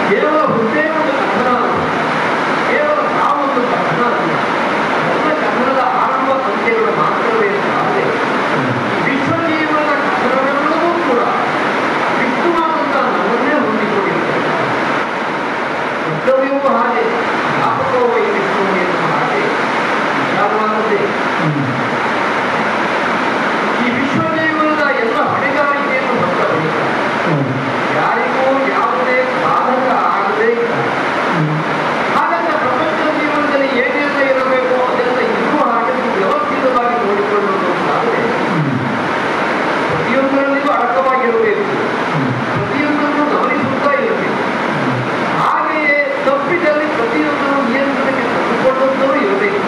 ಕೇವಲ ಹುದ್ದೆ ಒಂದು ಕಥನ ಅಲ್ಲ, ಕೇವಲ ತಾವೊಂದು ಕಥನ ಅಲ್ಲ, ನನ್ನ ಕಥನದ ಆರಂಭ ಪಂದ್ಯಗಳು ಮಾತ್ರವೇ ಆದರೆ ವಿಶ್ವಜೀವನ ಕಥನವೆಲ್ಲವೂ ಕೂಡ ವಿಷ್ಣುವಾದಂಥ ನನ್ನನ್ನೇ ಹೊಂದಿಕೊಂಡಿರುತ್ತದೆ. ಕರ್ತವ್ಯವೂ ಹಾಗೆ, ವ್ಯಾಪಕವೂ ಈ ವಿಷ್ಣು ಎನ್ನುವ ಹಾಗೆ ವಿಚಾರವಾದದ್ದೇ. ಈ ವಿಶ್ವಜೀವನದ ಎಲ್ಲ ಹೊಣೆಗಾರಿಕೆಯನ್ನು ಹೊತ್ತ ಬಳಿಕ ಯಾರಿಗೂ ಯಾವುದೇ ಸಾಧಕ ಆಗದೇ ಇಲ್ಲ. ಹಾಗಂತ ಪ್ರಪಂಚದ ಜೀವನದಲ್ಲಿ ಏನೆಲ್ಲ ಇರಬೇಕು ಅದೆಲ್ಲ ಇನ್ನೂ ಹಾಗೆ ವ್ಯವಸ್ಥಿತವಾಗಿ ನೋಡಿಕೊಳ್ಳುವುದಾದರೆ ಪ್ರತಿಯೊಂದರಲ್ಲಿಯೂ ಅಡಕವಾಗಿರಬೇಕು, ಪ್ರತಿಯೊಂದನ್ನು ಗಮನಿಸುತ್ತಾ ಇರಬೇಕು. ಹಾಗೆಯೇ ತಪ್ಪಿದಲ್ಲಿ ಪ್ರತಿಯೊಂದನ್ನು ನಿಯಂತ್ರಣಕ್ಕೆ ತಂದುಕೊಂಡಂತರೂ ಇರಬೇಕು.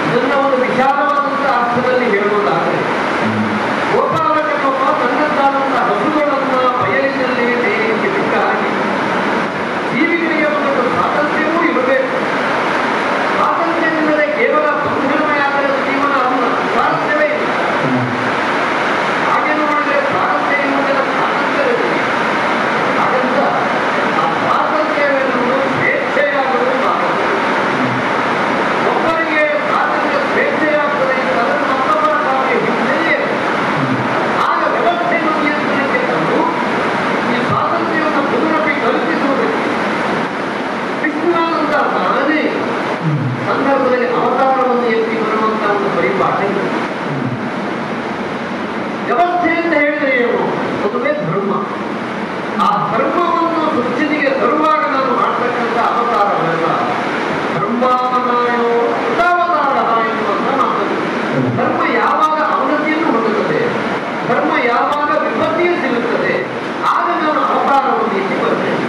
ಇದನ್ನ ಒಂದು ವಿಶಾಲವಾದಂಥ ಅರ್ಥದಲ್ಲಿ ಹೇಳುವುದಾದರೆ ಗೋಪಾಲಕನೊಬ್ಬ ತನ್ನದ್ದಾದಂಥ ಹಸುಗಳನ್ನ ಬಯಲಿನಲ್ಲಿ ಮೇಯಕ್ಕೆ ಬಿಟ್ಟ ಹಾಗೆ ಜೀವಿಗಳಿಗೆ ಒಂದು ಸ್ವಾತಂತ್ರ್ಯವೂ ಇರಬೇಕು. ಸ್ವಾತಂತ್ರ್ಯವಿಲ್ಲದೆ ಕೇವಲ ಬಂಧನಮಯಾದ ಜೀವನ ಅಲ್ಲ, ಸ್ವಾತಂತ್ರ್ಯವೇ ಇಲ್ಲ. ಹಾಗೆ ನೋಡಿದರೆ ಸ್ವಾತಂತ್ರ್ಯ ಎನ್ನುವುದರ ಸ್ವಾತಂತ್ರ್ಯವಿದೆ. ಹಾಗಂತ ಆ ಸ್ವಾತಂತ್ರ್ಯವೆನ್ನುವುದು ಸ್ವೇಚ್ಛೆಯಾಗುವುದು ಮಾತ್ರ. ಒಬ್ಬರಿಗೆ ಸ್ವಾತಂತ್ರ್ಯ ಸ್ವೇಚ್ಛೆಯಾಗ್ತದೆ ಅಂತಂದ್ರೆ ಮತ್ತೊಬ್ಬರ ಕಾವ್ಯ ಹಿಂದೆಯೇ ಆಗ ವ್ಯವಸ್ಥೆಯನ್ನು ನಿಯಂತ್ರಣಕ್ಕೆ ತಂದು ಈ ಸ್ವಾತಂತ್ರ್ಯವನ್ನು ಪುನರಪಿ ಕಲ್ಪಿಸುವುದಕ್ಕೆ ವಿಷ್ಣುವಾದಂಥ ನಾನೇ ಸಂದರ್ಭದಲ್ಲಿ ಅವತಾರವನ್ನು ಎತ್ತಿ ಬರುವಂತ ಒಂದು ಪರಿಭಾಷೆ. ವ್ಯವಸ್ಥೆ ಅಂತ ಹೇಳಿದರೆ ಏನು? ಅದುವೇ ಧರ್ಮ. ಆ ಧರ್ಮವನ್ನು ಸುಸ್ಥಿತಿಗೆ ತರುವಾಗ ನಾನು ಮಾಡ್ತಕ್ಕಂಥ ಅವತಾರವೆಲ್ಲ ಧರ್ಮಾವತಾರೋ ಕೃತಾವತಾರ ಎನ್ನುವಂತ ಮಾತನ್ನು. ಧರ್ಮ ಯಾವಾಗ ಅವನತಿಯನ್ನು ಹೊಂದುತ್ತದೆ, ಧರ್ಮ ಯಾವಾಗ ವಿಪತ್ತಿಯು ಸಿಗುತ್ತದೆ, ಆಗ ನಾನು ಅವತಾರವನ್ನು ಎತ್ತಿ ಬರ್ತೇನೆ.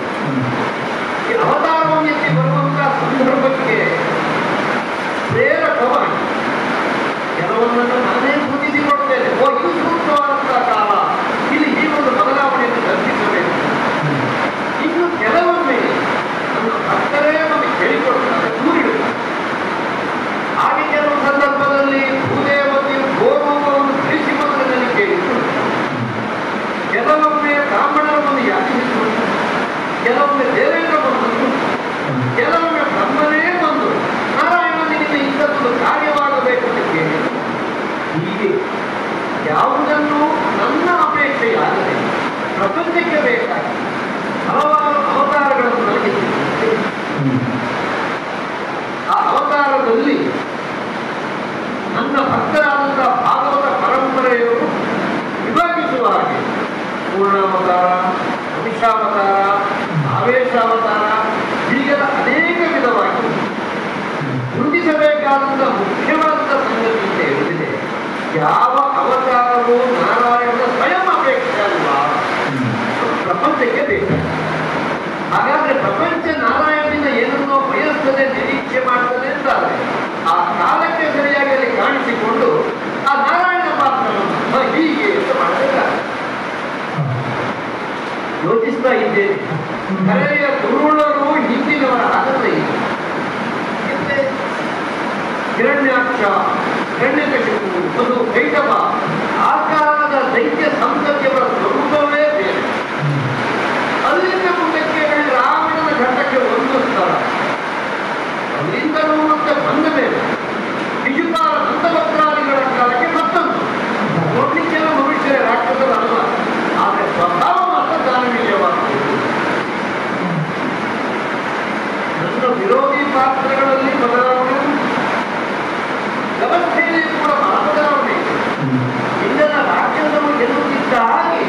ಈ ಅವತಾರವನ್ನು ಎತ್ತಿ ಬರುವಂತಹ ಸಂದರ್ಭಕ್ಕೆ ಪ್ರೇರಕವಾಗಿ ಕೆಲವೊಂದನ್ನು ನಾನೇ ಸೂಚಿಸಿಕೊಡ್ತೇನೆ. ಇದು ಸೂಕ್ತವಾದಂತಹ ಕಾಲ, ಇಲ್ಲಿ ಈ ಒಂದು ಬದಲಾವಣೆಯನ್ನು ಕಲ್ಪಿಸಬೇಕು. ಇನ್ನು ಕೆಲವೊಮ್ಮೆ ನನ್ನ ಭಕ್ತರೇ ನಮಗೆ ಹೇಳಿಕೊಡ್ತಾರೆ, ದೂರಿಡುತ್ತಾರೆ. ಹಾಗೆ ಕೆಲವು ಸಂದರ್ಭದಲ್ಲಿ ಭೂದೇವತೆಯು ಗೋರೂಪವನ್ನು ತಿಳಿಸಿಕೊಳ್ಳುವುದನ್ನು ಕೇಳಿತು. ಕೆಲವೊಮ್ಮೆ ಬ್ರಾಹ್ಮಣರನ್ನು ಯಾಚಿಸಿಕೊಂಡು, ಕೆಲವೊಮ್ಮೆ ದೇವೇಂದ್ರ ಬಂದನು, ಕೆಲವೊಮ್ಮೆ ಬ್ರಹ್ಮನೇ ಬಂದು ನಾರಾಯಣನಿಗೆ ಇಂಥದ್ದು ಕಾರ್ಯವಾಗಬೇಕು ಅಂತ ಕೇಳಿತು. ಹೀಗೆ ಯಾವುದನ್ನು ನನ್ನ ಅಪೇಕ್ಷೆಯಾಗದೆ ಪ್ರಪಂಚಕ್ಕೆ ಬೇಕಾಗಿ ಹಲವಾರು ಅವತಾರಗಳನ್ನು ನನಗೆ ಸಿಕ್ಕಿದೆ. ಆ ಅವತಾರದಲ್ಲಿ ನನ್ನ ಭಕ್ತರಾದಂತಹ ಭಾಗವತ ಪರಂಪರೆಯವರು ವಿಭಾಗಿಸುವ ಹಾಗೆ ಪೂರ್ಣಾವತಾರ, ಅಮಿಷಾವತಾರ, ಆವೇಶಾವತಾರ, ಹೀಗೆಲ್ಲ ಅನೇಕ ವಿಧವಾಗಿ ಗುರುತಿಸಬೇಕಾದಂಥ ಮುಖ್ಯವಾದಂಥ ಸಂಗತಿ ಅಂತ ಹೇಳಿದರೆ ಯಾವ ಅವತಾರವೂ ನಾರಾಯಣನ ಸ್ವಯಂ ಅಪೇಕ್ಷೆ ಅಲ್ವಾ, ಪ್ರಪಂಚಕ್ಕೆ ಬೇಕಾಗಿದೆ. ಹಾಗಾದ್ರೆ ಪ್ರಪಂಚ ನಾರಾಯಣನಿಂದ ಏನನ್ನೋ ಬಯಸ್ತದೆ, ನಿರೀಕ್ಷೆ ಮಾಡ್ತದೆ ಅಂತಾದ್ರೆ ಆ ಕಾಲಕ್ಕೆ ಸರಿಯಾಗಿ ಅಲ್ಲಿ ಕಾಣಿಸಿಕೊಂಡು ಆ ನಾರಾಯಣ ಪಾತ್ರವನ್ನು ಹೀಗೆ ಅಂತ ಮಾಡಬೇಕಾಗುತ್ತೆ. ಯೋಚಿಸ್ತಾ ಇದ್ದೇನೆ, ಕರೆಯ ಗುರುಳರು ಹಿಂದಿನವರ ಆಗಲ್ಲ. ಇದೆ ಹಿರಣ್ಯಾಕ್ಷ, ಹಿರಣ್ಯಕಶಿಪು, ಒಂದು ಕೈಟಭ, ಆ ಕಾಲದ ದೈತ್ಯ ಸಂತತಿಯವರ ಸ್ವರೂಪವೇ ಬೇರೆ. ಅಲ್ಲಿಂದ ಮುಂದಕ್ಕೆ ರಾವಣನ ಘಟ್ಟಕ್ಕೆ ಒಂದು ಸ್ಥಳ, ಅಲ್ಲಿಂದಲೂ ಮತ್ತೆ ಬಂದ ಮೇಲೆ ಶಿಶುಪಾಲ ನಂದಭದ್ರಾದಿಗಳ ಕಾಲಕ್ಕೆ ಮತ್ತೊಂದು. ನೋಡ್ಲಿಕ್ಕೆಲ್ಲ ಮನುಷ್ಯರ ರಾಕ್ಷಸರಲ್ಲ, ಆದರೆ ಸ್ವಭಾವ ಮಾತ್ರ ದಾನವೀಯವಾಗುವುದು. ನನ್ನ ವಿರೋಧಿ ಪಾತ್ರಗಳಲ್ಲಿ ಬದಲಾವಣೆ ಉಂಟು, ವ್ಯವಸ್ಥೆಯಲ್ಲಿ ಕೂಡ ಬದಲಾವಣೆ ಇದೆ. ಇಂದಿನ ರಾಜ್ಯದವರು ಗೆಲ್ಲುತ್ತಿದ್ದ ಹಾಗೆ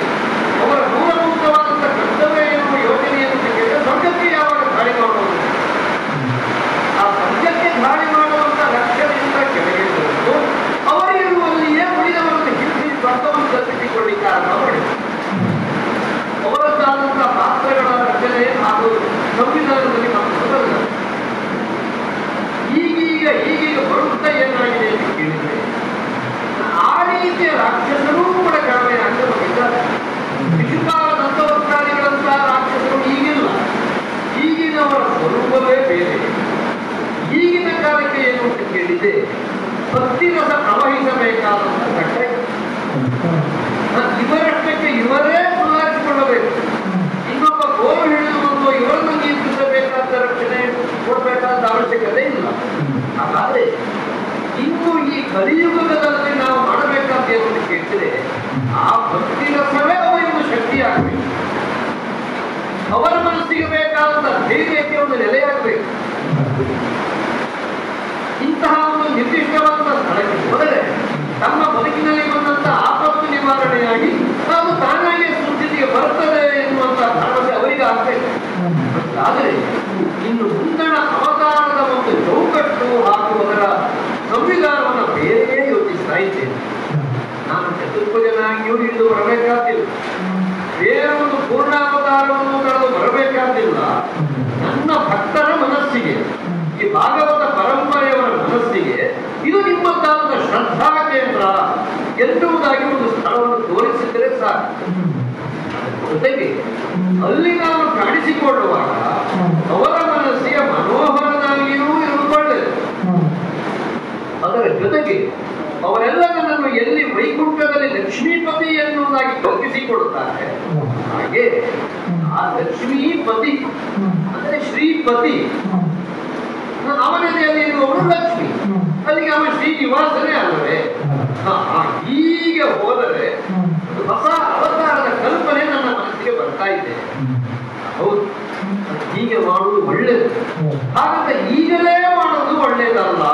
ಅವರ ಮೂಲಭೂತವಾದಂಥ ಕರ್ತವ್ಯ ಎನ್ನುವ ಯೋಜನೆಯನ್ನು ತೆಗೆದು ಸ್ವರ್ಗಕ್ಕೆ ಯಾವಾಗ ದಾಳಿ ಮಾಡುವುದು, ಆ ಸ್ವರ್ಗಕ್ಕೆ ದಾಳಿ ಮಾಡುವಂಥ ಲಕ್ಷ್ಯದಿಂದ ಕೆಳಗೆ ಬಂದು ಅವರಿರುವಲ್ಲಿಯೇ ಉಳಿದವರನ್ನು ಹಿಂದಿ ಸ್ವರ್ಗವನ್ನು ಕಲ್ಪಿಸಿಕೊಳ್ಳಿಕ್ಕೆ ಆರಂಭ ಮಾಡಿದರು. ಅವರದ್ದಾದಂಥ ಪಾತ್ರಗಳ ರಚನೆ ಹಾಗೂ ಸಂವಿಧಾನದಲ್ಲಿ ಮಾತ್ರವಲ್ಲ, ಈಗೀಗ ಬರುತ್ತಾ ಏನಾಗಿದೆ ಅಂತ ಕೇಳಿದರೆ ಆ ರೀತಿಯ ರಾಕ್ಷಸರೂ ಕೂಡ ಕಡಿಮೆ ಆಗ್ತಾ ಬಂದಿದ್ದಾರೆ. ಶಿಶುಪಾಲ ನಂದವರ್ಕಾದಿಗಳಂತಹ ರಾಕ್ಷಸರು ಈಗಿಲ್ಲ. ಈಗಿನವರ ಸ್ವರೂಪವೇ ಬೇರೆ. ಈಗಿನ ಕಾಲಕ್ಕೆ ಏನು ಅಂತ ಕೇಳಿದೆ, ಭಕ್ತಿರಸ ಪ್ರವಹಿಸಬೇಕಾದಂಥ ಘಟ್ಟ. ಇವರಷ್ಟಕ್ಕೆ ಇವರೇ ಸುಧಾರಿಸಿಕೊಳ್ಳಬೇಕು. ಇನ್ನೊಬ್ಬ ಗೋರ ಕಲಿಯುಗದಲ್ಲಿ ನಾವು ಮಾಡಬೇಕಾದ ಏನು ಕೇಳಿದರೆ ಆ ಭಕ್ತಿ ರಸವೇ ಅವರಿಗೆ ಶಕ್ತಿಯಾಗಬೇಕು. ಅವರ ಮನಸ್ಸಿಗೆ ಬೇಕಾದಂತ ಧೈರ್ಯಕ್ಕೆ ಒಂದು ನೆಲೆಯಾಗಬೇಕು. ಇಂತಹ ಒಂದು ನಿರ್ದಿಷ್ಟವಾದ ಸ್ಥಳಕ್ಕೆ ಹೋದರೆ ತಮ್ಮ ಬದುಕಿನಲ್ಲಿ ಬಂದಂತ ಆಪತ್ತು ನಿವಾರಣೆಯಾಗಿ ಅದು ತಾನಾಗಿ ಸುಸ್ಥಿತಿಗೆ ಬರುತ್ತದೆ ಎನ್ನುವಂತಹ ಭರವಸೆ ಅವರಿಗೆ ಆಗಬೇಕು. ಆದರೆ ಇನ್ನು ಮುಂದಣ ಅವತಾರದ ಒಂದು ಚೌಕಟ್ಟು ಹಾಗೂ ಅದರ ಸಂವಿಧಾನವನ್ನು ಬೇರೆಯೇ ಯೋಚಿಸ್ತಾ ಇದ್ದೇನೆ. ನಾನು ಚತುರ್ಭುಜನಾಗಿಯೂ ಹಿಡಿದು ಬರಬೇಕಾಗಿಲ್ಲ, ಬೇರೆ ಒಂದು ಪೂರ್ಣಾವತಾರವನ್ನು ಕಳೆದು ಬರಬೇಕಾಗಿಲ್ಲ. ನನ್ನ ಭಕ್ತರ ಮನಸ್ಸಿಗೆ, ಈ ಭಾಗವತ ಪರಂಪರೆಯವರ ಮನಸ್ಸಿಗೆ ಇದು ನಿಮ್ಮದ್ದಾದ ಶ್ರದ್ಧಾ ಕೇಂದ್ರ ಎನ್ನುವುದಾಗಿ ಒಂದು ಸ್ಥಳವನ್ನು ತೋರಿಸಿದರೆ ಸಾಕು. ಜೊತೆಗೆ ಅಲ್ಲಿ ನಾನು ಕಾಣಿಸಿಕೊಳ್ಳುವಾಗ ಅವರ ಮನಸ್ಸಿಗೆ ಮನೋಹರನಾಗಿಯೂ ಇರುವುದೊಳ್ಳೆಯದು. ಅದರ ಜೊತೆಗೆ ಅವರೆಲ್ಲ ನನ್ನನ್ನು ಎಲ್ಲಿ ವೈಕುಂಠದಲ್ಲಿ ಲಕ್ಷ್ಮೀಪತಿ ಎನ್ನುವುದಾಗಿ ಕಲ್ಪಿಸಿಕೊಡುತ್ತಾರೆ, ಹಾಗೆ ಆ ಲಕ್ಷ್ಮೀಪತಿ ಅಂದರೆ ಶ್ರೀಪತಿ ಅವನಲ್ಲಿ ಇರುವವರು ಲಕ್ಷ್ಮಿ, ಅಲ್ಲಿಗೆ ಅವನ ಶ್ರೀನಿವಾಸನೇ ಅಲ್ಲವೇ? ಹೀಗೆ ಹೋದರೆ ಹೊಸ ಅವತಾರದ ಕಲ್ಪನೆ ನನ್ನ ಮನಸ್ಸಿಗೆ ಬರ್ತಾ ಇದೆ. ಹೌದು, ಹೀಗೆ ಮಾಡುವುದು ಒಳ್ಳೆಯದು. ಹಾಗಂತ ಈಗಲೇ ಮಾಡೋದು ಒಳ್ಳೆಯದಲ್ಲ.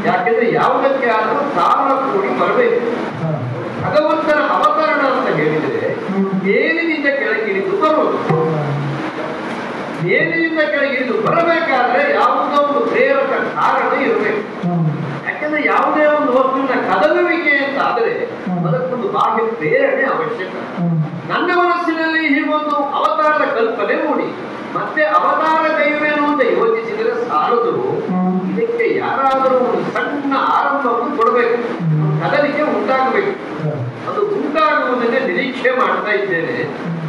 ಯಾಕೆಂದ್ರೆ ಯಾವುದಕ್ಕೆ ಆದರೂ ಕಾಲ ಕೂಡಿ ಬರಬೇಕು. ಭಗವಂತನ ಅವತರಣ ಅಂತ ಹೇಳಿದರೆ ಮೇಲಿನಿಂದ ಕೆಳಗಿಳಿದು ಬರುವುದು. ಮೇಲಿನಿಂದ ಕೆಳಗಿಳಿದು ಬರಬೇಕಾದ್ರೆ ಯಾವುದೋ ಒಂದು ಪ್ರೇರಕ ಕಾರಣ ಇರಬೇಕು. ಯಾಕೆಂದ್ರೆ ಯಾವುದೇ ಒಂದು ವಸ್ತುವಿನ ಕದಲುವಿಕೆ ಅಂತ ಆದರೆ ಅದಕ್ಕೊಂದು ಬಾಹ್ಯ ಪ್ರೇರಣೆ ಅವಶ್ಯಕ. ನನ್ನ ಮನಸ್ಸಿನಲ್ಲಿ ಹೀಗೊಂದು ಅವತಾರದ ಕಲ್ಪನೆ ಮೂಡಿ ಮತ್ತೆ ಅವತಾರ ದೈವೇನು ಅಂತ ಯೋಚಿಸಿದರೆ ಸಾಲದು. ಇದಕ್ಕೆ ಯಾರಾದರೂ ಒಂದು ಸಣ್ಣ ಆರಂಭವನ್ನು ಕೊಡಬೇಕು, ಕದಲಿಕೆ ಉಂಟಾಗಬೇಕು. ಅದು ಉಂಟಾಗುವುದನ್ನೇ ನಿರೀಕ್ಷೆ ಮಾಡ್ತಾ ಇದ್ದೇನೆ.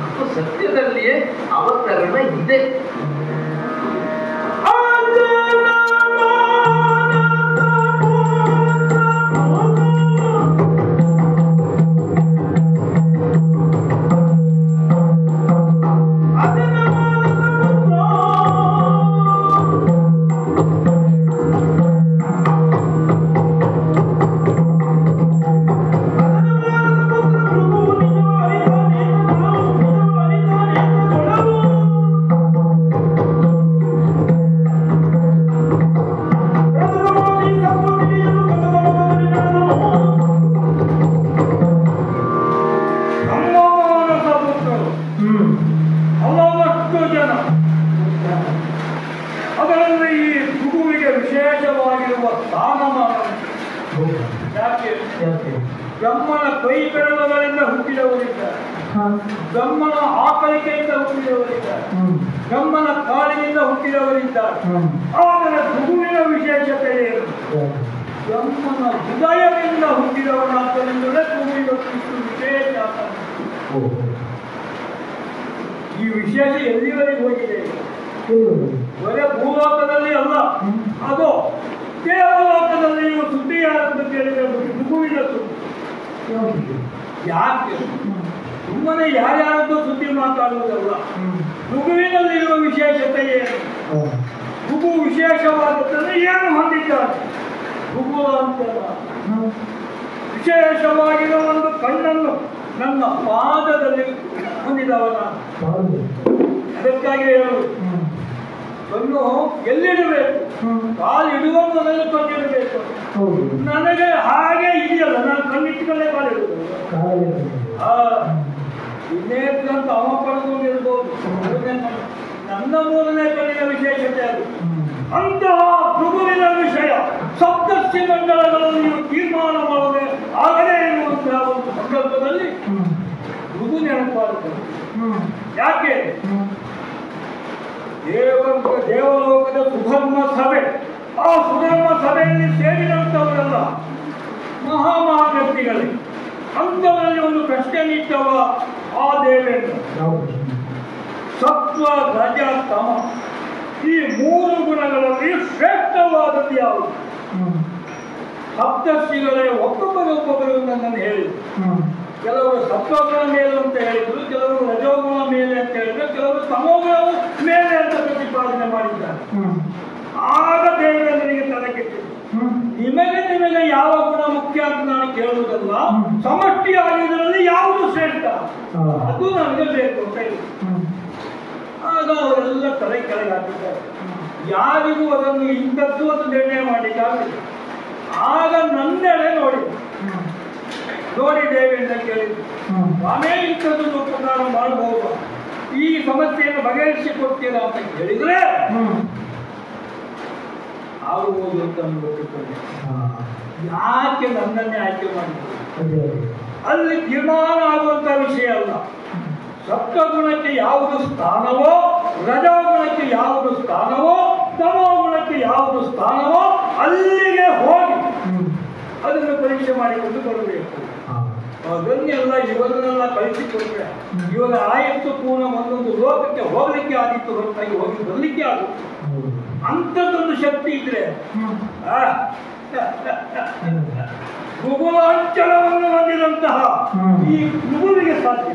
ಅದು ಸತ್ಯದಲ್ಲಿಯೇ ಅವತರಣ ಇದೆ. ಬ್ರಹ್ಮನ ಕೈ ಬೆರಳುಗಳಿಂದ ಹುಟ್ಟಿದವರಿದ್ದಾರೆ, ಬ್ರಹ್ಮನ ಆಕಳಿಕೆಯಿಂದ ಹುಟ್ಟಿದವರಿದ್ದಾರೆ, ಬ್ರಹ್ಮನ ಕಾಲಿನಿಂದ ಹುಟ್ಟಿದವರಿದ್ದಾರೆ. ಆದರೆ ಭೃಗುವಿನ ವಿಶೇಷತೆ ಏನು? ಬ್ರಹ್ಮನ ಹೃದಯದಿಂದ ಹುಟ್ಟಿದವನಾದ್ದರಿಂದಲೇ ಭೃಗುವಿನ ವಿಶೇಷ. ಈ ವಿಶೇಷ ಎಲ್ಲಿವರೆಗೆ ಹೋಗಿದೆ? ಬರೇ ಭೂಲೋಕದಲ್ಲಿ ಅಲ್ಲ, ಅದು ದೇವಲೋಕದಲ್ಲಿಯೂ ಸುದ್ದಿ ಯಾರಂತ ಕೇಳಿದರೆ ಭೃಗುವಿನ ಸುದ್ದಿ. ಯಾಕೆ ಸುಮ್ಮನೆ ಯಾರ್ಯಾರದ್ದು ಸುದ್ದಿ ಮಾತಾಡುವುದಲ್ಲ. ಭೃಗುವಿನಲ್ಲಿರುವ ವಿಶೇಷತೆ ಏನು? ಭೃಗು ವಿಶೇಷವಾದದ್ದನ್ನು ಏನು ಹೊಂದಿದ್ದಾನೆ? ಭೃಗು ಅಂತ ವಿಶೇಷವಾಗಿರುವ ಒಂದು ಕಣ್ಣನ್ನು ನನ್ನ ಪಾದದಲ್ಲಿ ಹೊಂದಿದವನ. ಅದಕ್ಕಾಗಿ ಹೇಳುವುದು, ಕಣ್ಣು ಎಲ್ಲಿಡಬೇಕು? ಕಾಲಿಡುವ ಮೊದಲು ಕಣ್ಣಿಡಬೇಕು. ನನಗೆ ಹಾಗೆ ಇದೆಯಲ್ಲ, ನಾನು ಕಣ್ಣಿಟ್ಟುಕೊಂಡೇ ಕಾಲಿಡುವುದು. ಇನ್ನೇನಂತ ಅವ ಪಡೆದುಕೊಂಡಿರ್ಬೋದು. ನನ್ನ ಮೂರನೇ ಕಣ್ಣಿನ ವಿಶೇಷತೆ ಅದು. ಅಂತಹ ಭೃಗುವಿನ ವಿಷಯ ಸಪ್ತರ್ಷಿ ಮಂಡಲಗಳನ್ನು ನೀವು ತೀರ್ಮಾನ ಮಾಡದೆ ಆಗದೇ ಇರುವಂತಹ ಒಂದು ಸಂದರ್ಭದಲ್ಲಿ ಭೃಗು ನೆನಪಾಗುತ್ತದೆ. ಯಾಕೆ? ದೇವಲೋಕದ ಸುಧರ್ಮ ಸಭೆ, ಆ ಸುಧರ್ಮ ಸಭೆಯಲ್ಲಿ ಸೇರಿದಂಥವರೆಲ್ಲ ಮಹಾಮಹಾವ್ಯಕ್ತಿಗಳೇ. ಅಂಥವರಲ್ಲಿ ಒಂದು ಪ್ರಶ್ನೆ ನಿಟ್ಟವ ಆ ದೇವೇಂದ್ರ. ಸತ್ವ ರಜ ತಮ ಈ ಮೂರು ಗುಣಗಳಲ್ಲಿ ಶ್ರೇಷ್ಠವಾದದ್ದು ಯಾವುದು? ಸಪ್ತರ್ಷಿಗಳೇ ಒಬ್ಬೊಬ್ಬರೊಬ್ಬೊಬ್ಬರು ನನ್ನನ್ನು ಹೇಳಿದರು. ಕೆಲವರು ಸತ್ವಗುಣ ಮೇಲೆ ಅಂತ ಹೇಳಿದ್ರು, ಕೆಲವರು ರಜೋಗುಣ ಮೇಲೆ ಅಂತ ಹೇಳಿದ್ರು, ಕೆಲವರು ತಮೋಗುಣ ಮೇಲೆ ಅಂತ ಪ್ರತಿಪಾದನೆ ಮಾಡಿದ್ದಾರೆ. ಆಗ ದೇವೇಂದ್ರನಿಗೆ ತಲೆ ಕೆಟ್ಟಿದ್ರು. ನಿಮಗೆ ಯಾವ ಗುಣ ಮುಖ್ಯ ಅಂತ ನಾನು ಕೇಳುವುದಲ್ಲ, ಸಮಷ್ಟಿ ಆಗಿದ್ರಲ್ಲಿ ಯಾವುದು ಶ್ರೇಷ್ಠ ಅದು ನನಗೆ ಬೇಕು ಅಂತ ಹೇಳಿ. ಆಗ ಅವರೆಲ್ಲ ತಲೆ ಕೆಳಗೆ ಹಾಕಿದ್ದಾರೆ. ಯಾರಿಗೂ ಅದನ್ನು ಇಂಥದ್ದು ಅಂತ ನಿರ್ಣಯ ಮಾಡಲಿಕ್ಕಾಗಲಿಲ್ಲ. ಆಗ ನನ್ನೆಡೆ ನೋಡಿದ್ದೇವೆ ಅಂತ ಕೇಳಿದ್ರು. ನಾನೇ ಇಂಥದ್ದು ಉಪಕಾರ ಮಾಡಬಹುದು, ಈ ಸಮಸ್ಯೆಯನ್ನು ಬಗೆಹರಿಸಿಕೊಡ್ತೀರಾ ಅಂತ ಕೇಳಿದ್ರೆ ಆಗುವುದು ಅಂತ ಗೊತ್ತಿರ್ತದೆ. ಯಾಕೆ ನನ್ನನ್ನೇ ಆಯ್ಕೆ ಮಾಡಿದ್ರು? ಅಲ್ಲಿ ತೀರ್ಮಾನ ಆಗುವಂತ ವಿಷಯ ಅಲ್ಲ. ಸತ್ವಗುಣಕ್ಕೆ ಯಾವುದು ಸ್ಥಾನವೋ, ರಜೋಗುಣಕ್ಕೆ ಯಾವುದು ಸ್ಥಾನವೋ, ತಮೋಗುಣಕ್ಕೆ ಯಾವುದು ಸ್ಥಾನವೋ ಅಲ್ಲಿಗೆ ಹೋಗಿ ಅದನ್ನು ಪರೀಕ್ಷೆ ಮಾಡಿಕೊಂಡು ಬರಬೇಕು. ಅದನ್ನೆಲ್ಲ ಇವರನ್ನೆಲ್ಲ ಕಳಿಸಿಕೊಟ್ರೆ ಇವರ ಆಯತ್ತು ಪೂರ್ಣ ಒಂದೊಂದು ಲೋಕಕ್ಕೆ ಹೋಗ್ಲಿಕ್ಕೆ ಆಗಿತ್ತು, ಹೊರತಾಗಿ ಹೋಗಿ ಬರಲಿಕ್ಕೆ ಆಗುತ್ತೆ. ಅಂಥದ್ದೊಂದು ಶಕ್ತಿ ಇದ್ರೆ ಭೂಗೋಳಾಂಚಲವನ್ನು ಹೊಂದಿದಂತಹ ಈ ಭೂಮಿಗೆ ಸಾಧ್ಯ.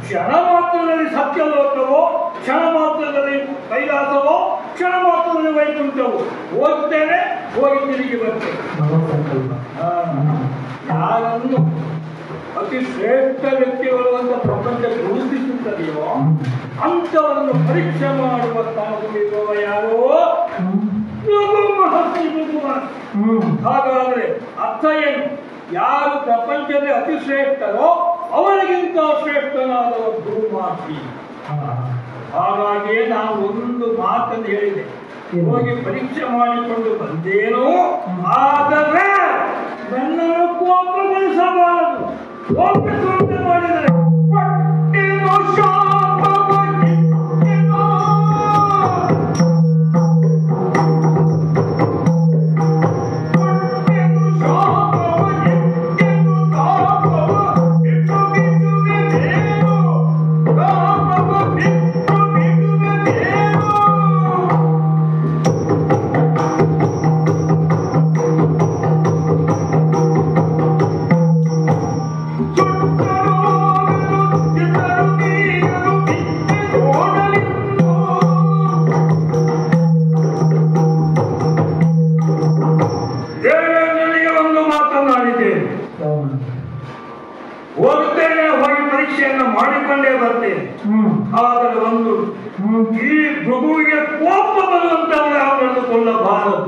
ಕ್ಷಣ ಮಾತ್ರದಲ್ಲಿ ಸತ್ಯಲೋಕವೋ, ಕ್ಷಣ ಮಾತ್ರದಲ್ಲಿ ಕೈಲಾಸವೋ, ಕ್ಷಣ ಮಾತ್ರದಲ್ಲಿ ವೈಕುಂಠವೋ ಹೋಗ್ತೇನೆ, ಹೋಗಿ ತಿರುಗಿ ಬರ್ತೇನೆ. ಯಾರನ್ನು ಅತಿ ಶ್ರೇಷ್ಠ ವ್ಯಕ್ತಿಗಳು ಅಂತ ಪ್ರಪಂಚ ಗುರುತಿಸುತ್ತದೆಯೋ ಅಂಥವರನ್ನು ಪರೀಕ್ಷೆ ಮಾಡುವ ಸ್ಥಾನದಲ್ಲಿರುವ ಯಾರೋ ಮಹರ್ಷಿ ಭಗವಾನ್. ಹಾಗಾದ್ರೆ ಅರ್ಥ ಏನು? ಯಾರು ಪ್ರಪಂಚದಲ್ಲಿ ಅತಿ ಶ್ರೇಷ್ಠರೋ ಅವರಿಗಿಂತ ಶ್ರೇಷ್ಠನಾದವ ಗುರು ಮಹರ್ಷಿ. ಹಾಗಾಗಿಯೇ ನಾನು ಒಂದು ಮಾತನ್ನು ಹೇಳಿದೆ, ಹೋಗಿ ಪರೀಕ್ಷೆ ಮಾಡಿಕೊಂಡು ಬಂದೇನೋ, ಆದರೆ ನನ್ನನ್ನು ಕೋಪಗೊಳಿಸಬಾರದು. ಕೋಪಿಸುವಂತೆ ಮಾಡಿದರೆ ಪಟ್ಟಿನೋ ಶಾಪವನ್ನಿತ್ತೇನೋ. ಪಟ್ಟಿನೋ ಶಾಪವನ್ನಿತ್ತೇನೋ, ತಾಪವ ಬಿಟ್ಟು ಬಿಡುವೆನೇನೋ, ತಾಪವ ಬಿಟ್ಟು ಬಿಡುವೆನೇನೋ. ಹೋಗ್ತೇನೆ, ಹೋಗಿ ಪರೀಕ್ಷೆಯನ್ನು ಮಾಡಿಕೊಂಡೇ ಬರ್ತೇನೆ. ಆದರೆ ಒಂದು ಈ ಭೃಗುವಿಗೆ ಕೋಪ ಬರುವಂತವರ ಪಡೆದುಕೊಳ್ಳಬಾರದು.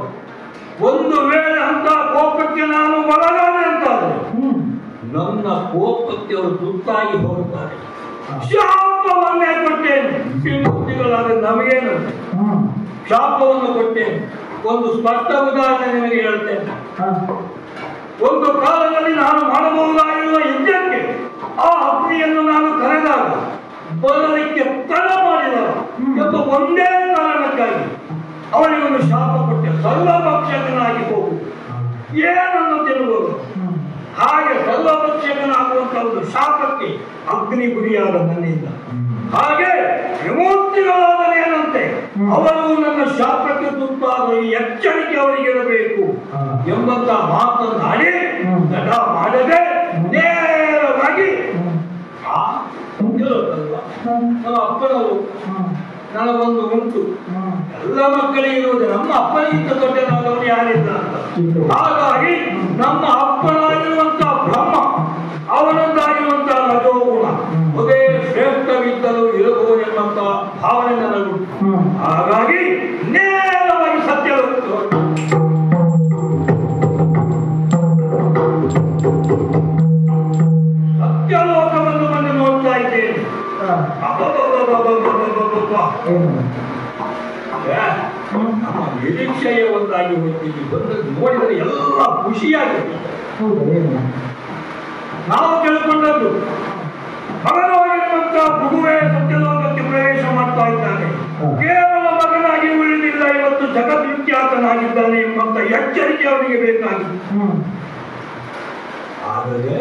ಒಂದು ವೇಳೆ ಅಂತ ಕೋಪಕ್ಕೆ ನಾನು ಒಳಗಾದೆ ಅಂತಾದ್ರೆ ನನ್ನ ಕೋಪಕ್ಕೆ ಅವರು ತುತ್ತಾಗಿ ಹೋಗುತ್ತಾರೆ. ಶಾಪವನ್ನೇ ಕೊಟ್ಟೇನೆ. ಶ್ರೀಮೂರ್ತಿಗಳಾದ ನಮಗೇನು ಶಾಪವನ್ನು ಕೊಟ್ಟೇನೆ. ಒಂದು ಸ್ಪಷ್ಟ ಉದಾಹರಣೆ ನಿಮಗೆ ಹೇಳ್ತೇನೆ. ಒಂದು ಕಾಲದಲ್ಲಿ ನಾನು ಮಾಡಬಹುದಾಗಿರುವ ಯಜ್ಞಕ್ಕೆ ಆ ಅಗ್ನಿಯನ್ನು ನಾನು ಕರೆದಾಗ ಬರಲಿಕ್ಕೆ ತಡ ಮಾಡಿದ ಎಂಬ ಒಂದೇ ಕಾರಣಕ್ಕಾಗಿ ಅವನಿಗೊಂದು ಶಾಪ ಕೊಟ್ಟೆ, ಸರ್ವಭಕ್ಷಕನಾಗಿ ಹೋಗು. ಏನನ್ನು ತಿನ್ನುವುದು? ಹಾಗೆ ಸರ್ವಭಕ್ಷಕನಾಗುವಂತ ಒಂದು ಶಾಪಕ್ಕೆ ಅಗ್ನಿ ಗುರಿಯಾದ ನನ್ನಿಂದ. ಹಾಗೆ ವಿಮೂರ್ತಿಗಳಾದರೆ ಏನಂತೆ, ಅವರು ನನ್ನ ಶಾಪಕ್ಕೆ ತುತ್ತಾದರೂ ಎಚ್ಚರಿಕೆ ಅವರಿಗೆ ಇರಬೇಕು ಎಂಬಂತ ಮಾತನ್ನಾಡಿ ದಡ ಮಾಡದೆ ನೇರವಾಗಿ ನಮ್ಮ ಅಪ್ಪನವರು ನನಗೊಂದು ಉಂಟು, ಎಲ್ಲ ಮಕ್ಕಳಿಗೆ ಇರುವುದು, ನಮ್ಮ ಅಪ್ಪನಿಗಿಂತ ದೊಡ್ಡನಾದವರು ಯಾರಿಲ್ಲ ಅಂತ. ಹಾಗಾಗಿ ನಮ್ಮ ಅಪ್ಪನಾಗಿರುವಂತಹ ಬ್ರಹ್ಮ, ಅವನದ್ದಾಗಿರುವಂತಹ ರಜೋಗುಣ ಅದೇ ಶ್ರೇಷ್ಠವಿದ್ದರೂ ಇರಬಹುದೆಂಬಂತ ಭಾವನೆ ನನಗುಂಟು. ಹಾಗಾಗಿ ನೇರವಾಗಿ ಸತ್ಯ ಸತ್ಯಲೋಕವನ್ನು ಬಂದು ನೋಡ್ತಾ ಇದ್ದೇನೆ. ನಮ್ಮ ನಿರೀಕ್ಷೆಯೇ ಒಂದಾಗಿ ಹೋಗ್ತೀವಿ. ಬಂದದ್ದು ನೋಡಿದರೆ ಎಲ್ಲ ಖುಷಿಯಾಗಿರ್ತೀವಿ. ನಾವು ತಿಳ್ಕೊಂಡದ್ದು ಮಗನಾಗಿರುವಂತಹ ಭೃಗುವೇ ಸತ್ಯಲೋಕಕ್ಕೆ ಪ್ರವೇಶ ಮಾಡ್ತಾ ಇದ್ದಾನೆ. ಕೇವಲ ಮಗನಾಗಿ ಉಳಿದಿಲ್ಲ, ಇವತ್ತು ಜಗದ್ವಿಖ್ಯಾತನಾಗಿದ್ದಾನೆ ಎಂಬಂತ ಎಚ್ಚರಿಕೆ ಅವನಿಗೆ ಬೇಕಾಗಿತ್ತು. ಆದರೆ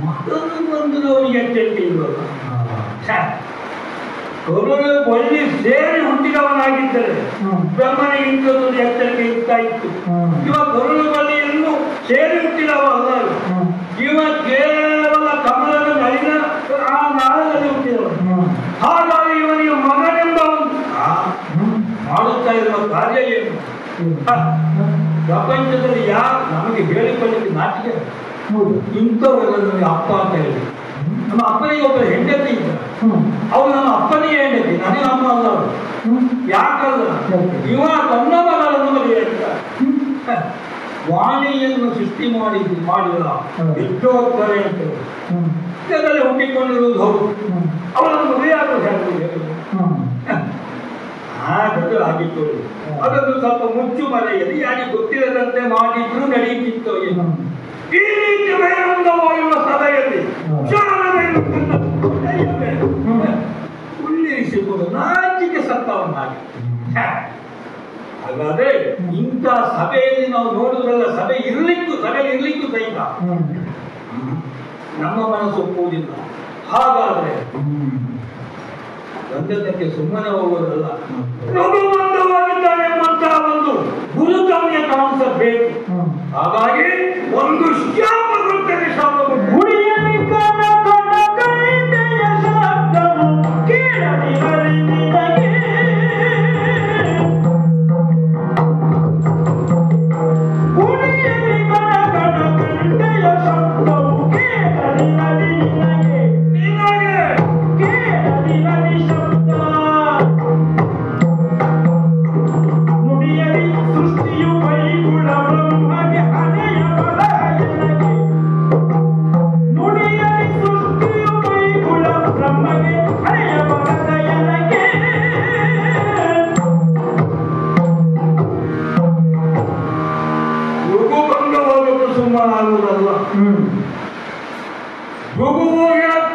ಮಗನು ಬಂದು ಅವನಿಗೆ ಎಚ್ಚರಿಕೆ ಇಲ್ಲವಲ್ಲ. ಕರುಳು ಬಳ್ಳಿ ಸೇರಿ ಹುಟ್ಟಿದವನಾಗಿದ್ದರೆ ಬ್ರಹ್ಮನಿಗೆ ಇಂಥದ್ದೊಂದು ಎಚ್ಚರಿಕೆ ಇರ್ತಾ ಇತ್ತು. ಇವ ಕರುಳು ಬಳ್ಳಿಯನ್ನು ಸೇರಿ ಹುಟ್ಟಿದವ ಅಲ್ಲ, ಇವ ಕೇವಲ ಕಮಲದ ನಳಿನ ಆ ನಾಳದಲ್ಲಿ ಹುಟ್ಟಿದವ. ಹಾಗಾಗಿ ಇವನಿಗೆ ಮಗನೆಂಬ ಮಾಡುತ್ತಾ ಇರುವ ಕಾರ್ಯ ಏನು? ಪ್ರಪಂಚದಲ್ಲಿ ಯಾರು ನಮಗೆ ಹೇಳಿಕೊಳ್ಳಿಕ್ಕೆ ನಾಚಿಕೆ ಇಂಥವರೆಲ್ಲ ನಮಗೆ ಅಪ್ಪ ಅಂತ ಹೇಳಿ. ನಮ್ಮ ಅಪ್ಪನಿಗೆ ಒಬ್ಬ ಹೆಂಡತಿ ಇದ್ದ, ಅವ್ರು ನಮ್ಮ ಅಪ್ಪನಿಗೆ ಹೆಂಡತಿ, ನನಗೆ ಅಮ್ಮ ಅಲ್ಲ ಅವರು. ಯಾಕಲ್ಲ ಇವ ತನ್ನ ಮಗಳನ್ನು ಮದುವೆ ಅಂತ ವಾಣಿಯನ್ನು ಸೃಷ್ಟಿ ಮಾಡಿದ ವಿದ್ಯೋತ್ತರ ಅಂತ ಇದರಲ್ಲಿ ಹುಟ್ಟಿಕೊಂಡಿರುವುದು ಹೌದು. ಅವರನ್ನು ಮದುವೆ ಆಗೋದು ಹೇಗೆ ಆಗಿತ್ತು. ಅದನ್ನು ಸ್ವಲ್ಪ ಮುಚ್ಚು ಮನೆಯಲ್ಲಿ ಯಾರಿಗೆ ಗೊತ್ತಿರದಂತೆ ಮಾಡಿದ್ರು ನಡೆಯುತ್ತಿತ್ತು. ಈ ರೀತಿ ಬಹಿರಂಗವಾಗಿರುವ ಸಭೆಯಲ್ಲಿ ಉಲ್ಲಿರಿಸಿಕೊಂಡು ನಾಚಿಕೆ ಸತ್ತವನ್ನಾಗಿ. ಹಾಗಾದ್ರೆ ಇಂಥ ಸಭೆಯಲ್ಲಿ ನಾವು ನೋಡುವುದಲ್ಲ, ಸಭೆಯಲ್ಲಿ ಇರ್ಲಿಕ್ಕೂ ಸಹಿತ ನಮ್ಮ ಮನಸ್ಸು ಒಪ್ಪುವುದಿಲ್ಲ. ಹಾಗಾದ್ರೆ ಗಂಧಕ್ಕೆ ಸುಮ್ಮನೆ ಹೋಗೋದಲ್ಲ, ರಘುಬಂಧವಾಗಿದ್ದಾನೆ ಎಂಬಂತಹ ಒಂದು ಗುರುತಮ್ಯ ಕಾಣಿಸಬೇಕು. ಹಾಗಾಗಿ ಒಂದು ಶಾಪ ಕೊಡ್ತೇನೆ, ಶಾಪ ಗುಡಿಯಲ್ಲಿ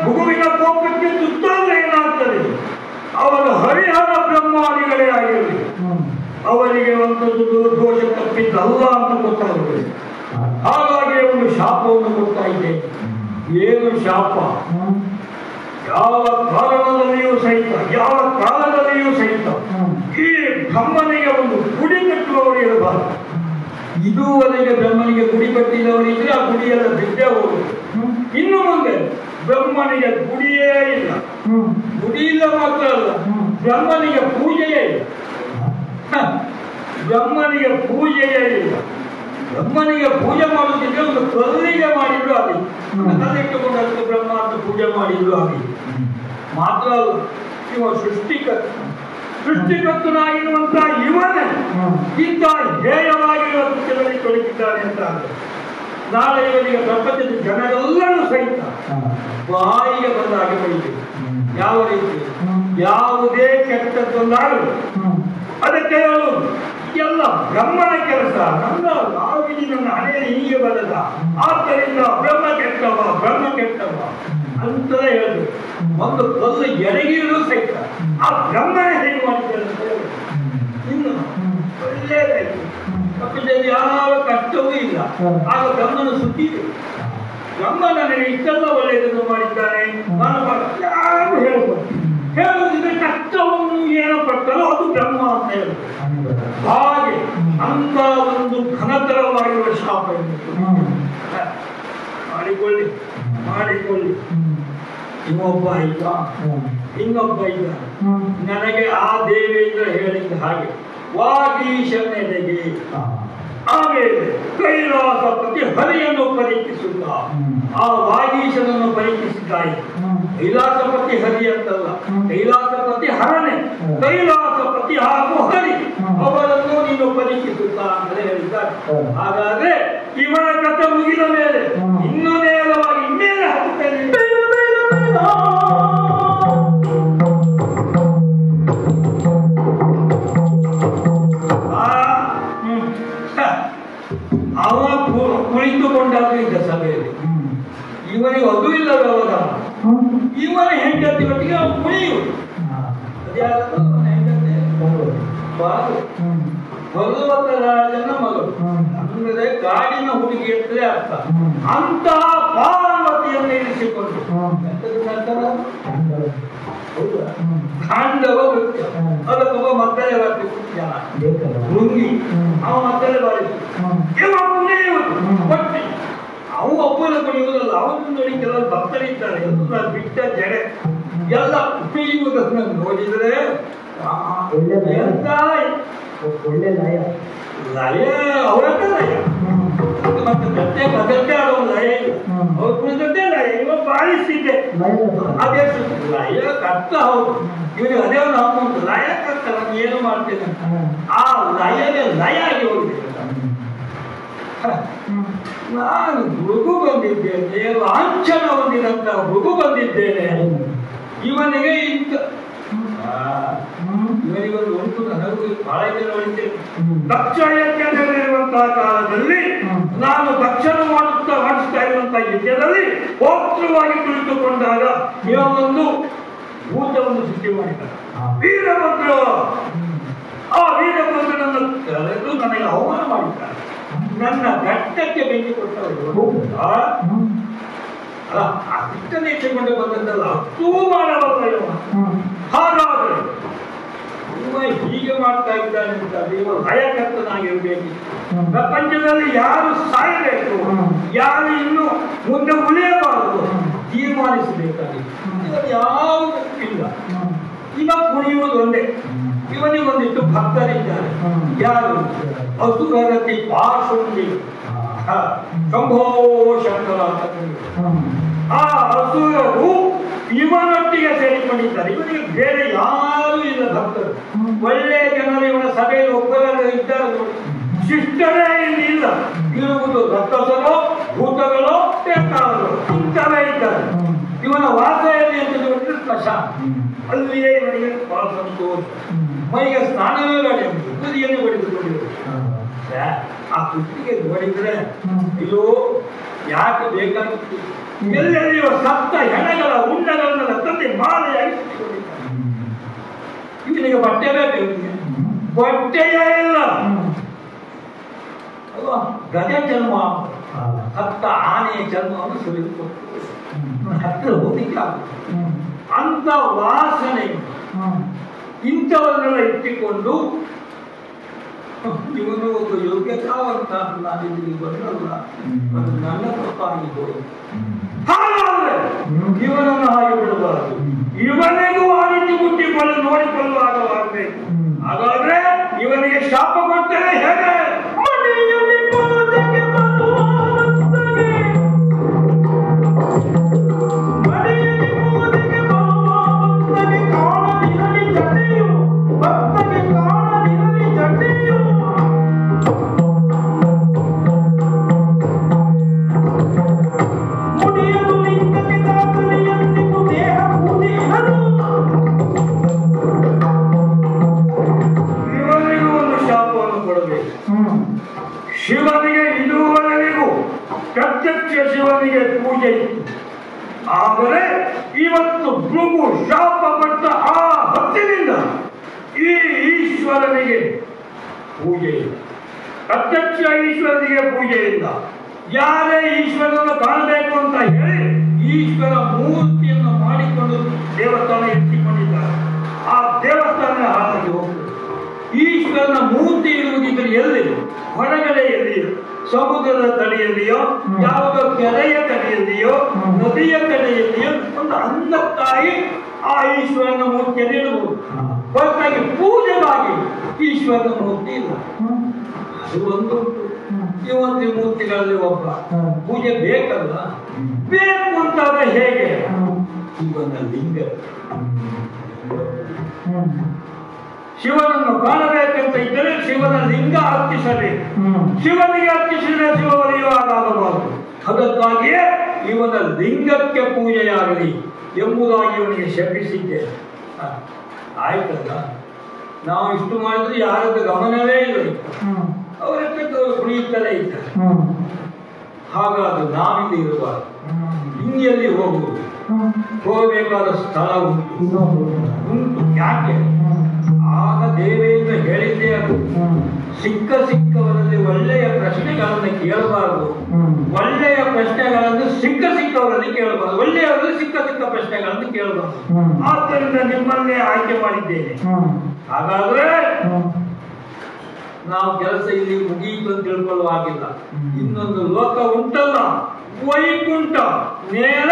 ಭುಗುವಿನ ಕೋಪಕ್ಕೆ ತುತ್ತಾದ್ರೆ ಏನಾಗ್ತದೆ? ಅವರು ಹರಿಹರ ಬ್ರಹ್ಮಾದಿಗಳೇ ಆಗಿರಲಿ, ಅವರಿಗೆ ಒಂದು ದೋಷ ತಪ್ಪಿದ್ದಲ್ಲ ಅಂತ ಗೊತ್ತಾಗುತ್ತೆ. ಹಾಗಾಗಿ ಒಂದು ಶಾಪವನ್ನು ಕೊಡ್ತಾ ಇದ್ದೆ. ಏನು ಶಾಪ? ಯಾವ ಕಾರಣದಲ್ಲಿಯೂ ಸಹಿತ ಈ ಬ್ರಹ್ಮನಿಗೆ ಒಂದು ಗುಡಿ ಕಟ್ಟುವವರು ಇರಬಾರದು. ಇದುವರೆಗೆ ಬ್ರಹ್ಮನಿಗೆ ಗುಡಿ ಕಟ್ಟಿದವರು ಇದ್ರೆ ಆ ಗುಡಿಯೆಲ್ಲ ಬಿಟ್ಟೇ ಹೋಗುದು. ಇನ್ನು ಮುಂದೆ ಬ್ರಹ್ಮನಿಗೆ ಗುಡಿಯೇ ಇಲ್ಲ. ಗುಡಿ ಇಲ್ಲ ಮಾತ್ರ ಅಲ್ಲ, ಬ್ರಹ್ಮನಿಗೆ ಪೂಜೆಯೇ ಇಲ್ಲ. ಬ್ರಹ್ಮನಿಗೆ ಪೂಜೆ ಮಾಡುತ್ತಿದ್ರೆ ಒಂದು ಕಲ್ಲಿಗೆ ಮಾಡಿದ್ರು ಆಗಿ, ಕಲ್ಲಿಟ್ಟುಕೊಂಡಷ್ಟು ಬ್ರಹ್ಮ ಅಂತ ಪೂಜೆ ಮಾಡಿದ್ರು ಆಗಿ. ಮಾತ್ರ ಅಲ್ಲ, ಇವ ಸೃಷ್ಟಿಕರ್ತನಾಗಿರುವಂತಹ ಇವನೇ ಇಂಥ ಹೇಯವಾಗಿರುವ ಕೃತ್ಯದಲ್ಲಿ ತೊಡಗಿದ್ದಾನೆ ಅಂತ ಅಂದ್ರೆ ನಾಳೆ ಇವರಿಗೆ ಪ್ರಪಂಚದ ಜನರೆಲ್ಲರೂ ಸಹಿತ ಬಾಯಿಗೆ ಬಂದಾಗಿ ಬಳಿಬೇಕು. ಯಾವ ರೀತಿ? ಯಾವುದೇ ಕೆಟ್ಟದ್ದೊಂದಾಗಲು ಅದಕ್ಕೆ ಹೇಳೋದು ಎಲ್ಲ ಬ್ರಹ್ಮನ ಕೆಲಸ, ನನ್ನ ಹಣೆಯಲ್ಲಿ ಹೀಗೆ ಬರದ, ಆದ್ದರಿಂದ ಬ್ರಹ್ಮ ಕೆಟ್ಟವ ಅಂತಲೇ ಹೇಳುದು. ಒಂದು ಕಲ್ಲು ಎಡಗಿಯೂ ಸಹಿತ ಆ ಬ್ರಹ್ಮನೇ ಹೇಗೆ ಮಾಡಿದ್ದಾರೆ ಅಂತ ಹೇಳುದು. ಇನ್ನು ಒಳ್ಳೆಯದಾಯ್ತು, ಪ್ರಪಂಚದಲ್ಲಿ ಯಾವ ಕಷ್ಟವೂ ಇಲ್ಲ. ಆಗ ಬ್ರಹ್ಮನ ಸುದ್ದಿ ಇದೆ. ಬ್ರಹ್ಮ ನನಗೆ ಇಷ್ಟೆಲ್ಲ ಒಳ್ಳೆಯದನ್ನು ಮಾಡಿದ್ದಾನೆ, ನಾನು ಯಾರು ಹೇಳುವುದಿದ್ರೆ ಕಷ್ಟವನ್ನು ಏನು ಪಟ್ಟರೋ ಅದು ಬ್ರಹ್ಮ ಅಂತ ಹೇಳುದು. ಹಾಗೆ ಅಂತ ಒಂದು ಘನತರವಾಗಿರುವ ಶಾಪ ಮಾಡಿಕೊಳ್ಳಿ. ಇನ್ನೊಬ್ಬ ಇದ್ದ ನನಗೆ ಆ ದೇವೇಂದ್ರ ಹೇಳಿದ್ದ ಹಾಗೆ ವಾಗೀಶನೆಡೆಗೆ, ಆಮೇಲೆ ಕೈಲಾಸಪತಿ ಹರಿಯನ್ನು ಪರೀಕ್ಷಿಸುತ್ತ ಆ ವಾಗೀಶನನ್ನು ಪರೀಕ್ಷಿಸಿದ್ದಾಯಿತು. ಕೈಲಾಸಪತಿ ಹರಿ ಅಂತಲ್ಲ, ಕೈಲಾಸಪತಿ ಹರನೆ, ಕೈಲಾಸಪತಿ ಹಾಗೂ ಹರಿ ಅವರನ್ನು ನೀನು ಪರೀಕ್ಷಿಸುತ್ತ ಅಂತ ಹೇಳಿದ್ದಾರೆ. ಹಾಗಾದ್ರೆ ಇವನ ಕಥೆ ಮುಗಿದ ಮೇಲೆ ಇನ್ನೂ ನೇರವಾಗಿ ಇನ್ನೇನು ಹಾಕುತ್ತೇನೆ. ಅವ ಕುಳಿತುಕೊಂಡಾಗ ಸಭೆಯಲ್ಲಿ ಇವನಿಗೆ ಅದು ಇಲ್ಲವೇ ಅವಧಾನ. ಇವನ ಹೆಂಡತಿ ಒಟ್ಟಿಗೆ ಅವನು ಕುಣಿಯುವುದು. ಭಗವತ ರಾಜನ ಮಗಳು ಅಂದ್ರೆ ಕಾಡಿನ ಹುಡುಗಿ ಅಂತಲೇ ಅರ್ಥ. ಅಂತಹ ಪಾರ್ವತಿಯನ್ನು ಇರಿಸಿಕೊಂಡು ಕಾಂಡವ ನೃತ್ಯ, ಅದಕ್ಕೊಬ್ಬ ಮಕ್ಕಳೇ ಬರ್ತಿತ್ತು ಜನ ಭೃಂಗಿ, ಅವ ಮಕ್ಕಳೇ ಬಾರಿತು. ಇವ ಕುಣಿಯುವುದು ಒಟ್ಟಿ. ಅವು ಒಬ್ಬನ ಕುಣಿಯುವುದಲ್ಲ, ಅವನು ನೋಡಿ ಕೆಲವು ಭಕ್ತರಿದ್ದಾರೆ ಎಲ್ಲ ಬಿಟ್ಟ ಜಡೆ ಎಲ್ಲ ಕುಣಿಯುವುದನ್ನು ನೋಡಿದರೆ ಒಳ್ಳೆ ಲಯ. ಲಯ ಅವರದ್ದೇ ಲಯ ಮತ್ತೆ ಗದ್ದೆ ಬದಲೇ ಆಡೋ ಲಯ ಇಲ್ಲ ಅವ್ರ ಕುಳಿತದ್ದೇ ಲಯ ಇವಾಗ ಪಾಲಿಸಿದ್ದೆ ಅದೇ ಲಯ ಕರ್ತ ಹೌದು ಇವನಿಗೆ ಅದೇ ಒಂದು ಹಕ್ಕು ಉಂಟು ಲಯ ಕರ್ತ ನಾನು ಏನು ಮಾಡ್ತೇನೆ ಆ ಲಯವೇ ಲಯ ಆಗಿ ಹೋಗಿದೆ ನಾನು ಮೃಗು ಬಂದಿದ್ದೇನೆ ಲಾಂಛನ ಹೊಂದಿದಂತ ಮೃಗು ಬಂದಿದ್ದೇನೆ ಇವನಿಗೆ ಇಂತ ಇವನಿಗೊಂದು ಉಂಟು ನನಗೂ ಬಹಳ ಜನ ಹೊಳಿತೇನೆ ದಕ್ಷ ಯಜ್ಞದಲ್ಲಿರುವಂತಹ ಕಾಲದಲ್ಲಿ ನಾನು ದಕ್ಷನ ಮಾಡಿಸ್ತಾ ಇರುವಂತಹ ಯಜ್ಞದಲ್ಲಿ ಹೋತ್ರವಾಗಿ ಕುಳಿತುಕೊಂಡಾಗ ಇವನೊಂದು ಭೂತವನ್ನು ಸೃಷ್ಟಿ ಮಾಡಿದ್ದಾರೆ ವೀರಭದ್ರ ಆ ವೀರಭದ್ರನನ್ನು ಕರೆದು ನನಗೆ ಅವಮಾನ ಮಾಡಿದ್ದಾರೆ ನನ್ನ ಘಟ್ಟಕ್ಕೆ ಬೆಂಕಿ ಕೊಟ್ಟವರು ಆ ಘಟ್ಟನೆ ಇಟ್ಟುಕೊಂಡು ಬಂದದ್ದಲ್ಲ ಅಷ್ಟೂ ಮಾಡಬಲ್ಲ ಹಾಗಾದ್ರೆ ಹೀಗೆ ಮಾಡ್ತಾ ಇದ್ದಾನೆ ಅಂತ ಇವ ಲಯಕರ್ತನಾಗಿರ್ಬೇಕು ಪ್ರಪಂಚದಲ್ಲಿ ಯಾರು ಸಾಯಬೇಕು ಯಾರು ಇನ್ನು ಮುಂದೆ ಉಳಿಯಬಾರದು ತೀರ್ಮಾನಿಸಬೇಕಾಗಿದೆ ಇವತ್ತು ಯಾವುದು ಇಲ್ಲ ಇವ ಕುಣಿಯುವುದು ಒಂದೇ ಇವನಿಗೊಂದಿಷ್ಟು ಭಕ್ತರಿದ್ದಾರೆ ಯಾರು ಅಸುರರತಿ ಪಾರ್ಶ್ವಂಡಿ ಶಂಭೋ ಶಂಕರ ಅಂತ ಆ ಅಸುರರು ಇವನೊಟ್ಟಿಗೆ ಸೇರಿಕೊಂಡಿದ್ದಾರೆ ಇವನಿಗೆ ಬೇರೆ ಯಾರೂ ಇಲ್ಲ ಭಕ್ತರು ಒಳ್ಳೆಯ ಜನರು ಇವನ ಸಭೆಯಲ್ಲಿ ಒಬ್ಬರಲ್ಲೂ ಇದ್ದಾರೆ ನೋಡಿ ಶಿಷ್ಟರೇ ಇಲ್ಲಿ ಇಲ್ಲ ಇರುವುದು ರಕ್ಕಸರೋ ಭೂತಗಳೋ ದೇವತಾಗಳೋ ಇಂಥವೇ ಇದ್ದಾರೆ ಇವನ ವಾಸ ಎಲ್ಲಿ ಅಂತ ನೋಡಿದ್ರೆ ಪ್ರಶಾಂತ ಅಲ್ಲಿಯೇ ಇವನಿಗೆ ಬಹಳ ಸಂತೋಷ ಮೈಗೆ ಸ್ನಾನವೇ ಬೇಡ ಕುದಿಯನ್ನು ಬಡಿದುಕೊಂಡಿರು ಆ ಕುತ್ತಿಗೆ ನೋಡಿದ್ರೆ ಅಯ್ಯೋ ಯಾಕೆ ಬೇಕಾಗಿತ್ತು ಎಲ್ಲೆಲ್ಲಿಯೋ ಸತ್ತ ಹೆಣಗಳ ಉಂಡಗಳನ್ನೆಲ್ಲ ತಂದೆ ಮಾಲೆಯಾಗಿ ಇವನಿಗೆ ಬಟ್ಟೆ ಬೇಕು ಬಟ್ಟೆಯೇ ಇಲ್ಲ ಅಲ್ವಾ ಗಜ ಜನ್ಮ ಸತ್ತ ಆನೆಯ ಜನ್ಮವನ್ನು ಸುರಿದುಕೊಟ್ಟು ಹತ್ತಿರ ಹೋಗ್ಲಿಕ್ಕೆ ಆಗುತ್ತೆ ಅಂತ ವಾಸನೆ ಇಂಥವನ್ನೆಲ್ಲ ಇಟ್ಟುಕೊಂಡು ಇವನು ಒಬ್ಬ ಯೋಗ್ಯತಾವಂತ ನಾನಿಲ್ಲಿ ಬಂದಲ್ಲ ಅದು ನನ್ನ ತಪ್ಪಾಗಿದ್ದು ಹಾಗಾದ್ರೆ ಇವನನ್ನು ಹಾಗೆ ಬಿಡಬಾರದು ಇವನಿಗೂ ಆ ರೀತಿ ಮುಟ್ಟಿಕೊಂಡು ನೋಡಿಕೊಳ್ಳುವಾಗಬೇಕು ಹಾಗಾದ್ರೆ ಇವನಿಗೆ ಶಾಪ ಕೊಟ್ಟರೆ ಹೇಗೆ ಶಿವನಿಗೆ ಇದುವರೆಗೂ ಪ್ರತ್ಯಕ್ಷ ಶಿವನಿಗೆ ಪೂಜೆ ಇತ್ತು ಆದರೆ ಇವತ್ತು ಭೃಗು ಶಾಪ ಪಟ್ಟ ಆ ಭಕ್ತಿನಿಂದ ಈ ಈಶ್ವರನಿಗೆ ಪೂಜೆ ಇಲ್ಲ ಪ್ರತ್ಯಕ್ಷ ಈಶ್ವರನಿಗೆ ಪೂಜೆ ಇಲ್ಲ ಯಾರೇ ಈಶ್ವರನನ್ನು ಕಾಣಬೇಕು ಅಂತ ಹೇಳಿ ಈಶ್ವರ ಮೂರ್ತಿಯನ್ನು ಮಾಡಿಕೊಂಡು ದೇವಸ್ಥಾನ ಎತ್ತಿಕೊಂಡಿದ್ದಾರೆ ಆ ದೇವಸ್ಥಾನ ಹಾಕಿ ಹೋಗ್ತದೆ ಈಶ್ವರನ ಮೂರ್ತಿ ಇರುವುದಿದ್ರೆ ಎಲ್ಲಿ ಹೊರಗಡೆ ಎಲ್ಲಿಯೋ ಸಮುದ್ರದ ತಡೆಯಲ್ಲಿಯೋ ಯಾವುದೋ ಕೆರೆಯ ತಡೆಯಲ್ಲಿಯೋ ನದಿಯ ತಡೆಯಲ್ಲಿಯೋ ಒಂದು ಅನ್ನಕ್ಕಾಗಿ ಆ ಈಶ್ವರನ ಮೂರ್ತಿಯನ್ನು ಇಡಬಹುದು ಹೊರತಾಗಿ ಪೂಜೆಗಾಗಿ ಈಶ್ವರನ ಮೂರ್ತಿ ಇಲ್ಲ ಅದು ಒಂದು ಇವತ್ತು ಮೂರ್ತಿಗಳಲ್ಲಿ ಒಬ್ಬ ಪೂಜೆ ಬೇಕಲ್ಲ ಬೇಕು ಅಂತಾದ್ರೆ ಹೇಗೆ ಇವನ ಲಿಂಗ ಶಿವನನ್ನು ಕಾಣಬೇಕಂತ ಇದ್ದರೆ ಶಿವನ ಲಿಂಗ ಅರ್ಪಿಸಬೇಕು ಶಿವನಿಗೆ ಅರ್ಪಿಸಿದರೆ ಶಿವ ಒಲಿಯುವಾಗಬಾರದು ಅದಕ್ಕಾಗಿಯೇ ಇವನ ಲಿಂಗಕ್ಕೆ ಪೂಜೆಯಾಗಲಿ ಎಂಬುದಾಗಿ ಇವನಿಗೆ ಶಪಿಸಿದ್ದೆ ಆಯ್ತಲ್ಲ ನಾವು ಇಷ್ಟು ಮಾಡಿದ್ರೆ ಯಾರದ್ದು ಗಮನವೇ ಇಲ್ಲ ಅವರಕ್ಕೆ ಕುಣಿಯುತ್ತಲೇ ಇದ್ದಾರೆ ಹಾಗಾದ್ರೆ ನಾವಿಲ್ಲಿ ಇರುವಾಗ ಹಿಂಗೆಲ್ಲಿ ಹೋಗುವುದು ಹೋಗಬೇಕಾದ ಸ್ಥಳ ಉಂಟು ಯಾಕೆ ಆಗ ದೇವೇಂದ್ರ ಹೇಳಿದ್ದೇ ಅದು ಸಿಕ್ಕವರಲ್ಲಿ ಒಳ್ಳೆಯ ಪ್ರಶ್ನೆಗಳನ್ನು ಕೇಳಬಾರದು ಒಳ್ಳೆಯ ಪ್ರಶ್ನೆಗಳನ್ನು ಸಿಕ್ಕವರಲ್ಲಿ ಕೇಳಬಾರದು ಒಳ್ಳೆಯವರಲ್ಲಿ ಸಿಕ್ಕ ಪ್ರಶ್ನೆಗಳನ್ನು ಕೇಳಬಾರದು ಆದ್ದರಿಂದ ನಿಮ್ಮನ್ನೇ ಆಯ್ಕೆ ಮಾಡಿದ್ದೇನೆ ಹಾಗಾದ್ರೆ ನಾವು ಕೆಲಸ ಇಲ್ಲಿ ಮುಗಿಯಿತು ಅಂತ ತಿಳ್ಕೊಳ್ಳುವಾಗಿಲ್ಲ ಇನ್ನೊಂದು ಲೋಕ ಉಂಟಲ್ಲ ವೈಕುಂಠ ನೇರ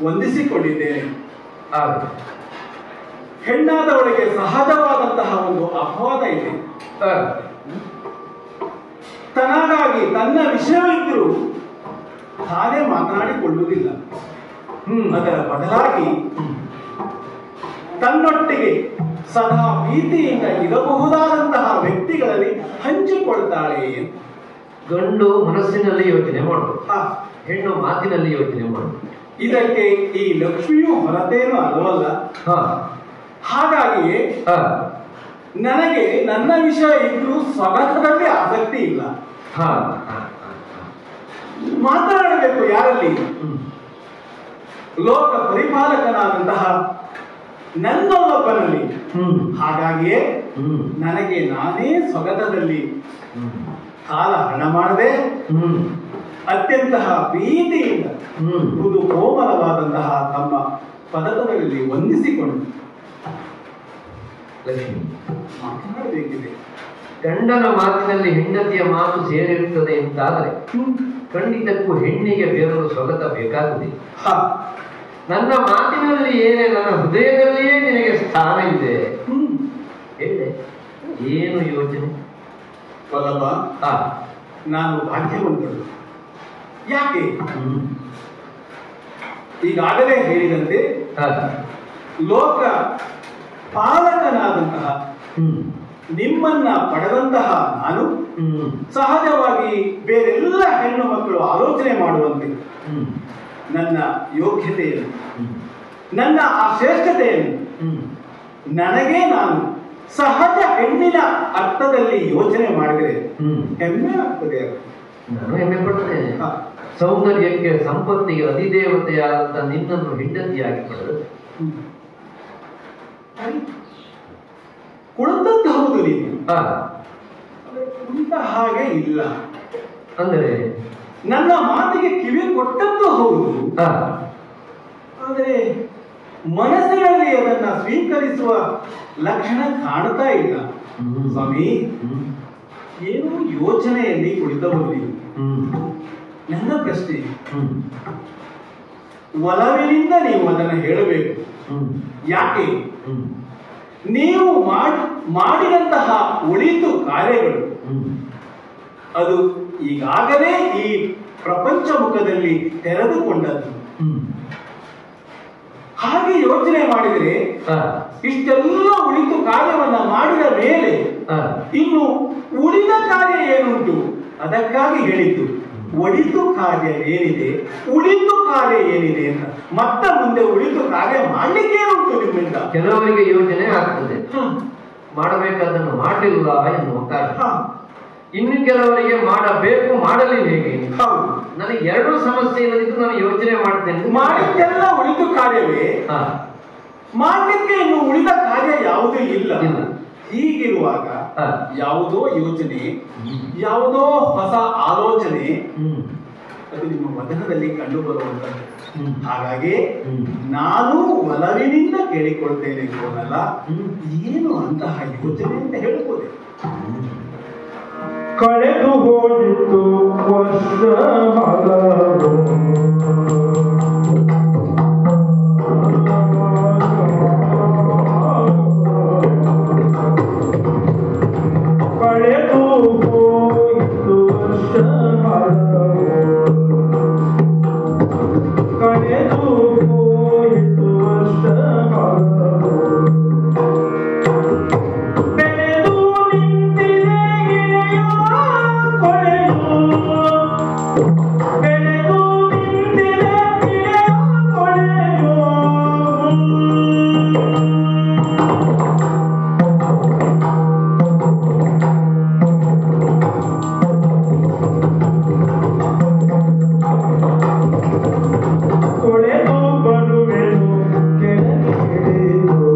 ವಂದಿಸಿಕೊಂಡಿದ್ದೇನೆ. ಹೆಣ್ಣಾದವಳಿಗೆ ಸಹಜವಾದಂತಹ ಒಂದು ಅಪವಾದ ಇದೆ. ತನಗಾಗಿ ತನ್ನ ವಿಷಯವಿದ್ದರೂ ತಾನೇ ಮಾತನಾಡಿಕೊಳ್ಳುವುದಿಲ್ಲ. ಅದರ ಬದಲಾಗಿ ತನ್ನೊಟ್ಟಿಗೆ ಸದಾ ಪ್ರೀತಿಯಿಂದ ಇರಬಹುದಾದಂತಹ ವ್ಯಕ್ತಿಗಳಲ್ಲಿ ಹಂಚಿಕೊಳ್ತಾಳೆ. ಗಂಡು ಮನಸ್ಸಿನಲ್ಲಿ ಯೋಚನೆ ಮಾಡು, ಹೆಣ್ಣು ಮಾತಿನಲ್ಲಿ ಯೋಚನೆ ಮಾಡು. ಇದಕ್ಕೆ ಈ ಲಕ್ಷ್ಮಿಯೂ ಹೊರತೇನು ಅಲ್ವಲ್ಲ. ಹಾಗಾಗಿಯೇ ನನಗೆ ನನ್ನ ವಿಷಯ ಇದ್ರೂ ಸ್ವಗತದಲ್ಲಿ ಆಸಕ್ತಿ ಇಲ್ಲ. ಮಾತನಾಡಬೇಕು ಯಾರಲ್ಲಿ? ಲೋಕ ಪರಿಪಾಲಕನಾದಂತಹ ನನ್ನೊಬ್ಬನಲ್ಲಿ. ಹಾಗಾಗಿಯೇ ನನಗೆ ನಾನೇ ಸ್ವಗತದಲ್ಲಿ ಕಾಲ ಹಣ ಮಾಡದೆ ಅತ್ಯಂತ ಪ್ರೀತಿಯಿಂದ ಮೃದು ಕೋಮಲವಾದಂತಹ ತಮ್ಮ ಪದಕಗಳಲ್ಲಿ ವಂದಿಸಿಕೊಂಡು ಲಕ್ಷ್ಮಿ ಮಾತನಾಡಬೇಕಿದೆ. ಗಂಡನ ಮಾತಿನಲ್ಲಿ ಹೆಂಡತಿಯ ಮಾತು ಸೇರಿರುತ್ತದೆ ಎಂತಾದರೆ ಖಂಡಿತಕ್ಕೂ ಹೆಣ್ಣಿಗೆ ಬೇರೊಂದು ಸ್ವಗತ ಬೇಕಾಗುವುದಿಲ್ಲ. ನನ್ನ ಮಾತಿನಲ್ಲಿ ಏನೇ, ನನ್ನ ಹೃದಯದಲ್ಲಿಯೇ ನಿನಗೆ ಸ್ಥಾನ ಇದೆ. ಹೇಳೆ, ಏನು ಯೋಚನೆ? ವಲ್ಲಭ, ನಾನು ಭಾಗ್ಯವಂತಳು. ಯಾಕೆ? ಈಗಾಗಲೇ ಹೇಳಿದಂತೆ ಲೋಕ ಪಾಲಕನಾದಂತಹ ನಿಮ್ಮನ್ನ ಪಡೆದಂತಹ ನಾನು ಸಹಜವಾಗಿ ಬೇರೆಲ್ಲ ಹೆಣ್ಣು ಮಕ್ಕಳು ಆಲೋಚನೆ ಮಾಡುವಂತೆ ನನ್ನ ಯೋಗ್ಯತೆಯನ್ನು, ನನ್ನ ಆ ಶ್ರೇಷ್ಠತೆಯನ್ನು ನನಗೆ ನಾನು ಸಹಜ ಹೆಣ್ಣಿನ ಅರ್ಥದಲ್ಲಿ ಯೋಚನೆ ಮಾಡಿದರೆ ಹೆಮ್ಮೆ ಆಗ್ತದೆ. ನಾನು ಹೆಮ್ಮೆ ಪಡ್ತೇನೆ. ಸೌಂದರ್ಯಕ್ಕೆ, ಸಂಪತ್ತಿಗೆ ಅಧಿದೇವತೆಯಾದಂತ ನಿನ್ನನ್ನು ಹೆಂಡತಿಯಾಗಿ ಪಡೆದು ಕುಳಿತದ್ದು ಹೌದು. ನೀನು ಕುಳಿತ ಹಾಗೆ ಇಲ್ಲ ಅಂದರೆ ನನ್ನ ಮಾತಿಗೆ ಕಿವಿ ಕೊಟ್ಟದ್ದು ಹೌದು. ಆದರೆ ಮನಸ್ಸಿನಲ್ಲಿ ಅದನ್ನ ಸ್ವೀಕರಿಸುವ ಲಕ್ಷಣ ಕಾಣ್ತಾ ಇಲ್ಲ. ಸ್ವಾಮಿ, ಏನೋ ಯೋಚನೆಯಲ್ಲಿ ಕುಳಿತಬಹುದು. ನನ್ನ ಪ್ರಶ್ನೆ, ಒಲವಿನಿಂದ ನೀವು ಅದನ್ನು ಹೇಳಬೇಕು. ಯಾಕೆ? ನೀವು ಮಾಡಿದಂತಹ ಒಳಿತು ಕಾರ್ಯಗಳು ಅದು ಈಗಾಗಲೇ ಈ ಪ್ರಪಂಚ ಮುಖದಲ್ಲಿ ತೆರೆದುಕೊಂಡದ್ದು. ಹಾಗೆ ಯೋಚನೆ ಮಾಡಿದರೆ ಇಷ್ಟೆಲ್ಲ ಉಳಿತು ಕಾರ್ಯವನ್ನ ಮಾಡಿದ ಮೇಲೆ ಇನ್ನು ಉಳಿದ ಕಾರ್ಯ ಏನುಂಟು? ಅದಕ್ಕಾಗಿ ಹೇಳಿದ್ದು ಒಳಿತು ಕಾರ್ಯ ಏನಿದೆ, ಉಳಿತು ಕಾರ್ಯ ಏನಿದೆ ಅಂತ. ಮತ್ತೆ ಮುಂದೆ ಉಳಿತು ಕಾರ್ಯ ಮಾಡ್ಲಿಕ್ಕೆ ಏನುಂಟು ನಿಮ್ಮಿಂದ? ಕೆಲವರಿಗೆ ಯೋಚನೆ ಆಗ್ತದೆ ಮಾಡಬೇಕಾದನ್ನು ಮಾಡಲಿಲ್ಲ ಎನ್ನುವ ಕಾರಣ. ಇನ್ನು ಕೆಲವರಿಗೆ ಮಾಡಬೇಕು, ಮಾಡಲಿ ಹೇಗೆ? ಹೌದು, ನನಗೆ ಎರಡು ಸಮಸ್ಯೆ ಇಲ್ಲದಿದ್ದು ನಾನು ಯೋಚನೆ ಮಾಡ್ತೇನೆ. ಮಾಡಿದ್ದೆಲ್ಲ ಉಳಿದ ಕಾರ್ಯವೇ, ಮಾಡಲಿಕ್ಕೆ ಇನ್ನು ಉಳಿದ ಕಾರ್ಯ ಯಾವುದೂ ಇಲ್ಲ. ಹೀಗಿರುವಾಗ ಯಾವುದೋ ಯೋಚನೆ, ಯಾವುದೋ ಹೊಸ ಆಲೋಚನೆ ಅದು ನಿಮ್ಮ ವದನದಲ್ಲಿ ಕಂಡು ಬರುವಂತದ್ದು. ಹಾಗಾಗಿ ನಾನು ಒಲವಿನಿಂದ ಕೇಳಿಕೊಳ್ತೇನೆ ಕೋನಲ್ಲ, ಏನು ಅಂತಹ ಯೋಚನೆ ಅಂತ ಹೇಳ್ಬೋದೆ? ಕಳೆದು ಹೋಗಿತ್ತು ವರ್ಷ ಹಲವು, ಕಳೆದು ಹೋಗಿತ್ತು ವರ್ಷ ಹಲವು, ಕಳೆದು ಹೋಗಿತ್ತು ವರ್ಷ ಹಲವು, ಬೆಳೆದು ನಿಂತಿದೆ ಗಿಳಿಯ ಕೊಳೆಯು, ಬೆಳೆದು ನಿಂತಿದೆ ಗಿಳಿಯ ಕೊಳೆಯು. ಕೊಳೆದು ಬರುವೆನು ಕೆಳಗೆ ಇಳಿದು,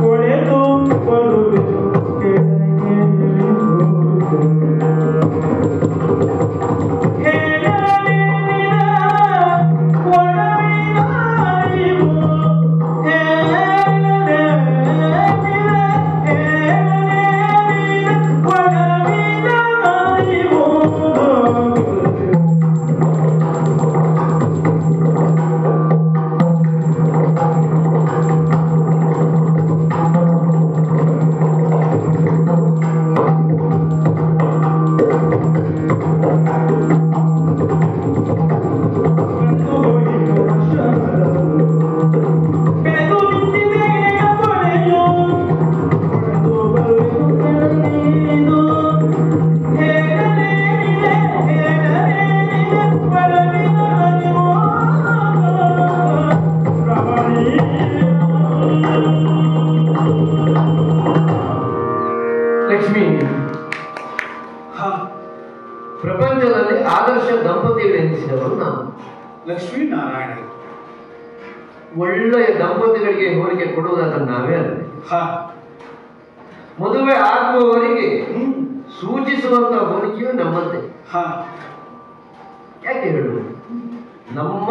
ಕೊಳೆದು ಬರುವೆನು ಕೆಳಗೆ ಇಳಿದು, ಹೇಳಲೇನಿದ ಒಲವಿನ ಅರಿವು, ಹೇಳಲೇನಿದ ಒಲವಿನ ಅರಿವು. ಬೆಳೆದು ನಿಂತಿದೆ ಕೊಳೆಯು, ಕೊಳೆದು ಬರುವೆನು ಕೆಳಗಿಳಿದು, ಹೇಳಲೇನಿದೆ ಒಲವಿನ ಅರಿವು. ಲಕ್ಷ್ಮಿ, ಪ್ರಪಂಚದಲ್ಲಿ ಆದರ್ಶ ದಂಪತಿಗಳೆನಿಸಿದವರು ನಾವು. ಲಕ್ಷ್ಮೀ ನಾರಾಯಣ ಒಳ್ಳೆಯ ದಂಪತಿಗಳಿಗೆ ಹೋಲಿಕೆ ಕೊಡುವುದಾದ್ರೆ ನಾವೇ ಅಲ್ಲ. ಮದುವೆ ಆಗುವವರಿಗೆ ಸೂಚಿಸುವಂತಹ ಹೋಲಿಕೆಯು ನಮ್ಮದೇ. ಯಾಕೆ ಹೇಳುವುದು? ನಮ್ಮ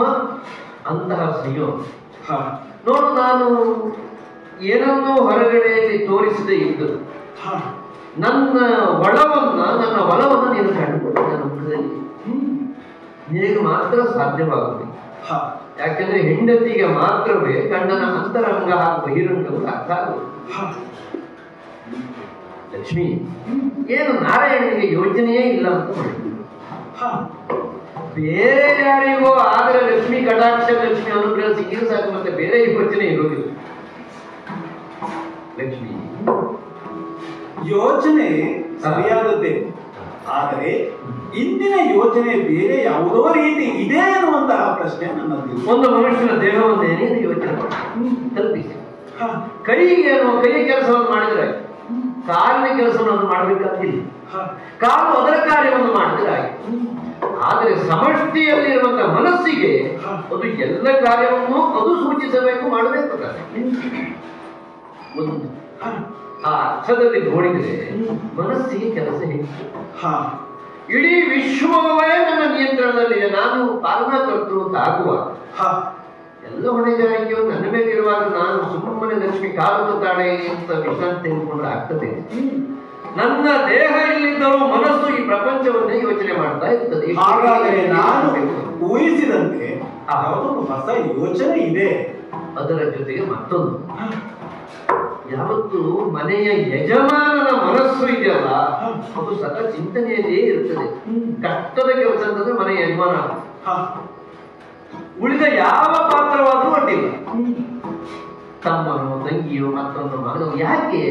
ಅಂತಹ ಸಂಯೋಗ. ನೋಡು, ನಾನು ಏನನ್ನೋ ಹೊರಗಡೆಯಲ್ಲಿ ತೋರಿಸದೇ ಇದ್ದು ನನ್ನ ಒಲವನ್ನು ನೀನು ಕಂಡುಕೊಂಡು ನನ್ನ ಮುಖದಲ್ಲಿ ನಿನಗೆ ಮಾತ್ರ ಸಾಧ್ಯವಾಗುತ್ತದೆ. ಯಾಕೆಂದ್ರೆ ಹೆಂಡತಿಗೆ ಮಾತ್ರವೇ ಗಂಡನ ಅಂತರಂಗ ಹಾಗೂ ಬಹಿರಂಗವು ಅರ್ಥ ಆಗುವುದು. ಲಕ್ಷ್ಮಿ, ಏನು ನಾರಾಯಣನಿಗೆ ಯೋಚನೆಯೇ ಇಲ್ಲ ಅಂತ ಮಾಡಿದ್ರು. ಬೇರೆ ಯಾರಿಗೋ ಆದರೆ ಲಕ್ಷ್ಮಿ ಕಟಾಕ್ಷ, ಲಕ್ಷ್ಮಿ ಅನುಗ್ರಹ ಸಿಕ್ಕಿದ್ರೆ ಸಾಕು, ಮತ್ತೆ ಬೇರೆ ಯೋಚನೆ ಇರುವುದಿಲ್ಲ. ಲಕ್ಷ್ಮಿ, ಯೋಚನೆ ಸರಿಯಾದದ್ದೇ, ಆದರೆ ಇಂದಿನ ಯೋಚನೆ ಬೇರೆ ಯಾವುದೋ ರೀತಿ ಇದೆ ಅನ್ನುವಂತಹ ಪ್ರಶ್ನೆ ನನ್ನದು. ಒಂದು ಮನುಷ್ಯನ ದೇಹವನ್ನೇನೇ ಯೋಚನೆ ಕಲ್ಪಿಸಿ, ಕೈಗೆ ಕೈ ಕೆಲಸವನ್ನು ಮಾಡಿದ್ರೆ ಕಾಲಿನ ಕೆಲಸವನ್ನು ಮಾಡಬೇಕಾಗಿಲ್ಲ, ಕಾಲು ಅದರ ಕಾರ್ಯವನ್ನು ಮಾಡಿದ್ರೆ ಆಯ್ತು. ಆದರೆ ಸಮಷ್ಟಿಯಲ್ಲಿರುವಂತಹ ಮನಸ್ಸಿಗೆ ಅದು ಎಲ್ಲ ಕಾರ್ಯವನ್ನು ಅದು ಸೂಚಿಸಬೇಕು, ಮಾಡಬೇಕು. ಒಂದು ಆ ಅರ್ಥದಲ್ಲಿ ನೋಡಿದ್ರೆ ಮನಸ್ಸಿಗೆ ಕೆಲಸ ಹೆಚ್ಚು. ಇಡೀ ವಿಶ್ವವೇ ನನ್ನ ನಿಯಂತ್ರಣದಲ್ಲಿದೆ, ನಾನು ಪಾಲನಾಕರ್ತೃ ಅಂತ ಆಗುವಾಗ ಎಲ್ಲ ಹೊಣೆಗಾರಿಕೆಯು ನನ್ನ ಮೇಲೆ ಇರುವಾಗ ನಾನು ಸುಮ್ಮನೆ ಲಕ್ಷ್ಮಿ ಕಾಲದ ತಾಳೆ ಅಂತ ವಿಶ್ರಾಂತಿ ತೆಗೆದುಕೊಂಡ್ರೆ ಆಗ್ತದೆ. ನನ್ನ ದೇಹ ಇಲ್ಲಿದ್ದರೂ ಮನಸ್ಸು ಈ ಪ್ರಪಂಚವನ್ನೇ ಯೋಚನೆ ಮಾಡ್ತಾ ಇರ್ತದೆ. ಹಾಗಾದರೆ ನಾನು ಊಹಿಸಿದಂತೆ ಯಾವುದೊಂದು ಹೊಸ ಯೋಚನೆ ಇದೆ. ಅದರ ಜೊತೆಗೆ ಮತ್ತೊಂದು, ಯಾವತ್ತು ಮನೆಯ ಯಜಮಾನನ ಮನಸ್ಸು ಇದೆಯಲ್ಲ ಅದು ಸದಾ ಚಿಂತನೆಯಲ್ಲೇ ಇರ್ತದೆ. ಕಷ್ಟದ ಕೆಲಸ ಅಂತಂದ್ರೆ ಮನೆಯ ಯಜಮಾನ, ಉಳಿದ ಯಾವ ಪಾತ್ರವಾದ್ರೂ ಅಡ್ಡಿಲ್ಲ, ತಮ್ಮನೋ ತಂಗಿಯೋ ಮತ್ತೊಂದು ಮಗನೋ. ಯಾಕೆ?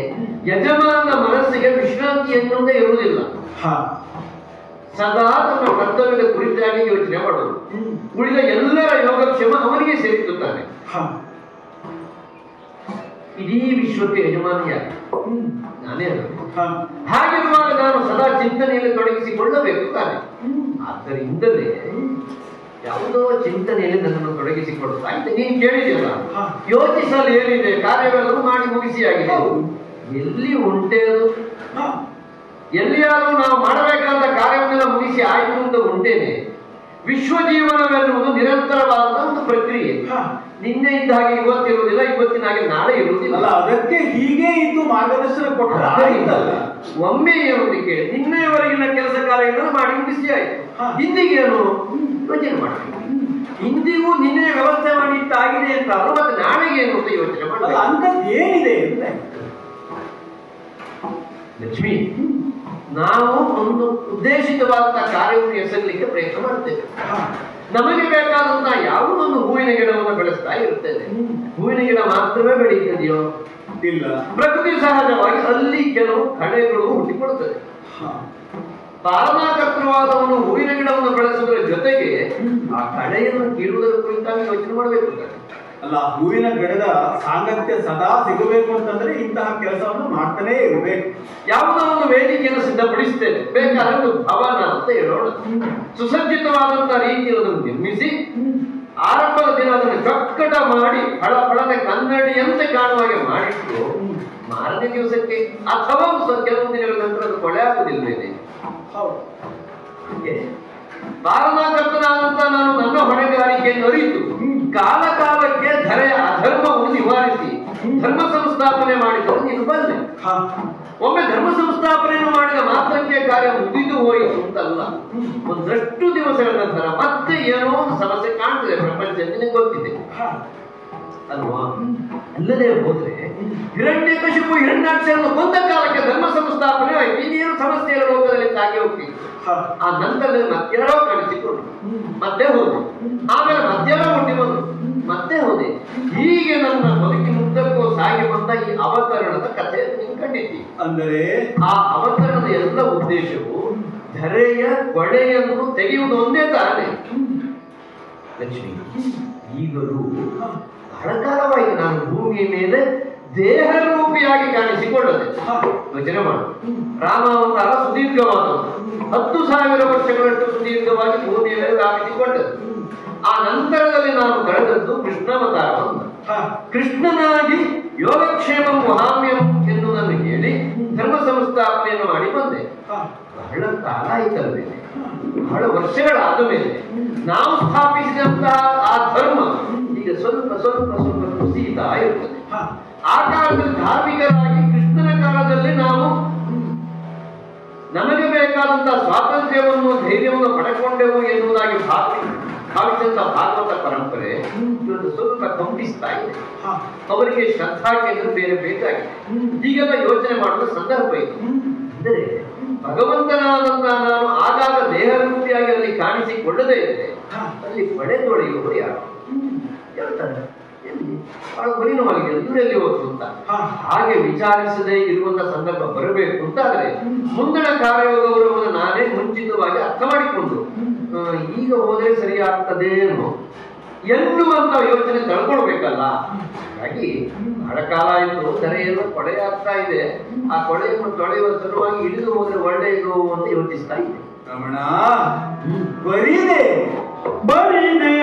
ಯಜಮಾನನ ಮನಸ್ಸಿಗೆ ವಿಶ್ರಾಂತಿ ಎನ್ನುವುದೇ ಇರುವುದಿಲ್ಲ. ಸದಾ ತನ್ನ ಕರ್ತವ್ಯದ ಕುರಿತಾಗಿ ಯೋಚನೆ ಮಾಡೋದು. ಉಳಿದ ಎಲ್ಲರ ಯೋಗಕ್ಷೇಮ ಅವನಿಗೆ ಸೇರಿಸುತ್ತಾನೆ. ಇಡೀ ವಿಶ್ವಕ್ಕೆ ಯಜಮಾನಿಯಾಗಿ ನಾನೇ ಅಲ್ಲ. ಹಾಗಿರುವಾಗ ನಾನು ಸದಾ ಚಿಂತನೆಯಲ್ಲಿ ತೊಡಗಿಸಿಕೊಳ್ಳಬೇಕು ತಾನೆ. ಆದ್ದರಿಂದಲೇ ಯಾವುದೋ ಚಿಂತನೆಯಲ್ಲಿ ನನ್ನನ್ನು ತೊಡಗಿಸಿಕೊಳ್ತಾ ಇದ್ದೆ. ನೀನು ಕೇಳಿದೆಯಲ್ಲ, ಯೋಚಿಸಲು ಏನಿದೆ, ಕಾರ್ಯವೆಲ್ಲವೂ ಮಾಡಿ ಮುಗಿಸಿಯಾಗಿದೆ. ಎಲ್ಲಿ ಉಂಟೆ ಅದು? ಎಲ್ಲಿಯಾದರೂ ನಾವು ಮಾಡಬೇಕಾದ ಕಾರ್ಯವನ್ನೆಲ್ಲ ಮುಗಿಸಿ ಆಯ್ತು ಅಂತ ಉಂಟೇನೆ. ವಿಶ್ವಜೀವನವೆನ್ನುವುದು ನಿರಂತರವಾದ ಒಂದು ಪ್ರಕ್ರಿಯೆ. ನಿನ್ನೆ ಇದ್ದ ಹಾಗೆ ಇವತ್ತಿರುವುದಿಲ್ಲ, ಇವತ್ತಿನ ಹಾಗೆ ನಾಳೆ ಇರುವುದಿಲ್ಲ. ಅದಕ್ಕೆ ಹೀಗೆ ಇದ್ದು ಮಾರ್ಗದರ್ಶನ ಕೊಟ್ಟರೆ ಒಮ್ಮೆ ಏನೊಂದು ಕೇಳಿ, ನಿನ್ನೆಯವರೆಗಿನ ಕೆಲಸ ಕಾರ್ಯಗಳನ್ನು ಮಾಡಿ ಮುಗಿಸಿ ಆಯ್ತು. ಇಂದಿಗೇನು ಯೋಚನೆ ಮಾಡಬೇಕು. ಇಂದಿಗೂ ನಿನ್ನೆ ವ್ಯವಸ್ಥೆ ಮಾಡಿ ಇಟ್ಟಾಗಿದೆ ಅಂತ ಮತ್ತೆ ನಾಳೆಗೆ ಏನು ಅಂತ ಯೋಚನೆ ಮಾಡಬೇಕು. ಅಂತದ್ದು ಏನಿದೆ ಅಂತ ಲಕ್ಷ್ಮಿ, ನಾವು ಒಂದು ಉದ್ದೇಶಿತವಾದಂತಹ ಕಾರ್ಯವನ್ನು ಎಸಗಲಿಕ್ಕೆ ಪ್ರಯತ್ನ ಮಾಡ್ತೇವೆ. ನಮಗೆ ಬೇಕಾದಂತಹ ಯಾವುದೊಂದು ಹೂವಿನ ಗಿಡವನ್ನು ಬೆಳೆಸ್ತಾ ಇರ್ತೇವೆ. ಹೂವಿನ ಗಿಡ ಮಾತ್ರವೇ ಬೆಳೆಯುತ್ತದೆಯೋ? ಇಲ್ಲ. ಪ್ರಕೃತಿ ಸಹಜವಾಗಿ ಅಲ್ಲಿ ಕೆಲವು ಕಳೆಗಳು ಹುಟ್ಟಿಕೊಡುತ್ತದೆ. ಪಾಲನಾಕರ್ತೃವಾದವನು ಹೂವಿನ ಗಿಡವನ್ನು ಬೆಳೆಸುವುದರ ಜೊತೆಗೆ ಆ ಕಳೆಯನ್ನು ಕೀಳುವುದರ ಕುರಿತಾಗಿ ಯೋಚನೆ ಮಾಡಬೇಕು. ಅಲ್ಲ, ಹೂವಿನ ಗಿಡದ ಸಾಂಗತ್ಯ ಸದಾ ಸಿಗಬೇಕು ಅಂತಂದ್ರೆ ಇಂತಹ ಕೆಲಸವನ್ನು ಮಾಡ್ತಾನೇ ಇರಬೇಕು. ಯಾವುದೋ ಒಂದು ವೇದಿಕೆಯನ್ನು ಸಿದ್ಧಪಡಿಸ್ತೇವೆ, ಬೇಕಾದ್ರೆ ಒಂದು ಭವನ ಅಂತ ಹೇಳೋಣ. ಸುಸಜ್ಜಿತವಾದಂತಹ ರೀತಿಯನ್ನು ನಿರ್ಮಿಸಿ ಆರಂಭದ ದಿನ ಅದನ್ನು ಚೊಕ್ಕಟ ಮಾಡಿ ಫಳಫಳದ ಕನ್ನಡಿಯಂತೆ ಕಾಣುವಾಗೆ ಮಾಡಿಟ್ಟು ಮಾರನೇ ದಿವಸಕ್ಕೆ ಅಥವಾ ಕೆಲವು ದಿನಗಳ ನಂತರ ಅದು ಕೊಳೆ ಆಗುವುದಿಲ್ವೇನೆ? ಪಾಲನಾಕರ್ತನಾದಂತ ನಾನು ನನ್ನ ಹೊಣೆಗಾರಿಕೆಯನ್ನು ಅರಿತು ಕಾಲ ಕಾಲಕ್ಕೆ ಧರೆಯ ಅಧರ್ಮವನ್ನು ನಿವಾರಿಸಿ ಧರ್ಮ ಸಂಸ್ಥಾಪನೆ ಮಾಡಿದರು ನೀನು ಬಂದೆ. ಒಮ್ಮೆ ಧರ್ಮ ಸಂಸ್ಥಾಪನೆಯನ್ನು ಮಾಡಿದ ಮಾತ್ರಕ್ಕೆ ಕಾರ್ಯ ಮುಗಿದು ಹೋಯಿತು ಅಂತಲ್ಲ. ಒಂದಷ್ಟು ದಿವಸಗಳ ನಂತರ ಮತ್ತೆ ಏನೋ ಒಂದು ಸಮಸ್ಯೆ ಕಾಣ್ತದೆ ಪ್ರಪಂಚ, ನಿನಗೆ ಗೊತ್ತಿದೆ ಅಲ್ವಾ? ಅಲ್ಲದೆ ಹೋದ್ರೆ ಹಿರಣ್ಯಕಶಿಪು ಹಿರಣ್ಯಾಕ್ಷರನ್ನು ಕೊಂದ ಕಾಲಕ್ಕೆ ಧರ್ಮ ಸಂಸ್ಥಾಪನೆ ಆಯ್ತು. ಇನ್ನೇನು ಸಮಸ್ಯೆಯ ಲೋಕದಲ್ಲಿ ಸಾಗಿ ಹೋಗ್ತಿತ್ತು. ಆ ನಂತರದಲ್ಲಿ ಮತ್ತೆರಡೋ ಕಾಣಿಸಿಕೊಂಡು ಮತ್ತೆ ಹೋದೆ, ಆಮೇಲೆ ಮತ್ತೆರಡೋ ಹುಟ್ಟಿ ಬಂದು ಮತ್ತೆ ಹೋದೆ. ಹೀಗೆ ನನ್ನ ಬದುಕಿನುದ್ದಕ್ಕೂ ಸಾಗಿ ಬಂದ ಈ ಅವತರಣದ ಕಥೆ ನೀವು ಕಂಡಿದ್ದೀವಿ. ಅಂದರೆ ಆ ಅವತರಣದ ಎಲ್ಲ ಉದ್ದೇಶವು ಧರೆಯ ಕೊಳೆಯನ್ನು ತೆಗೆಯುವುದು ಒಂದೇ ತಾನೆ. ಲಕ್ಷ್ಮಿ, ಈಗಲೂ ಬಹಳ ಕಾಲವಾಯಿತು ನಾನು ಭೂಮಿಯ ಮೇಲೆ ದೇಹ ರೂಪಿಯಾಗಿ ಕಾಣಿಸಿಕೊಳ್ಳದೆ. ಯೋಚನೆ ಮಾಡು, ರಾಮಾವತಾರ ಸುದೀರ್ಘವಾದದ್ದು, 10,000 ವರ್ಷಗಳಷ್ಟು ಸುದೀರ್ಘವಾಗಿ ಭೂಮಿಯ ಮೇಲೆ ವ್ಯಾಪಿಸಿಕೊಂಡದ್ದು. ಆ ನಂತರದಲ್ಲಿ ನಾನು ಕಳೆದದ್ದು ಕೃಷ್ಣಾವತಾರವನ್ನು. ಕೃಷ್ಣನಾಗಿ ಯೋಗಕ್ಷೇಮಂ ವಹಾಮ್ಯಂ ಎನ್ನುವುದನ್ನು ಹೇಳಿ ಧರ್ಮ ಸಂಸ್ಥಾಪನೆಯನ್ನು ಮಾಡಿ ಬಂದೆ. ಬಹಳ ಕಾಲ ಆಯ್ತಲ್ವೇ, ಬಹಳ ವರ್ಷಗಳಾದ ಮೇಲೆ ನಾವು ಸ್ಥಾಪಿಸಿದಂತಹ ಆ ಧರ್ಮ ಈಗ ಸ್ವಲ್ಪ ಸ್ವಲ್ಪ ಸ್ವಲ್ಪ ಕುಸಿಯುತ್ತಾ ಇರ್ತದೆ. ಆ ಕಾಲದಲ್ಲಿ ಧಾರ್ಮಿಕರಾಗಿ ಕೃಷ್ಣನ ಕಾಲದಲ್ಲಿ ನಾವು ನಮಗೆ ಬೇಕಾದಂತಹ ಸ್ವಾತಂತ್ರ್ಯವನ್ನು ಧೈರ್ಯವನ್ನು ಪಡೆಕೊಂಡೆವು ಎನ್ನುವುದಾಗಿ ಭಾವಿಸಿದಂತ ಭಾಗವತ ಪರಂಪರೆ ಇವತ್ತು ಸ್ವಲ್ಪ ಕಂಪಿಸ್ತಾ ಇದೆ. ಅವರಿಗೆ ಶ್ರದ್ಧಾ ಕೇಂದ್ರ ಬೇರೆ ಬೇಕಾಗಿದೆ. ಹೀಗೆಲ್ಲ ಯೋಚನೆ ಮಾಡುವ ಸಂದರ್ಭ ಇದೆ. ಅಂದರೆ ಭಗವಂತನಾದಂತಹ ನಾನು ಆಗಾಗ ದೇಹ ರೂಪಿಯಾಗಿ ಅಲ್ಲಿ ಕಾಣಿಸಿಕೊಳ್ಳದೇ ಇದ್ದೆ, ಅಲ್ಲಿ ಪಡೆದೊಡೆಯುವರು ಯಾರು ಹೇಳ್ತಾರೆ, ಎಲ್ಲಿ ಬಹಳ ಮಲಿನವಾಗಿದೆ, ಇವರೆಲ್ಲಿ ಹೋದ್ರು ಅಂತ. ಹಾಗೆ ವಿಚಾರಿಸದೇ ಇರುವಂತಹ ಸಂದರ್ಭ ಬರಬೇಕು ಅಂತಾದ್ರೆ ಮುಂದಿನ ಕಾರ್ಯಯೋಗವನ್ನು ನಾನೇ ಮುಂಚಿತವಾಗಿ ಅರ್ಥ ಮಾಡಿಕೊಂಡು ಈಗ ಹೋದ್ರೆ ಸರಿ ಆಗ್ತದೇನೋ ಎನ್ನುವಂತ ಯೋಚನೆ ತಳ್ಕೊಳ್ಬೇಕಲ್ಲ. ಹಾಗಾಗಿ ಬಹಳ ಕಾಲ ಆಯ್ತು, ಧರೆಯನ್ನು ಕೊಳೆಯಾಗ್ತಾ ಇದೆ. ಆ ಕೊಳೆಯನ್ನು ತೊಳೆಯುವ ಸಲುವಾಗಿ ಇಳಿದು ಹೋದ್ರೆ ಒಳ್ಳೆಯದು ಅಂತ ಯೋಚಿಸ್ತಾ ಇದೆ. ರಮಣ, ಬರೀದೆ ಬರಿದೆ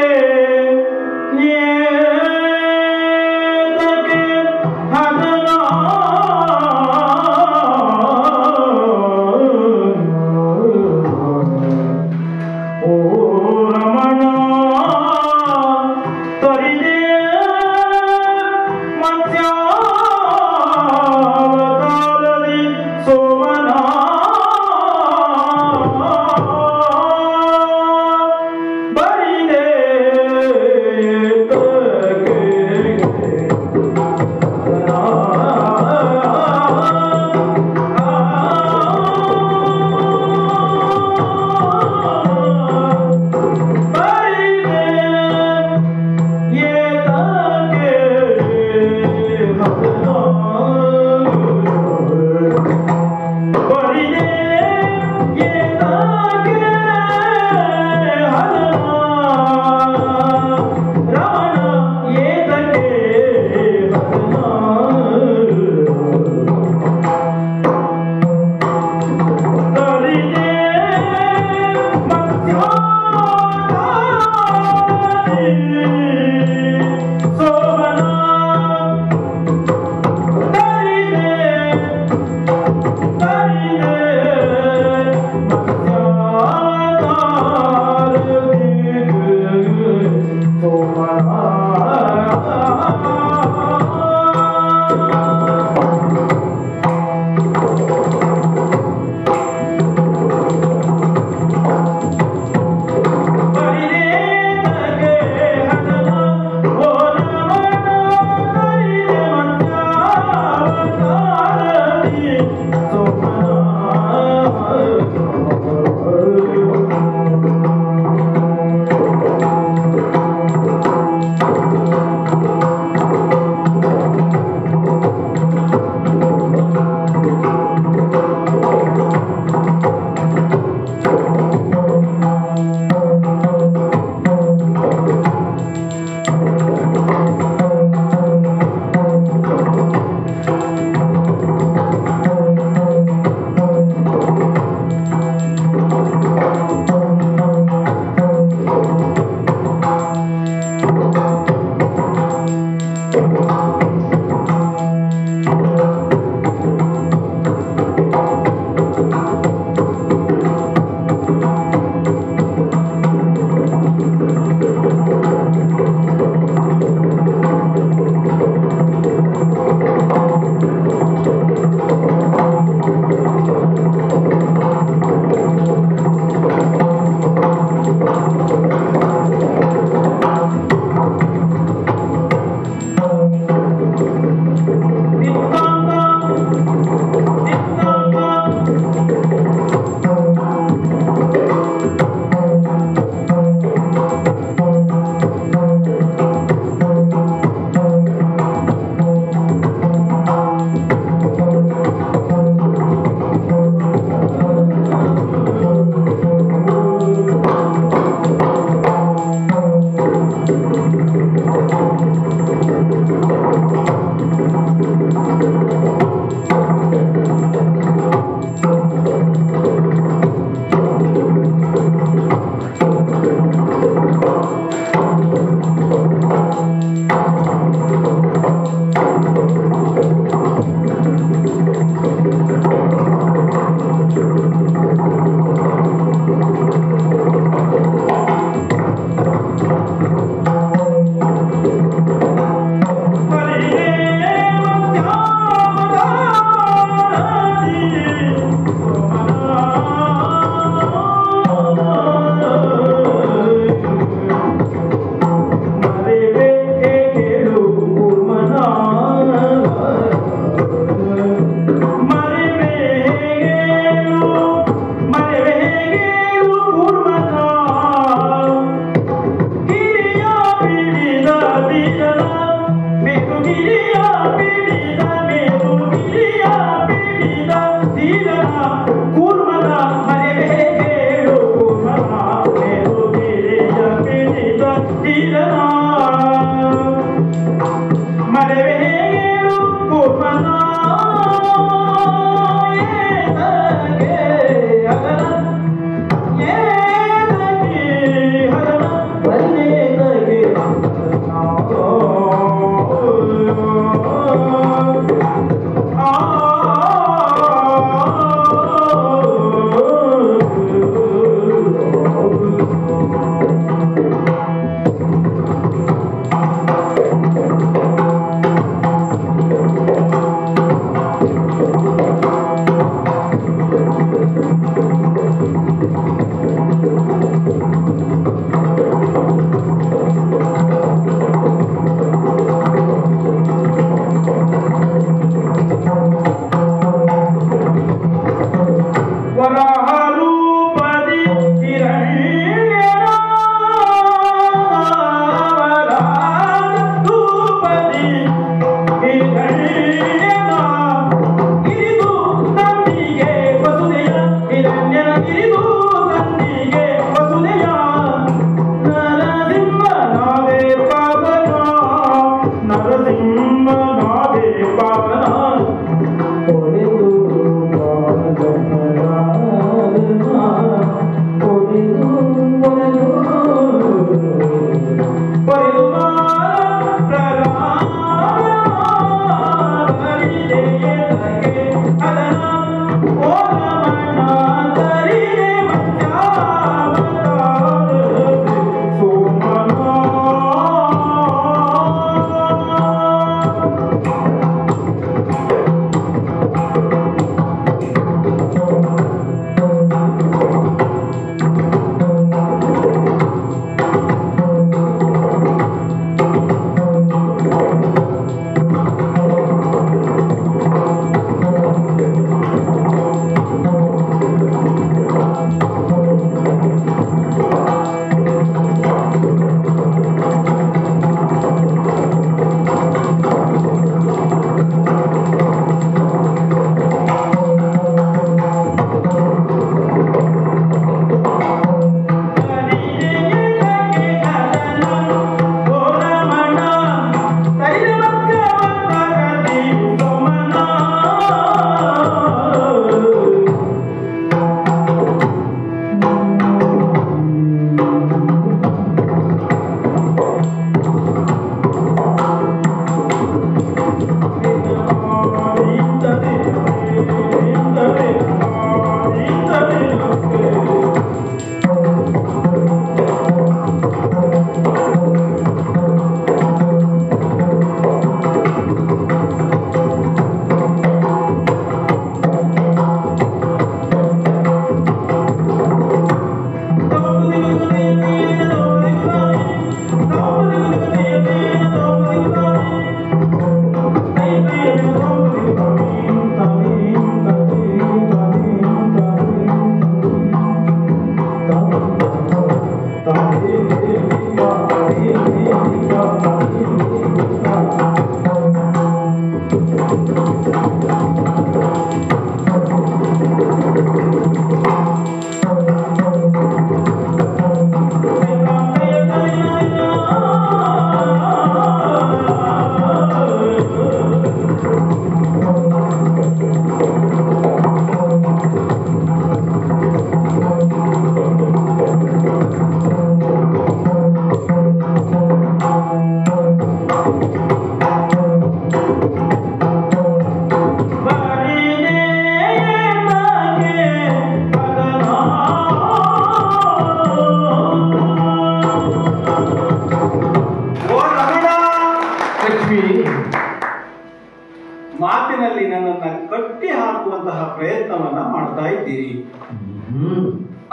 ಪ್ರಯತ್ನವನ್ನ ಮಾಡ್ತಾ ಇದ್ದೀರಿ.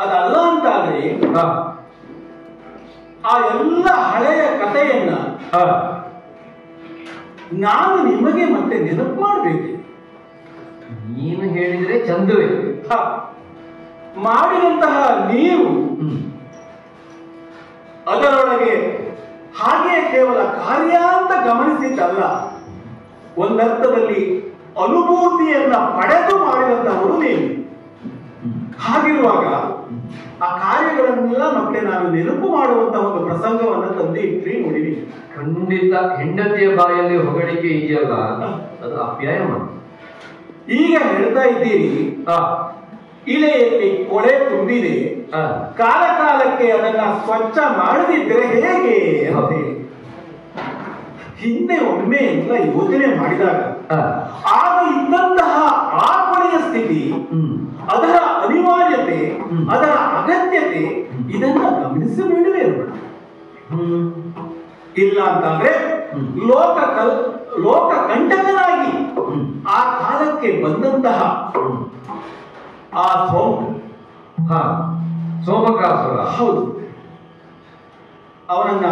ಅದಲ್ಲ ಅಂತಾದ್ರೆ ಆ ಎಲ್ಲ ಹಳೆಯ ಕಥೆಯನ್ನ ನಾನು ನಿಮಗೆ ಮತ್ತೆ ನೆನಪು ಮಾಡಬೇಕು. ನೀನು ಹೇಳಿದ್ರೆ ಚಂದವೇ. ಮಾಡಿದಂತಹ ನೀವು ಅದರೊಳಗೆ ಹಾಗೆ ಕೇವಲ ಕಾರ್ಯ ಅಂತ ಗಮನಿಸಿದ್ದಲ್ಲ, ಒಂದರ್ಥದಲ್ಲಿ ಅನುಭೂತಿಯನ್ನ ಪಡೆದು ಮಾಡಿದಂತಹವರು ನೀವು. ಹಾಗಿರುವಾಗ ಆ ಕಾರ್ಯಗಳನ್ನೆಲ್ಲ ಮತ್ತೆ ನಾನು ನೆನಪು ಮಾಡುವಂತಹ ಒಂದು ಪ್ರಸಂಗವನ್ನ ತಂದು ಇಟ್ರಿ ನೋಡಿರಿ. ಖಂಡಿತ ಹೆಂಡತಿಯ ಬಾಯಲ್ಲಿ ಹೊಗಳಿಕೆ ಇದೆಯಲ್ಲ, ಅದು ಅಪ್ಯಾಯಮ. ಈಗ ಹೇಳ್ತಾ ಇದ್ದೀರಿ ಇಲೆಯಲ್ಲಿ ಕೊಳೆ ತುಂಬಿದೆ, ಕಾಲ ಕಾಲಕ್ಕೆ ಅದನ್ನ ಸ್ವಚ್ಛ ಮಾಡದಿದ್ರೆ ಹೇಗೆ ಅಂತ ಹೇಳಿ ಹಿಂದೆ ಒಮ್ಮೆ ಎಲ್ಲ ಯೋಚನೆ ಮಾಡಿದಾಗ ಆಗ ಇದ್ದಂತಹ ಆ ಕೊಳೆಯ ಸ್ಥಿತಿ, ಅದರ ಅನಿವಾರ್ಯತೆ, ಅದರ ಅಗತ್ಯತೆ ಇದನ್ನ ಗಮನಿಸಬೇಡವೇ ಇಲ್ಲ ಅಂತಂದ್ರೆ ಲೋಕ ಕಂಟಕನಾಗಿ ಆ ಕಾಲಕ್ಕೆ ಬಂದಂತಹ ಆ ಸೋಮಕಾಸುರ, ಹೌದು, ಅವನನ್ನ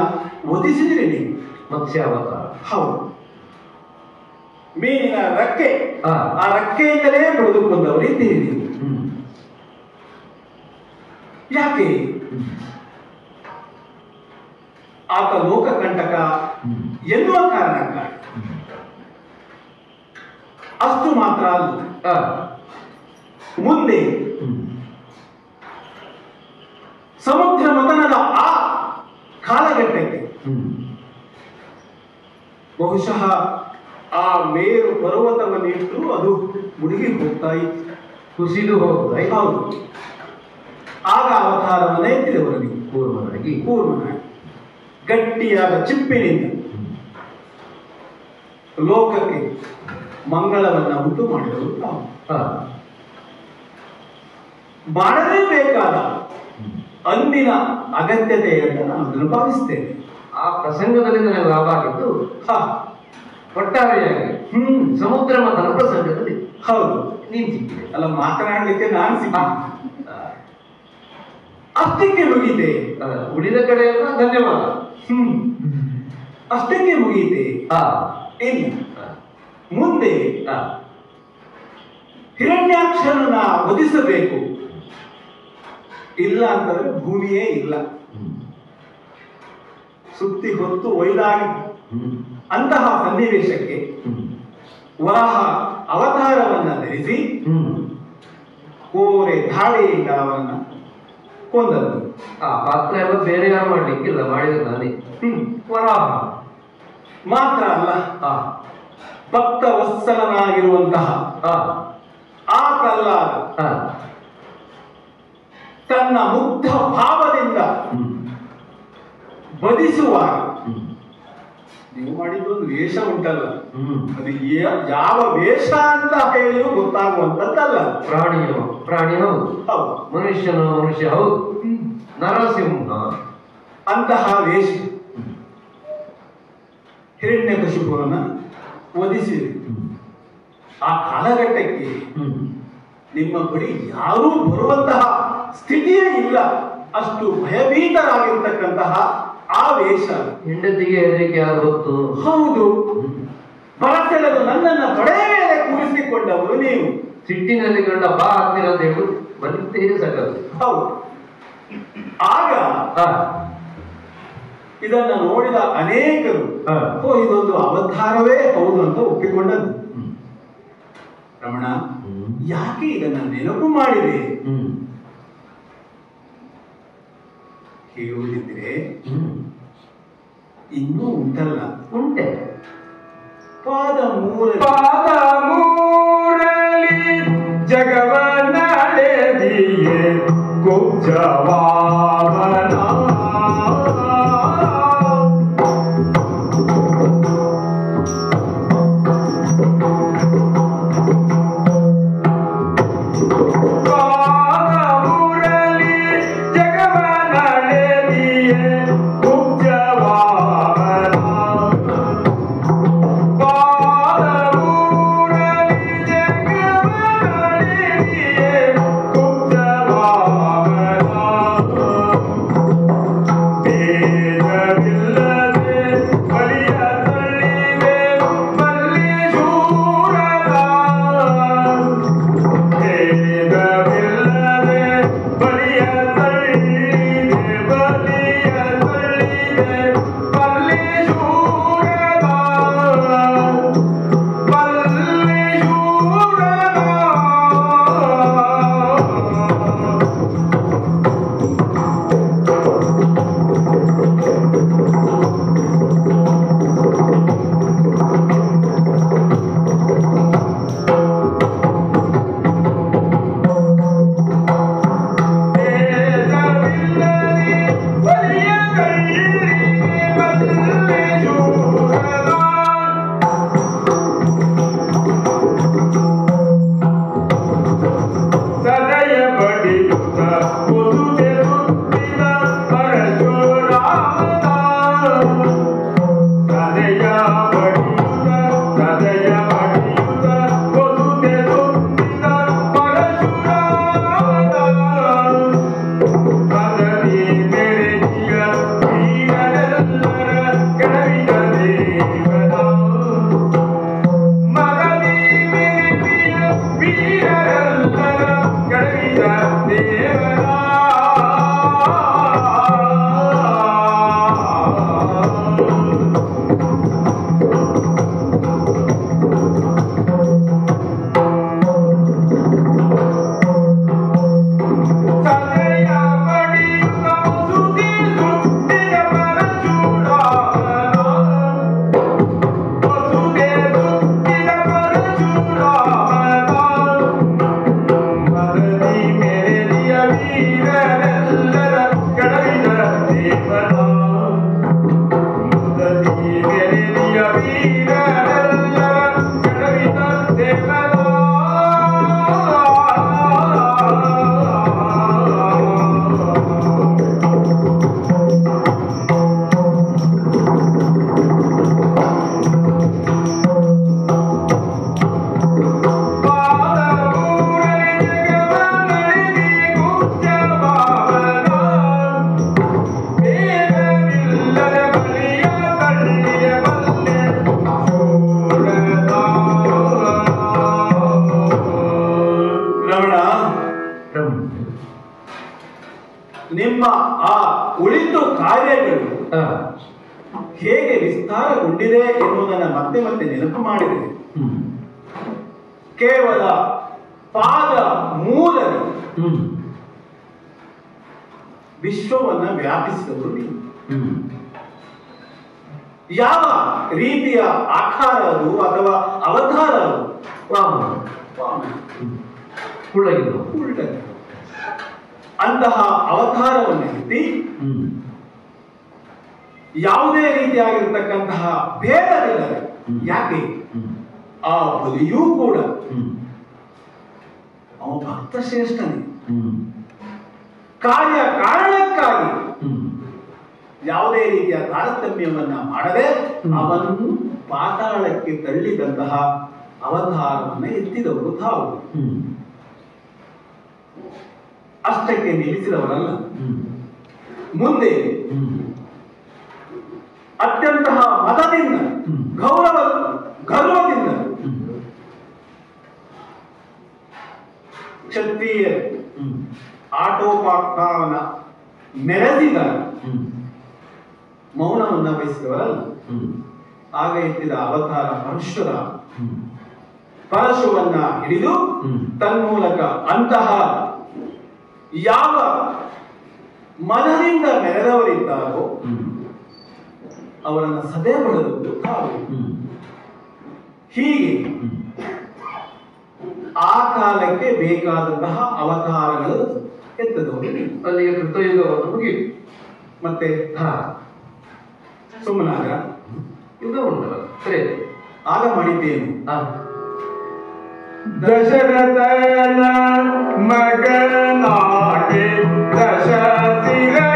ವಧಿಸಿದ್ರಿ ನೀವು. ಮತ್ಸ್ಯಾವತಾರ, ಹೌದು. ಮೀನಿನ ರೆಕ್ಕೆ, ಆ ರೆಕ್ಕೆಯಿಂದಲೇ ಬದುಕೊಂಡವರಿದ್ದೀರಿ ನೀವು. ಯಾಕೆ ಆತ ಲೋಕಕಂಟಕ ಎನ್ನುವ ಕಾರಣಕ್ಕಾಗಿ. ಅಷ್ಟು ಮಾತ್ರ ಅಲ್ಲ, ಮುಂದೆ ಸಮುದ್ರ ಮಥನದ ಆ ಕಾಲಘಟ್ಟಕ್ಕೆ ಬಹುಶಃ ಆ ಮೇರು ಪರ್ವತವನ್ನಿಟ್ಟು ಅದು ಮುಳುಗಿ ಹೋಗ್ತಾ ಇತ್ತು, ಕುಸಿದು ಹೋಗ್ತಾ ಇತ್ತು. ಹೌದು. ಆಗ ಅವತಾರವನ್ನೇ ಎತ್ತಿದವರಿಗೆ ಕೂರ್ಮನಾಗಿ ಗಟ್ಟಿಯಾದ ಚಿಪ್ಪಿನಿಂದ ಲೋಕಕ್ಕೆ ಮಂಗಳವನ್ನ ಉಂಟು ಮಾಡಿದರು ತಾವು. ಮಾಡಲೇಬೇಕಾದ ಅಂದಿನ ಅಗತ್ಯತೆಯನ್ನು ನಾನು ಭಾವಿಸ್ತೇನೆ. ಆ ಪ್ರಸಂಗದಲ್ಲಿ ನನಗೆ ಲಾಭ ಆಗಿದ್ದು ಒಟ್ಟಾರೆಯಾಗಿ ಸಮುದ್ರ ಮಥನ ಪ್ರಸಂಗದಲ್ಲಿ. ಹೌದು, ನೀನ್ ಸಿಕ್ಕಿದೆ ಅಲ್ಲ, ಮಾತನಾಡಲಿಕ್ಕೆ ನಾನು ಸಿಕ್ಕ ಅಷ್ಟಕ್ಕೆ ಮುಗೀತೆ. ಉಳಿದ ಕಡೆ ಎಲ್ಲ ಧನ್ಯವಾದ. ಅಷ್ಟಕ್ಕೆ ಮುಗೀತೆ. ಇನ್ನು ಮುಂದೆ ಹಿರಣ್ಯಾಕ್ಷರನ್ನ ವಧಿಸಬೇಕು, ಇಲ್ಲ ಅಂತಂದ್ರೆ ಭೂಮಿಯೇ ಇಲ್ಲ, ಸುತ್ತಿ ಹೊತ್ತು ಒಯ್ದಾಗಿ ಅಂತಹ ಸನ್ನಿವೇಶಕ್ಕೆ ವರಾಹ ಅವತಾರವನ್ನ ಧರಿಸಿ ಕೋರೆ ಧಾಳೆಯಿಂದ ಅವನನ್ನ ಕೊಂದದ್ದು. ಆ ಪಾತ್ರ ಎಲ್ಲ ಬೇರೆ ಯಾರು ಮಾಡ್ಲಿಕ್ಕಿಲ್ಲ, ಮಾಡಿದ ನಾನೇ. ವರಾಹ ಮಾತ್ರ ಅಲ್ಲ, ಭಕ್ತ ವತ್ಸಲನಾಗಿರುವಂತಹ ಆ ಪ್ರಹ್ಲಾದ ತನ್ನ ಮುಗ್ಧ ಭಾವದಿಂದ ಬದಿಸುವಾಗ ನೀವು ಮಾಡಿದ್ದೊಂದು ವೇಷ ಉಂಟಲ್ಲ, ಅದು ಯಾವ ವೇಷ ಅಂತ ಹೇಳಿಯೂ ಗೊತ್ತಾಗುವಂತದ್ದಲ್ಲ. ಪ್ರಾಣಿ ಹೌದು, ಮನುಷ್ಯ ಹೌದು, ನರಸಿಂಹ ಅಂತಹ ವೇಷ ಹಿರಣ್ಯಕಶಿಪುವನ್ನ ವಧಿಸಿದೆ. ಆ ಕಾಲಘಟ್ಟಕ್ಕೆ ನಿಮ್ಮ ಬಳಿ ಯಾರೂ ಬರುವಂತಹ ಸ್ಥಿತಿಯೇ ಇಲ್ಲ, ಅಷ್ಟು ಭಯಭೀತರಾಗಿರ್ತಕ್ಕಂತಹ ಆ ವೇಷ. ಹೆಂಡತಿಗೆ ಹೆದರಿಕೆ ಆಗೋತ್ತು. ಹೌದು, ಬರಸೆಳೆದು ನನ್ನನ್ನ ತೊಡೆಯ ಮೇಲೆ ಕೂರಿಸಿಕೊಂಡವರು ನೀವು. ಸಿಟ್ಟಿನಲ್ಲಿ ಗಂಡ ಬಾ ಹತ್ತಿರ ಅಂತ ಹೇಳಿ ಬರುತ್ತೇನೆ ಸಕಲ. ಹೌದು. ಆಗ ಇದನ್ನ ನೋಡಿದ ಅನೇಕರು ಇದೊಂದು ಅವತಾರವೇ ಹೌದು ಅಂತ ಒಪ್ಪಿಕೊಂಡದ್ದು. ರಮಣ, ಯಾಕೆ ಇದನ್ನ ನೆನಪು ಮಾಡಿದೆ ಹೇಳುವುದಿದ್ರೆ ಇನ್ನೂ ಉಂಟಲ್ಲ, ಉಂಟೆ. ಪಾದ ಮೂರಲಿ ಜಗವನ್ನಡೆದಿಯೇ ಕುಬ್ಜವಾಹನ ನಿಮ್ಮ ಆ ಉಳಿತು ಕಾರ್ಯಗಳು ಹೇಗೆ ವಿಸ್ತಾರಗೊಂಡಿದೆ ಎನ್ನುವುದನ್ನು ಮತ್ತೆ ಮತ್ತೆ ನೆನಪು ಮಾಡಿದೆ. ಕೇವಲ ಪಾದ ಮೂಲದ ವಿಶ್ವವನ್ನ ವ್ಯಾಪಿಸಿದವರು ನೀವು. ಯಾವ ರೀತಿಯ ಆಕಾರ ಅದು ಅಥವಾ ಅವತಾರ ಅದು? ಅಂತಹ ಅವತಾರವನ್ನು ಎತ್ತಿ ಯಾವುದೇ ರೀತಿಯಾಗಿರ್ತಕ್ಕಂತಹ ಭೇದವಿಲ್ಲದೆ, ಯಾಕೆ ಆ ಬಲಿಯೂ ಕೂಡ ಅವ ಭಕ್ತ ಶ್ರೇಷ್ಠನೇ, ಕಾರ್ಯ ಕಾರಣಕ್ಕಾಗಿ ಯಾವುದೇ ರೀತಿಯ ತಾರತಮ್ಯವನ್ನ ಮಾಡದೆ ಅವನನ್ನು ಪಾತಾಳಕ್ಕೆ ತಳ್ಳಿದಂತಹ ಅವತಾರವನ್ನು ಎತ್ತಿದವರು ತಾವು. ಅಷ್ಟಕ್ಕೆ ನಿಲ್ಲಿಸಿದವರಲ್ಲ, ಮುಂದೆ ಅತ್ಯಂತಹ ಮತದಿಂದ ಗೌರವದಿಂದ ಕ್ಷತ್ರಿಯ ಆಟೋಪಾತ್ಮನ ಮೆರೆಸಿದ ಮೌನವನ್ನ ವಹಿಸಿದವರಲ್ಲ. ಆಗ ಎತ್ತಿದ ಅವತಾರ ಪರಶುವನ್ನ ಹಿಡಿದು ತನ್ಮೂಲಕ ಅಂತಹ ಯಾವ ಮನದಿಂದ ಮೆರೆದವರಿದ್ದಾರೋ ಅವರನ್ನು ಸದೆ ಹೊಡೆದದ್ದು ತಾವು. ಹೀಗೆ ಆ ಕಾಲಕ್ಕೆ ಬೇಕಾದಂತಹ ಅವತಾರಗಳು ಎತ್ತದವರು. ಅಲ್ಲಿಗೆ ಕೃತಯುಗವನ್ನು ಮುಗಿಯಿತು. ಮತ್ತೆ ಸುಮ್ಮನಾಗ ಯುಗ ಉಂಟಲ್ಲ, ಸರಿ ಆಗ ಮಾಡಿದ್ದೇನು? ದಶರಥನ ಮಗನಾಗಿ ದಶರಥಿಗೆ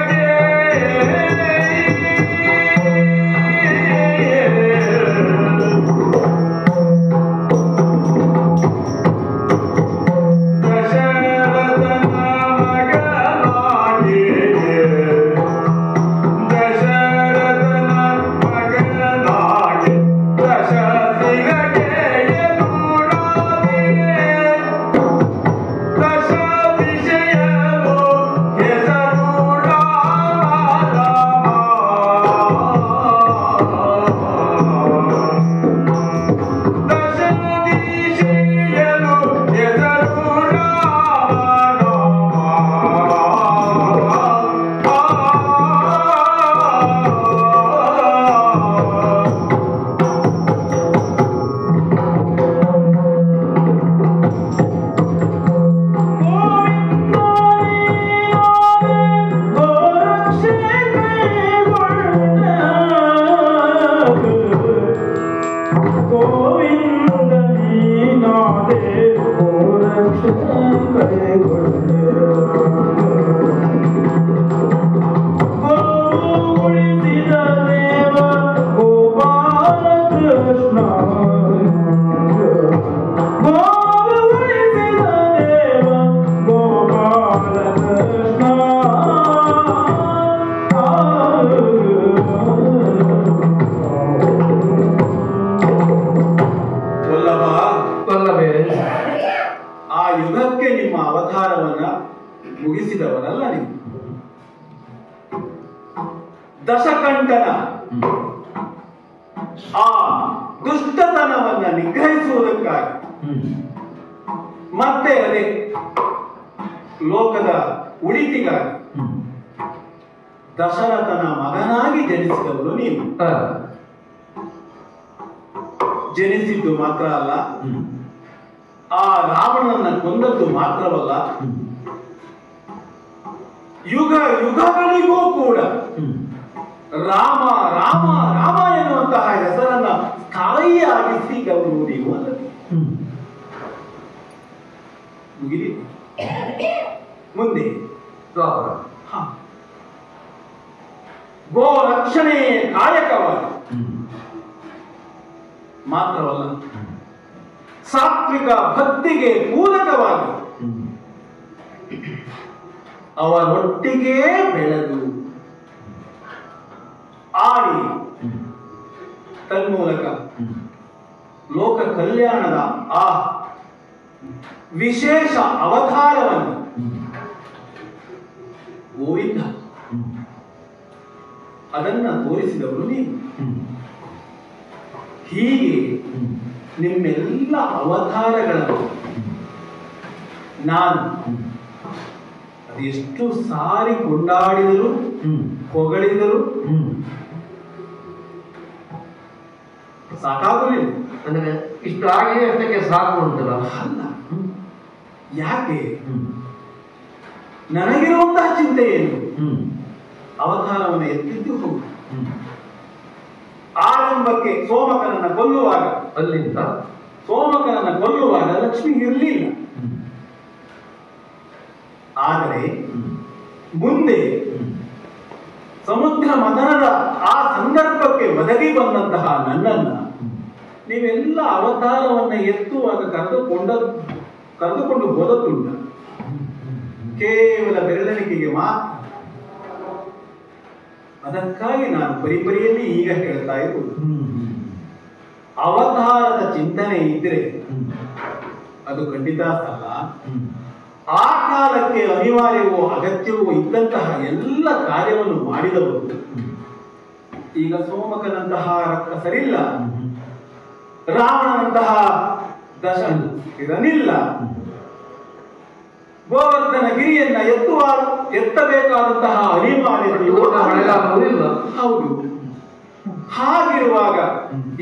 ಮುಗಿಸಿದವರಲ್ಲ ನೀವು. ದಶಕಂಠನ ಆ ದುಷ್ಟತನವನ್ನ ನಿಗ್ರಹಿಸುವುದಕ್ಕಾಗಿ ಮತ್ತೆ ಅದೇ ಲೋಕದ ಉಳಿತಿಗಾಗಿ ದಶರಥನ ಮಗನಾಗಿ ಜನಿಸಿದವರು ನೀವು. ಜನಿಸಿದ್ದು ಮಾತ್ರ ಅಲ್ಲ, ಆ ರಾವಣನ ಕೊಂದದ್ದು ಮಾತ್ರವಲ್ಲ, ಯುಗ ಯುಗಗಳಿಗೂ ಕೂಡ ರಾಮ ರಾಮ ರಾಮ ಎನ್ನುವಂತಹ ಹೆಸರನ್ನ ಸ್ಥಾಯಿಯಾಗಿಸಿ ಅವರು ನೀವು ಅಲ್ಲ. ಮುಗಿದಿ ಮುಂದೆ ಗೋ ರಕ್ಷಣೆ ಕಾಯಕವಾಗಿ ಮಾತ್ರವಲ್ಲ, ಸಾತ್ವಿಕ ಭಕ್ತಿಗೆ ಪೂರಕವಾಗಿ ಅವರೊಟ್ಟಿಗೆ ಬೆಳೆದು ಆಡಿ ತನ್ಮೂಲಕ ಲೋಕ ಕಲ್ಯಾಣದ ಆ ವಿಶೇಷ ಅವತಾರವನ್ನು ಗೋವಿಂದ ಅದನ್ನ ತೋರಿಸಿದವರು ನೀವು. ಹೀಗೆ ನಿಮ್ಮೆಲ್ಲ ಅವತಾರಗಳನ್ನು ನಾನು ಅದೆಷ್ಟು ಸಾರಿ ಕೊಂಡಾಡಿದರು, ಹೊಗಳಿದರು, ಸಾಕಾಗಲಿಲ್ಲ. ಅಂದ್ರೆ ಇಷ್ಟು ಆಗಿದೆ ಅಷ್ಟಕ್ಕೆ ಸಾಕು ಅಂತಲ್ಲ. ಅಲ್ಲ, ಯಾಕೆ ನನಗಿರುವಂತಹ ಚಿಂತೆ ಏನು? ಅವತಾರವನ್ನು ಎತ್ತಿದ್ದು ಹೋಗು. ಆರಂಭಕ್ಕೆ ಸೋಮಕನನ್ನ ಕೊಲ್ಲುವಾಗ, ಅಲ್ಲಿಂದ ಸೋಮಕನನ್ನ ಕೊಲ್ಲುವಾಗ ಲಕ್ಷ್ಮಿ ಇರಲಿಲ್ಲ. ಆದರೆ ಮುಂದೆ ಸಮುದ್ರ ಮಥನದ ಆ ಸಂದರ್ಭಕ್ಕೆ ಒದಗಿ ಬಂದಂತಹ ನನ್ನನ್ನ ನೀವೆಲ್ಲ ಅವತಾರವನ್ನ ಎತ್ತುವಾಗ ಕರೆದುಕೊಂಡು ಹೋದದ್ದುಂಟ. ಕೇವಲ ಬೆರಳಿಕೆಗೆ ಮಾತ್ರ. ಅದಕ್ಕಾಗಿ ನಾನು ಪರಿಪರಿಯಲ್ಲಿ ಈಗ ಹೇಳ್ತಾ ಇರುವುದು, ಅವತಾರದ ಚಿಂತನೆ ಇದ್ರೆ ಅದು ಖಂಡಿತ ಸಲ್ಲ. ಆ ಕಾಲಕ್ಕೆ ಅನಿವಾರ್ಯವೋ ಅಗತ್ಯವೋ ಇದ್ದಂತಹ ಎಲ್ಲ ಕಾರ್ಯವನ್ನು ಮಾಡಿದವರು ಈಗ ಸೋಮಕನಂತಹ ರಕ್ಕಸರಿಲ್ಲ, ರಾವಣನಂತಹ ದಶ ಇರಲಿಲ್ಲ. ಗೋವರ್ಧನ ಗಿರಿಯನ್ನ ಎತ್ತಬೇಕಾದಂತಹ ಅನಿವಾರ್ಯತೆ ಹೌದು. ಹಾಗಿರುವಾಗ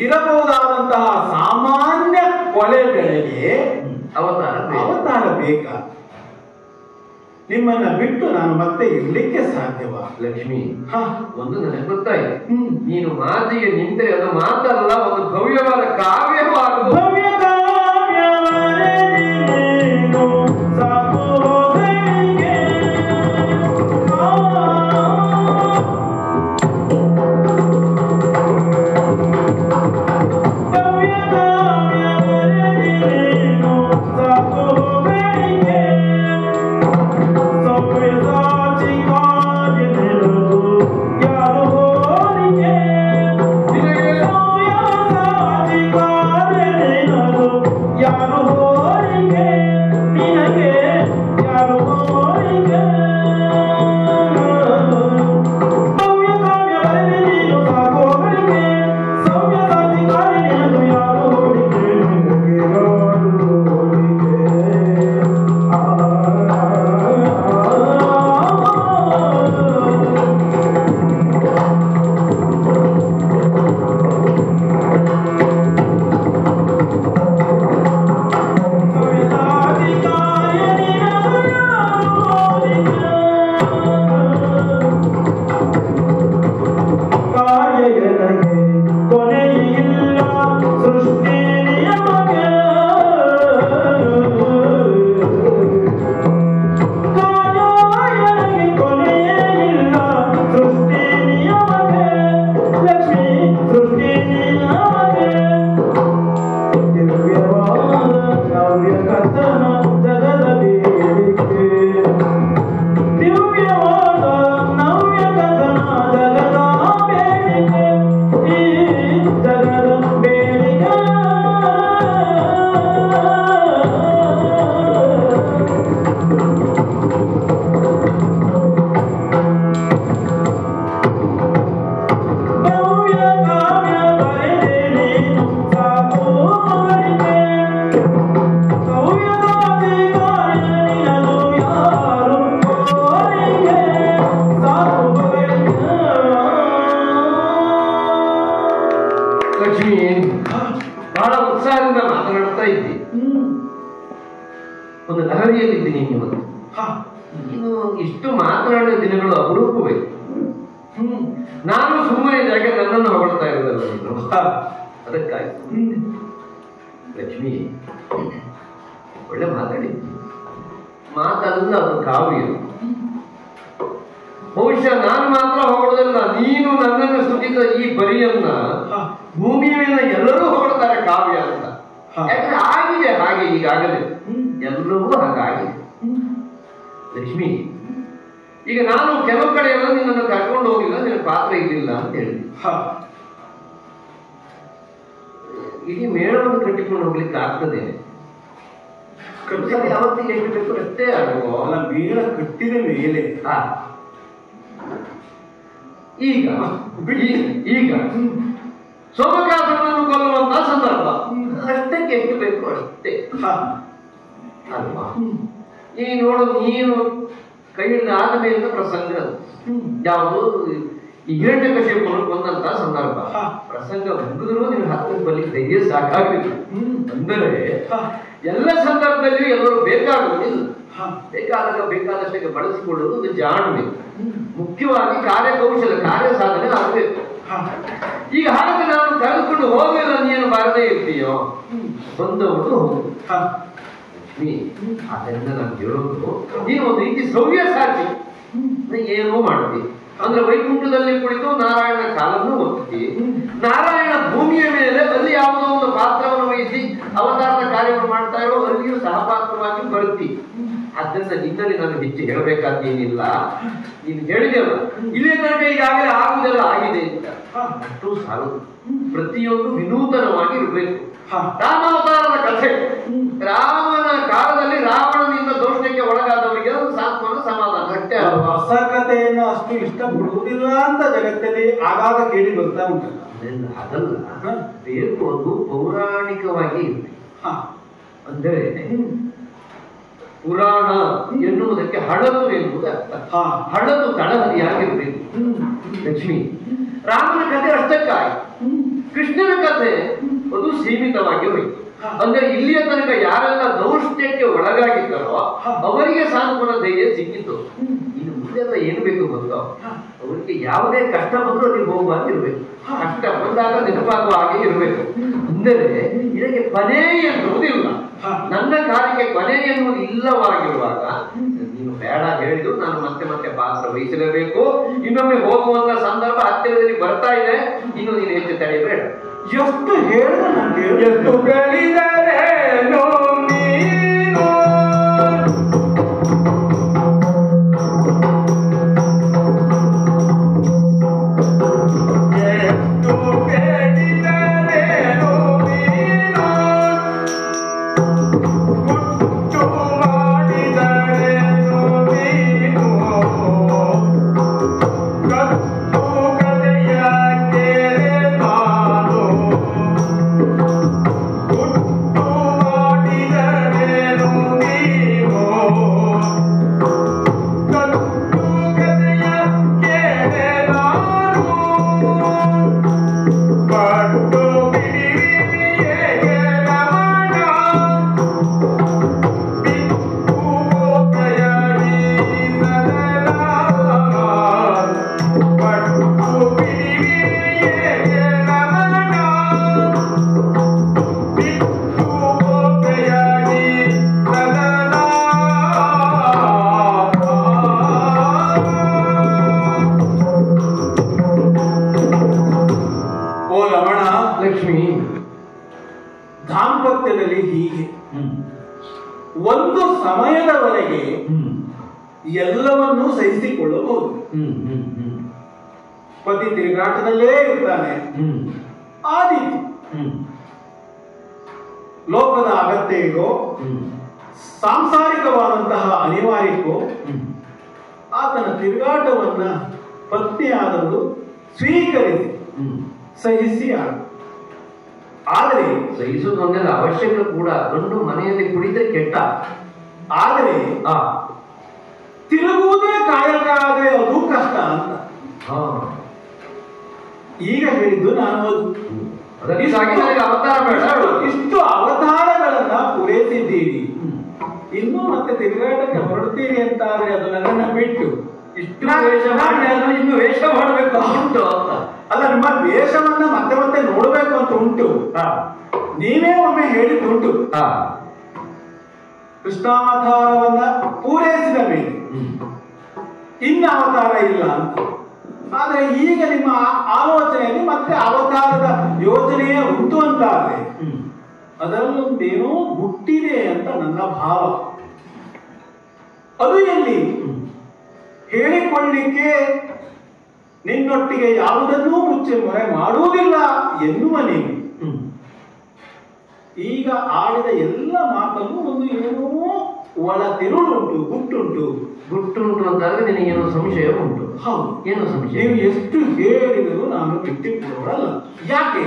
ಇರಬಹುದಾದಂತಹ ಸಾಮಾನ್ಯ ಕೊಲೆಗಳಿಗೆ ಅವತಾರ ಬೇಕಾ? ನಿಮ್ಮನ್ನ ಬಿಟ್ಟು ನಾನು ಮತ್ತೆ ಇರ್ಲಿಕ್ಕೆ ಸಾಧ್ಯವಾ? ಲಕ್ಷ್ಮಿ, ಒಂದು ನನಗೆ ಗೊತ್ತಾಯ್ತು. ನೀನು ಮಾತಿಗೆ ನಿಂತರೆ ಅದು ಮಾತಲ್ಲ, ಒಂದು ಭವ್ಯವಾದ ಕಾವ್ಯವಾಗುವುದು. ಬಹಳ ಉತ್ಸಾಹದಿಂದ ಮಾತನಾಡ್ತಾ ಇದ್ದೆ. ಒಂದು ಲಹರಿಯಲ್ಲಿದ್ದೀನಿ ಇವತ್ತು. ನೀನು ಇಷ್ಟು ಮಾತನಾಡಿದ ದಿನಗಳು ಅಪರೂಪವೇ. ನಾನು ಸುಮ್ಮನೆ ಇದ್ದಾಗ ನನ್ನನ್ನು ಹೊಗಳ್ತಾ ಇರೋದಲ್ಲ ನೀನು. ಅದಕ್ಕಾಗಿ ಲಕ್ಷ್ಮಿ, ಒಳ್ಳೆ ಮಾತಾಡಿದ್ದಿ. ಮಾತಲ್ಲ, ಅದು ಕಾವ್ಯ. ಬಹುಶಃ ನಾನು ಮಾತ್ರ ಹೊಗಳದಲ್ಲ, ನೀನು ನನ್ನನ್ನು ಸುತ್ತಿದ ಈ ಬರಿಯನ್ನ ಭೂಮಿಯ ಮೇಲೆ ಎಲ್ಲರೂ ಹೊಗಳ್ತಾರೆ ಕಾವ್ಯ ಅಂತ. ಯಾಕಂದ್ರೆ ಆಗಿದೆ ಹಾಗೆ, ಈಗಾಗಲೇ ಎಲ್ಲವೂ ಹಾಗಾಗಿದೆ. ಲಕ್ಷ್ಮಿ, ಈಗ ನಾನು ಕೆಲವು ಕಡೆ ಎಲ್ಲ ನಿನ್ನನ್ನು ಕರ್ಕೊಂಡು ಹೋಗಿಲ್ಲ, ನಿನ್ನ ಪಾತ್ರ ಇರಲಿಲ್ಲ ಅಂತ ಹೇಳಿದೆ. ಇಡೀ ಮೇಳವನ್ನು ಕಟ್ಟಿಕೊಂಡು ಹೋಗ್ಲಿಕ್ಕೆ ಆಗ್ತದೇನೆ? ಯಾವತ್ತಿಗೆ ಎಷ್ಟು ಬೇಕು ಅಷ್ಟೇ ಆಗುವ. ಮೇಳ ಕಟ್ಟಿದ ಮೇಲೆ ಈಗ ಈಗ ಸೋಮಕಾಸುರನನ್ನು ಕೊಲ್ಲುವಂತ ಸಂದರ್ಭ, ಅಷ್ಟಕ್ಕೆ ಎಷ್ಟು ಬೇಕು ಅಷ್ಟೇ ಅಲ್ವಾ? ಈ ನೋಡು, ನೀನು ಕೈ ಹಿಡಿದ ಆದಮೇಲಿನ ಪ್ರಸಂಗ ಯಾವುದು? ಈ ಹಿರಣ್ಯಕಶಿಪುವನ್ನು ಕೊಂದಂತ ಸಂದರ್ಭ. ಪ್ರಸಂಗ ಮುಗಿದ್ರು ನಿಮ್ಗೆ ಹತ್ತಿರ ಬಲಿಗೆ ಧೈರ್ಯ ಸಾಕಾಗಬೇಕು. ಅಂದರೆ ಎಲ್ಲ ಸಂದರ್ಭದಲ್ಲಿಯೂ ಎಲ್ಲರೂ ಬೇಕಾಗುವುದಿಲ್ಲ. ಬೇಕಾದಾಗ ಬೇಕಾದಷ್ಟಕ್ಕೆ ಬಳಸಿಕೊಳ್ಳುವುದು ಒಂದು ಜಾಣ್ಮೆ. ಮುಖ್ಯವಾಗಿ ಕಾರ್ಯಕೌಶಲ, ಕಾರ್ಯ ಸಾಧನೆ ಆಗಬೇಕು. ಈಗ ಹಾಗೆ ನಾನು ಕಳೆದುಕೊಂಡು ಹೋಗಲಿಲ್ಲ, ನೀನು ಬಾರದೇ ಇರ್ತೀಯೋ, ಬಂದವರು ಹೋಗು. ಅದರಿಂದ ನಾನು ಹೇಳೋದು, ನೀನು ಒಂದು ರೀತಿ ಸೌವ್ಯ ಸಾಚಿ ಏನೋ ಮಾಡ್ತಿ. ಅಂದ್ರೆ ವೈಕುಂಠದಲ್ಲಿ ಕುಳಿತು ನಾರಾಯಣ ಕಾಲನ್ನು ಒತ್ತಿ, ನಾರಾಯಣ ಭೂಮಿಯ ಮೇಲೆ ಅಲ್ಲಿ ಯಾವುದೋ ಒಂದು ಪಾತ್ರವನ್ನು ವಹಿಸಿ ಅವತಾರದ ಕಾರ್ಯವನ್ನು ಮಾಡ್ತಾ ಇರೋ ಅಲ್ಲಿಯೂ ಸಹಪಾತ್ರವಾಗಿ ಬರ್ತಿ. ಆದ್ದರಿಂದ ನಿನ್ನಲ್ಲಿ ನಾನು ಹೆಚ್ಚು ಹೇಳಬೇಕಾದ್ದೇನಿಲ್ಲ. ನೀನು ಹೇಳಿದೆಲ್ಲ, ಇಲ್ಲೇ ತನಕ ಈಗಾಗಲೇ ಆಗುವುದೆಲ್ಲ ಆಗಿದೆ ಅಂತ, ಅಷ್ಟು ಸಾಲದು. ಪ್ರತಿಯೊಂದು ವಿನೂತನವಾಗಿ ಇರಬೇಕು. ರಾಮಾವತಾರದ ಕಥೆ, ರಾಮನ ಕಾಲದಲ್ಲಿ ರಾವಣನಿಂದ ದೋಷಕ್ಕೆ ಒಳಗಾದವರಿಗೆ ಸಾತ್ವನ ಸಮಾಧಾನ ಅಷ್ಟೇ. ಹೊಸ ಕಥೆಯನ್ನು ಅಷ್ಟು ಇಷ್ಟಪಡುವುದಿಲ್ಲ ಅಂತ ಜಗತ್ತಲ್ಲಿ ಆಗಾಗ ಕೇಳಿ ಬರ್ತಾ ಉಂಟಲ್ಲ. ಅದಲ್ಲ, ಬೇಕು ಒಂದು ಪೌರಾಣಿಕವಾಗಿ ಇರಬೇಕು. ಅಂದರೆ ಪುರಾಣ ಎನ್ನುವುದಕ್ಕೆ ಹಳದು ಎನ್ನುವುದು ಅರ್ಥ. ಹಳದು ತಳಹದಿಯಾಗಿರ್ಬೇಕು. ಲಕ್ಷ್ಮಿ, ರಾಮನ ಕಥೆ ಅಷ್ಟಕ್ಕಾಯ್ತು. ಕೃಷ್ಣನ ಕಥೆ ಅದು ಸೀಮಿತವಾಗಿ ಹೋಯಿತು. ಅಂದ್ರೆ ಇಲ್ಲಿಯ ತನಕ ಯಾರೆಲ್ಲ ದೌಷ್ಟ್ಯಕ್ಕೆ ಒಳಗಾಗಿದ್ದಾರೋ ಅವರಿಗೆ ಸಾಂತ್ವನ ಧೈರ್ಯ ಸಿಕ್ಕಿತ್ತು. ಇನ್ನು ಮುಂದೆಲ್ಲ ಏನು ಬೇಕು ಗೊತ್ತೋ, ಅವರಿಗೆ ಯಾವುದೇ ಕಷ್ಟ ಬಂದರೂ ಅಲ್ಲಿ ಹೋಗುವಂತಿರ್ಬೇಕು. ಕಷ್ಟ ಬಂದಾಗ ನೆನಪಾಗುವ ಹಾಗೆ ಇರಬೇಕು. ಅಂದರೆ ಇದಕ್ಕೆ ಕೊನೆ ಎನ್ನುವುದಿಲ್ಲ. ನನ್ನ ಕಾರ್ಯಕ್ಕೆ ಕೊನೆ ಎನ್ನುವುದು ಇಲ್ಲವಾಗಿರುವಾಗ ನೀನು ಬೇಡ ಹೇಳಿದ್ರು ನಾನು ಮತ್ತೆ ಮತ್ತೆ ಪಾತ್ರ ವಹಿಸಲೇಬೇಕು. ಇನ್ನೊಮ್ಮೆ ಹೋಗುವಂತ ಸಂದರ್ಭ ಹತ್ತಿರದಲ್ಲಿ ಬರ್ತಾ ಇದೆ. ಇನ್ನು ನೀನು ಹೆಚ್ಚು ತಡೆಯಬೇಡ. ಎಷ್ಟು ಹೇಳಿದ್ರೆ ಎಷ್ಟು ಬೆಳೆದರೇನೋ ನೀನು ದಾಂಪತ್ಯದಲ್ಲಿ ಹೀಗೆ ಒಂದು ಸಮಯದವರೆಗೆ ಎಲ್ಲವನ್ನೂ ಸಹಿಸಿಕೊಳ್ಳಬಹುದು. ಪತಿ ತಿರುಗಾಟದಲ್ಲೇ ಇರ್ತಾನೆ, ಆದೀತು. ಲೋಕದ ಅಗತ್ಯಕ್ಕೋ ಸಾಂಸಾರಿಕವಾದಂತಹ ಅನಿವಾರ್ಯಕ್ಕೋ ಆತನ ತಿರುಗಾಟವನ್ನ ಪತ್ನಿಯಾದವರು ಸ್ವೀಕರಿಸಿ ಸಹಿಸಿ ಆದರೆ ಸಹಿಸುವುದೊಂದೇ ಅವಶ್ಯಕ ಕೂಡ. ಗಂಡು ಮನೆಯಲ್ಲಿ ಕುಳಿತ ಕೆಟ್ಟ, ಆದರೆ ತಿರುಗುವುದೇ ಕಾಯಕ ಆದ್ರೆ ಅದು ಕಷ್ಟ ಅಂತ ಈಗ ಹೇಳಿದ್ದು ನಾನು. ಅವತಾರ ಬೇಡ, ಇಷ್ಟು ಅವತಾರಗಳನ್ನ ಪೂರೈಸಿದ್ದೀರಿ, ಇನ್ನು ಮತ್ತೆ ತಿರುಗಾಟಕ್ಕೆ ಹೊರಡ್ತೀರಿ ಅಂತ ಆದ್ರೆ ಅದು ನನ್ನನ್ನ ಬಿಟ್ಟು ಇಷ್ಟು ವೇಷ ಮಾಡಿ ಇನ್ನು ವೇಷ ಮಾಡಬೇಕು ಉಂಟು ಅಂತ ಅಲ್ಲ. ನಿಮ್ಮ ವೇಷವನ್ನ ಮತ್ತೆ ಮತ್ತೆ ನೋಡ್ಬೇಕು ಅಂತ ಉಂಟು. ನೀವೇ ಒಮ್ಮೆ ಹೇಳಿದ್ದುಂಟು, ಕೃಷ್ಣಾವತಾರವನ್ನ ಪೂರೈಸಿದ ಮೇಲೆ ಇನ್ನ ಅವತಾರ ಇಲ್ಲ ಅಂತ. ಆದ್ರೆ ಈಗ ನಿಮ್ಮ ಆಲೋಚನೆಯಲ್ಲಿ ಮತ್ತೆ ಅವತಾರದ ಯೋಜನೆಯೇ ಉಂಟು ಅಂತಾದ್ರೆ ಅದರಲ್ಲೊಂದೇನೋ ಹುಟ್ಟಿದೆ ಅಂತ ನನ್ನ ಭಾವ. ಅದು ಎಲ್ಲಿ ಹೇಳಿಕೊಳ್ಳಿಕ್ಕೆ ನಿನ್ನೊಟ್ಟಿಗೆ ಯಾವುದನ್ನೂ ಮುಚ್ಚೆ ಮೊರೆ ಮಾಡುವುದಿಲ್ಲ ಎನ್ನುವ ನೀವು ಈಗ ಆಡಿದ ಎಲ್ಲ ಮಾತನ್ನು ಒಂದು ಏನೋ ಒಳ ತಿರುಳುಂಟು, ಗುಟ್ಟುಂಟು. ಗುಟ್ಟುಂಟು ಅಂತಾದ್ರೆ ನಿನಗೇನೋ ಸಂಶಯ ಉಂಟು. ಹೌದು, ಏನು ಸಂಶಯ? ನೀವು ಎಷ್ಟು ಹೇಳಿದರೂ ನಾನು ಬಿಟ್ಟುಕೊಡಲ್ಲ. ಯಾಕೆ?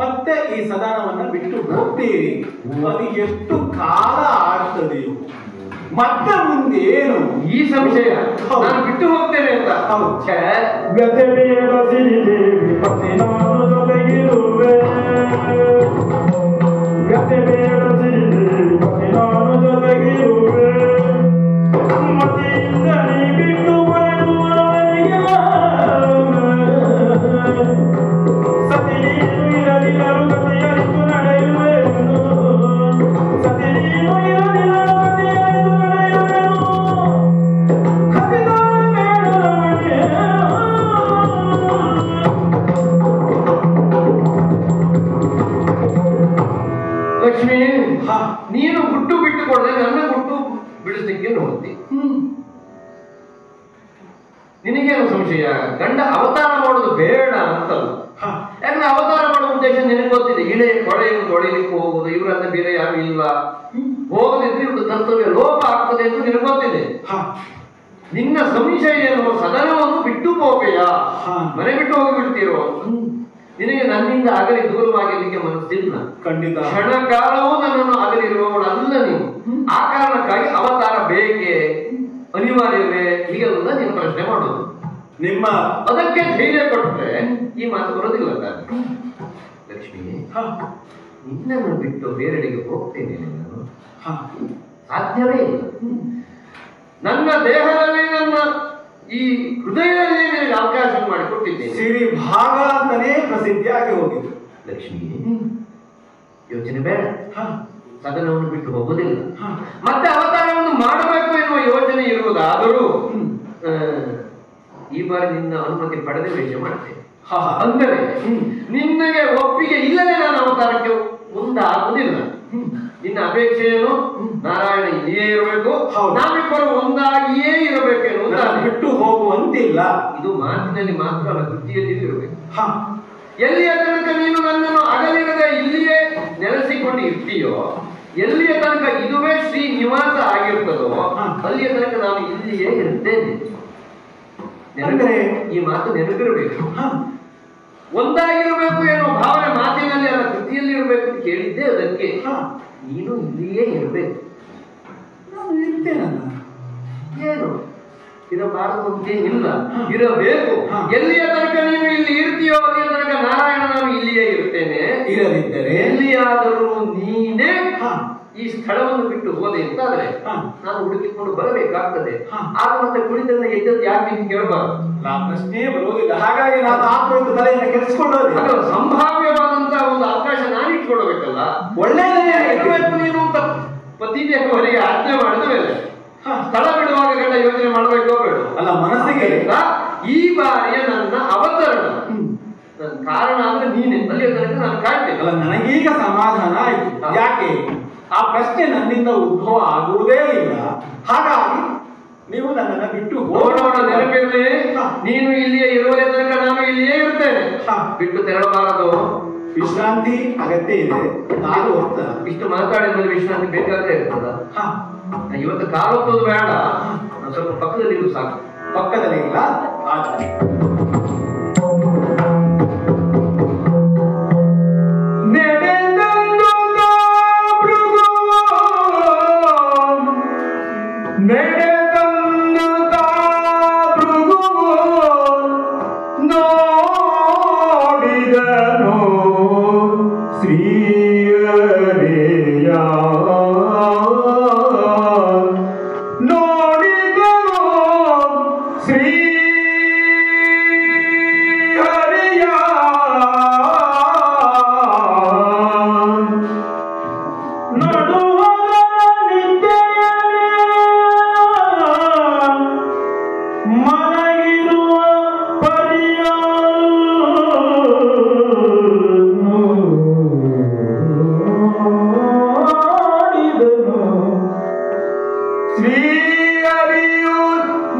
ಮತ್ತೆ ಈ ಸದನವನ್ನ ಬಿಟ್ಟು ಹೋಗ್ತೀರಿ, ಅದು ಎಷ್ಟು ಕಾಲ ಆಗ್ತದೆಯೋ, ಮತ್ತೆ ಮುಂದೆ ಏನು ಈ ಸಂಶಯ? ನಾನು ಬಿಟ್ಟು ಹೋಗ್ತೇನೆ ಅಂತ. ವ್ಯಥೆ ಬೇಡ ಸಿರಿದೇವಿ ಪತಿ ನಾನು ಜೊತೆಗಿರುವೆ. ವ್ಯಥೆ ಬೇಡ ಸಿರಿದೇವಿ ಪತಿ ನಾನು ಜೊತೆಗಿರುವೆ. ಮತಿಯಿಂದ ನೀ ಬಿಟ್ಟು ಬರುವವರೆಗೆ ಸತಿ ನೀನು ಇರದಿರಲು ಗತಿಯರಿತು ನಡೆಯುವೆನು. ಸತಿ ನೀನು ಇರದಿರಲು ಗತಿಯರಿತು ನಡೆಯುವೆನು. ಲಕ್ಷ್ಮಿ, ನೀನು ಗುಟ್ಟು ಬಿಟ್ಟು ಕೊಡದೆ ನನ್ನ ಗುಟ್ಟು ಬಿಡಿಸ್ಲಿಕ್ಕೆ ನೋಡ್ತಿ. ನಿನಗೇನು ಸಂಶಯ? ಗಂಡ ಅವತಾರ ಮಾಡೋದು ಬೇಡ ಅಂತಲ್ಲ. ಯಾಕಂದ್ರೆ ಅವತಾರ ಮಾಡೋ ಉದ್ದೇಶ ನಿನಗೆ ಗೊತ್ತಿದೆ. ಇಳೆ ಕೊಳೆಯನ್ನು ತೊಳಿಲಿಕ್ಕೆ ಹೋಗುದು, ಇವರನ್ನ ಬೇರೆ ಯಾರು ಇಲ್ಲ, ಹೋಗದಿದ್ರೆ ಇವ್ರದ್ದು ಕರ್ತವ್ಯ ಲೋಪ ಆಗ್ತದೆ ಅಂತ ನಿನಗೆ ಗೊತ್ತಿದೆ. ನಿನ್ನ ಸಂಶಯ ಏನು? ಸದನವನ್ನು ಬಿಟ್ಟು ಹೋಗ್ಬೇಯಾ? ಮನೆ ಬಿಟ್ಟು ಹೋಗಿಬಿಡ್ತೀರೋ? ನಿನಗೆ ನನ್ನಿಂದ ಅಗಲಿ ದೂರವಾಗಿರ್ಲಿಕ್ಕೆ ಮನಸ್ಸಿಲ್ಲ. ಖಂಡಿತ. ಕ್ಷಣ ಕಾಲವೂ ನನ್ನನ್ನು ಅಗಲಿರುವವಳಲ್ಲ ನೀನು. ಆ ಕಾರಣಕ್ಕಾಗಿ ಅವತಾರ ಬೇಕೇ, ಅನಿವಾರ್ಯವೇ, ಹೀಗೆಲ್ಲ ನೀನು ಪ್ರಶ್ನೆ ಮಾಡೋದು. ನಿಮ್ಮ ಅದಕ್ಕೆ ಧೈರ್ಯ ಕೊಟ್ಟರೆ ಈ ಮಾತು ಬರೋದಿಲ್ಲ. ಲಕ್ಷ್ಮಿ, ನಿನ್ನನ್ನು ಬಿಟ್ಟು ಬೇರೆಡೆಗೆ ಹೋಗ್ತೇನೆ ನಾನು? ಸಾಧ್ಯವೇ ಇಲ್ಲ. ನನ್ನ ದೇಹದಲ್ಲಿ, ನನ್ನ ಈ ಹೃದಯದಲ್ಲಿ ನಿನಗೆ ಅವಕಾಶ ಮಾಡಿಕೊಟ್ಟಿದ್ದೇನೆ. ಸಿರಿ ಭಾಗ ಅಂತಾನೆ ಪ್ರಸಿದ್ಧಿಯಾಗಿ ಹೋಗಿದೆ. ಲಕ್ಷ್ಮಿ, ಯೋಚನೆ ಬೇಡ. ಸದನವನ್ನು ಬಿಟ್ಟು ಹೋಗುವುದಿಲ್ಲ. ಮತ್ತೆ ಅವತಾರವನ್ನು ಮಾಡಬೇಕು ಎನ್ನುವ ಯೋಚನೆ ಇರುವುದಾದರೂ ಈ ಬಾರಿ ನಿನ್ನ ಅನುಮತಿ ಪಡೆದ ವೇಷ ಮಾಡ್ತೇನೆ. ಅಂದರೆ ನಿನ್ನಗೆ ಒಪ್ಪಿಗೆ ಇಲ್ಲದೆ ನಾನು ಅವತಾರಕ್ಕೆ ಮುಂದಾಗುವುದಿಲ್ಲ. ನಿನ್ನ ಅಪೇಕ್ಷೆಯನ್ನು ನಾರಾಯಣ ಇಲ್ಲಿಯೇ ಇರಬೇಕು, ನಾವಿಬ್ಬರು ಒಂದಾಗಿಯೇ ಇರಬೇಕು ಎನ್ನುವುದು. ಬಿಟ್ಟು ಹೋಗುವಂತಿಲ್ಲ. ಇದು ಮಾತಿನಲ್ಲಿ ಮಾತ್ರ ಅಲ್ಲ, ಕೃತಿಯಲ್ಲಿ ಇರಬೇಕು. ಎಲ್ಲಿಯ ತನಕ ನೀನು ನನ್ನನ್ನು ಅಗಲಿರದೆ ಇಲ್ಲಿಯೇ ನೆಲೆಸಿಕೊಂಡು ಇರ್ತೀಯೋ, ಎಲ್ಲಿಯ ತನಕ ಇದುವೇ ಶ್ರೀ ನಿವಾಸ ಆಗಿರ್ತದೋ, ಅಲ್ಲಿಯ ತನಕ ನಾನು ಇಲ್ಲಿಯೇ ಇರ್ತೇನೆ. ಈ ಮಾತು ನೆನಪಿರಬೇಕು. ಒಂದಾಗಿರಬೇಕು ಎನ್ನುವ ಭಾವನೆ ಮಾತಿನಲ್ಲಿ ಅಲ್ಲ, ಕೃತಿಯಲ್ಲಿ ಇರಬೇಕು ಅಂತ ಕೇಳಿದ್ದೆ. ಅದಕ್ಕೆ ನೀನು ಇಲ್ಲಿಯೇ ಇರಬೇಕು. ನಾನು ಇರ್ತೇನಲ್ಲ, ಏನು ಇರಬಾರದಂತೇನಿಲ್ಲ, ಇರಬೇಕು. ಎಲ್ಲಿಯ ತನಕ ನೀನು ಇಲ್ಲಿ ಇರ್ತೀಯೋ ಅಲ್ಲಿಯ ತನಕ ನಾರಾಯಣ ನಾನು ಇಲ್ಲಿಯೇ ಇರ್ತೇನೆ. ಇರದಿದ್ದರೆ ಎಲ್ಲಿಯಾದರೂ ನೀನೇ ಈ ಸ್ಥಳವನ್ನು ಬಿಟ್ಟು ಹೋದೆ ಅಂತಾದ್ರೆ ನಾನು ಹುಡುಕಿಕೊಂಡು ಬರಬೇಕಾಗ್ತದೆ. ಆಗ ಮತ್ತೆ ಕುಳಿತನ್ನ ಎದ್ದದ್ದು ಯಾಕೆ ಕೇಳಬಾರದು? ಪ್ರಶ್ನೆ ಬರುವುದಿಲ್ಲ. ಹಾಗಾಗಿ ನಾನು ಆತ್ಮೀಯ ತಲೆಯನ್ನು ಕೆಡಿಸಿಕೊಂಡು ಸಂಭಾವ್ಯವಾದಂತಹ ಒಂದು ಅವಕಾಶ ನಾನು ಇಟ್ಕೊಳ್ಬೇಕಲ್ಲ. ಒಳ್ಳೆಯದೇ ಇರಬೇಕು ನೀನು ಅಂತ ಪತಿದೇವರಿಗೆ ಆಜ್ಞೆ ಮಾಡಿದ ಮೇಲೆ ಸ್ಥಳ ಬಿಡುವಾಗ ಗಂಡ ಯೋಚನೆ ಮಾಡಬೇಕೋ ಬೇಡ ಅಲ್ಲ. ಮನಸ್ಸಿಗೆ ಈ ಬಾರಿಯ ನನ್ನ ಅವತರಣ ನನ್ನ ಕಾರಣ ಅಂದ್ರೆ ನೀನೆ. ಅಲ್ಲಿಯ ತನಕ ನಾನು ಕಾಯ್ತೇನೆ. ಅಲ್ಲ, ನನಗೀಗ ಸಮಾಧಾನ ಆಯ್ತು. ಯಾಕೆ? ಆ ಪ್ರಶ್ನೆ ನನ್ನಿಂದ ಉದ್ಭವ ಆಗುವುದೇ ಇಲ್ಲ. ಹಾಗಾಗಿ ನೀವು ನನ್ನನ್ನು ಬಿಟ್ಟು ಹೋಗೋಣ. ನೆನಪಿರಲಿ, ನೀನು ಇಲ್ಲಿಯೇ ಇರುವ ತನಕ ನಾನು ಇಲ್ಲಿಯೇ ಇರ್ತೇನೆ. ಬಿಟ್ಟು ತೆರಳಬಾರದು. ವಿಶ್ರಾಂತಿ ಅಗತ್ಯ ಇದೆ. ನಾನು ಹೋಗ್ತಾ ಇಷ್ಟು ಮಾತಾಡಿದ್ರೆ ವಿಶ್ರಾಂತಿ ಬೇಕಾಗೇ ಇರ್ತದ. ಇವತ್ತು ಕಾಲೊತ್ತೋದು ಬೇಡ, ಸ್ವಲ್ಪ ಪಕ್ಕದಲ್ಲಿ ಇರು ಸಾಕು. ಪಕ್ಕದಲ್ಲಿ ಇಲ್ಲ. ನೋಡಿದನು ಶ್ರೀಹರಿಯ, ನೋಡಿದನು ಶ್ರೀಹರಿಯ, ನಡುವರ ನಿದ್ದೆಯಲ್ಲಿ ಮಲಗಿರುವ ಪರಿಯ ನೋಡಿದನು ಶ್ರೀಹರಿಯು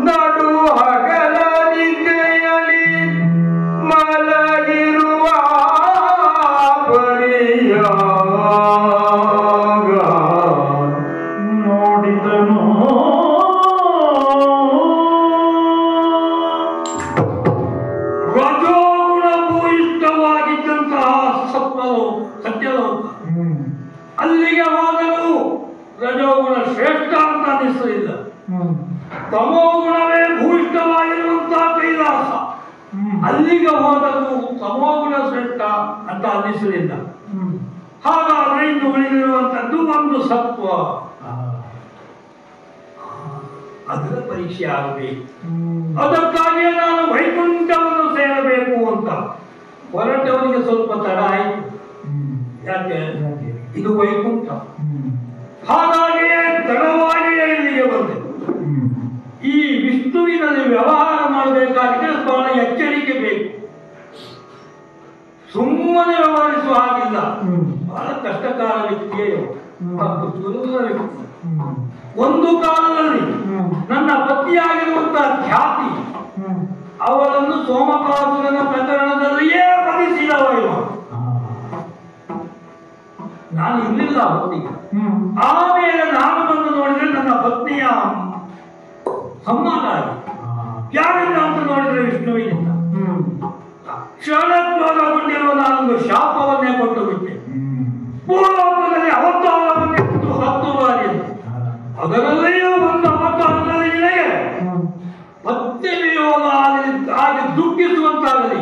ನಡು ಹಗಲ ನಿದ್ದೆಯಲ್ಲಿ ಮಲಗಿರುವ ಪರಿಯ ತಮೋಗುಣವೇ ಭೂಯಿಷ್ಠವಾಗಿರುವಂತಹ ಕೈಲಾಸ. ಅಲ್ಲಿಗೆ ಹೋದದ್ದು ತಮೋಗುಣ ಶ್ರೇಷ್ಠ ಅಂತ ಅನ್ನಿಸಲಿಲ್ಲ. ಹಾಗಾದ್ರೆ ಇನ್ನು ಉಳಿದಿರುವಂತದ್ದು ಒಂದು ಸತ್ವ, ಅದರ ಪರೀಕ್ಷೆ ಆಗಬೇಕು. ಅದಕ್ಕಾಗಿಯೇ ನಾನು ವೈಕುಂಠವನ್ನು ಸೇರಬೇಕು ಅಂತ ಹೊರಟವನಿಗೆ ಸ್ವಲ್ಪ ತಡ ಆಯಿತು. ಯಾಕೆ? ಇದು ವೈಕುಂಠ. ಹಾಗಾಗಿಯೇ ತಡವಾಗಿಯೇ ಇಲ್ಲಿಗೆ ಬಂದೆ. ಈ ವಿಷ್ಣುವಿನಲ್ಲಿ ವ್ಯವಹಾರ ಮಾಡಬೇಕಾದ್ರೆ ಬಹಳ ಎಚ್ಚರಿಕೆ ಬೇಕು. ಸುಮ್ಮನೆ ವ್ಯವಹರಿಸುವ ಹಾಗಿಲ್ಲ. ಬಹಳ ಕಷ್ಟಕರ ವ್ಯಕ್ತಿಯೇ ವ್ಯಕ್ತಿ. ಒಂದು ಕಾಲದಲ್ಲಿ ನನ್ನ ಪತಿಯಾಗಿರುವಂತಹ ಖ್ಯಾತಿ ಅವರನ್ನು ಸೋಮಕಾಸುರನ ಪ್ರಕರಣದಲ್ಲಿಯೇ ವಧಿಸಿದವ ಇವ. ನಾನು ಇರಲಿಲ್ಲ ಹೊತ್ತಿಗೆ. ಆಮೇಲೆ ನಾನು ಬಂದು ನೋಡಿದ್ರೆ ನನ್ನ ಪತ್ನಿಯ ಸಂವಾದ ಆಗಿ ಯಾರಿಂದ ಅಂತ ನೋಡಿದ್ರೆ ವಿಷ್ಣುವಿನಿಂದ ಕ್ಷಣಕ್ರೋಧಗೊಂಡಿರುವ ನಾನೊಂದು ಶಾಪವನ್ನೇ ಕೊಟ್ಟು ಬಿಟ್ಟೆ. ಪೂರ್ವದಲ್ಲಿ ಅವತಾರವನ್ನೇ 10 ಬಾರಿ ಅದರಲ್ಲಿಯೂ ಒಂದು ಅವತಾರದಲ್ಲಿ ನಿನಗೆ ಪತ್ನಿ ವಿಯೋಗ ಆಗಿ ದುಃಖಿಸುವಂತಾಗಲಿ,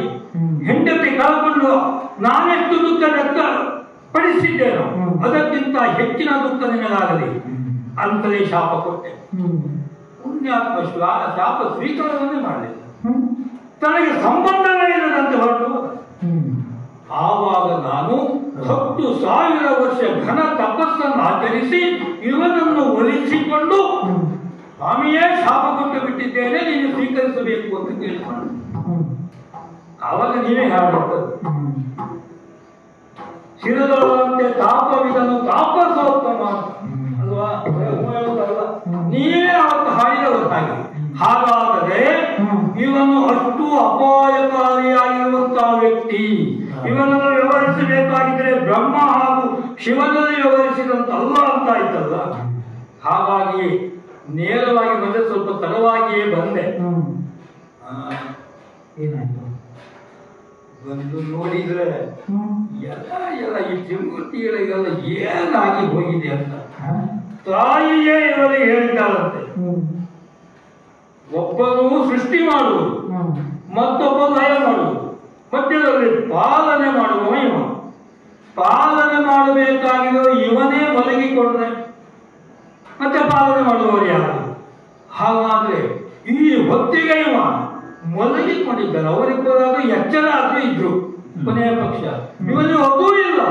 ಹೆಂಡತಿ ಕಳ್ಕೊಂಡು ನಾನೆಷ್ಟು ದುಃಖ ವ್ಯಕ್ತಪಡಿಸಿದ್ದೇನೋ ಅದಕ್ಕಿಂತ ಹೆಚ್ಚಿನ ದುಃಖ ನಿನಗಾಗಲಿ ಅಂತಲೇ ಶಾಪ ಕೊಟ್ಟೆ. ಪುಣ್ಯಾತ್ಮ ಶಾಪ ಸ್ವೀಕಾರವನ್ನೇ ಮಾಡಲಿಲ್ಲ. ತನಗೆ ಸಂಬಂಧವೇ ಇಲ್ಲದಂತೆ ಹೊರಟು. ಆವಾಗ ನಾನು 10,000 ವರ್ಷ ಘನ ತಪಸ್ಸನ್ನು ಆಚರಿಸಿ ಇವನನ್ನು ಒಲಿಸಿಕೊಂಡು ಸ್ವಾಮಿಯೇ ಶಾಪ ಕೊಟ್ಟು ಬಿಟ್ಟಿದ್ದೇನೆ, ನೀನು ಸ್ವೀಕರಿಸಬೇಕು ಅಂತ ಕೇಳಿಕೊಂಡು ಆವಾಗ ನೀವೇ ಹೇಳಬಹುದು. ಶಿರದೊಳಂತೆ ತಾಪವಿದನು ತಾಪಸೋತ್ತಮ ಅಲ್ವಾ? ನೀವೇ ಅವತ್ತು ಹಾಡಿದ ಗೊತ್ತಾಗಿ. ಹಾಗಾದರೆ ಇವನು ಅಷ್ಟು ಅಪಾಯಕಾರಿಯಾಗಿರುವಂತಹ ವ್ಯಕ್ತಿ. ಇವನನ್ನು ವ್ಯವಹರಿಸಬೇಕಾಗಿದ್ರೆ ಬ್ರಹ್ಮ ಹಾಗೂ ಶಿವನಲ್ಲಿ ವ್ಯವಹರಿಸಿದಂತಲ್ಲ ಅಂತ ಆಯ್ತಲ್ಲ. ಹಾಗಾಗಿ ನೇರವಾಗಿ ಬಂದ್ರೆ ಸ್ವಲ್ಪ ತಡವಾಗಿಯೇ ಬಂದೆ. ಏನಾಯ್ತು? ಬಂದು ನೋಡಿದ್ರೆ ಎಲ್ಲ ಈ ತ್ರಿಮೂರ್ತಿಗಳಿಗೆಲ್ಲ ಏನಾಗಿ ಹೋಗಿದೆ ಅಂತ ತಾಯಿಯೇ ಇವರಿಗೆ ಹೇಳ್ತಾರಂತೆ. ಒಬ್ಬನು ಸೃಷ್ಟಿ ಮಾಡುವುದು, ಮತ್ತೊಬ್ಬ ಲಯ ಮಾಡುವುದು, ಮಧ್ಯದಲ್ಲಿ ಪಾಲನೆ ಮಾಡುವ ಇವ. ಪಾಲನೆ ಮಾಡಬೇಕಾಗಿರೋ ಇವನೇ ಮಲಗಿಕೊಂಡ್ರೆ ಮತ್ತೆ ಪಾಲನೆ ಮಾಡುವವರು ಯಾರು? ಹಾಗಾದ್ರೆ ಈ ಹೊತ್ತಿಗೆ ಇವ ಮಲಗಿಕೊಂಡಿದ್ದಾರೆ. ಅವರಿಬ್ಬರಾದ್ರೂ ಎಚ್ಚರ ಆದ್ರೂ ಇದ್ರು ಕೊನೆಯ ಪಕ್ಷ. ಇವನಿಗೆ ಅದೂ ಇಲ್ಲ.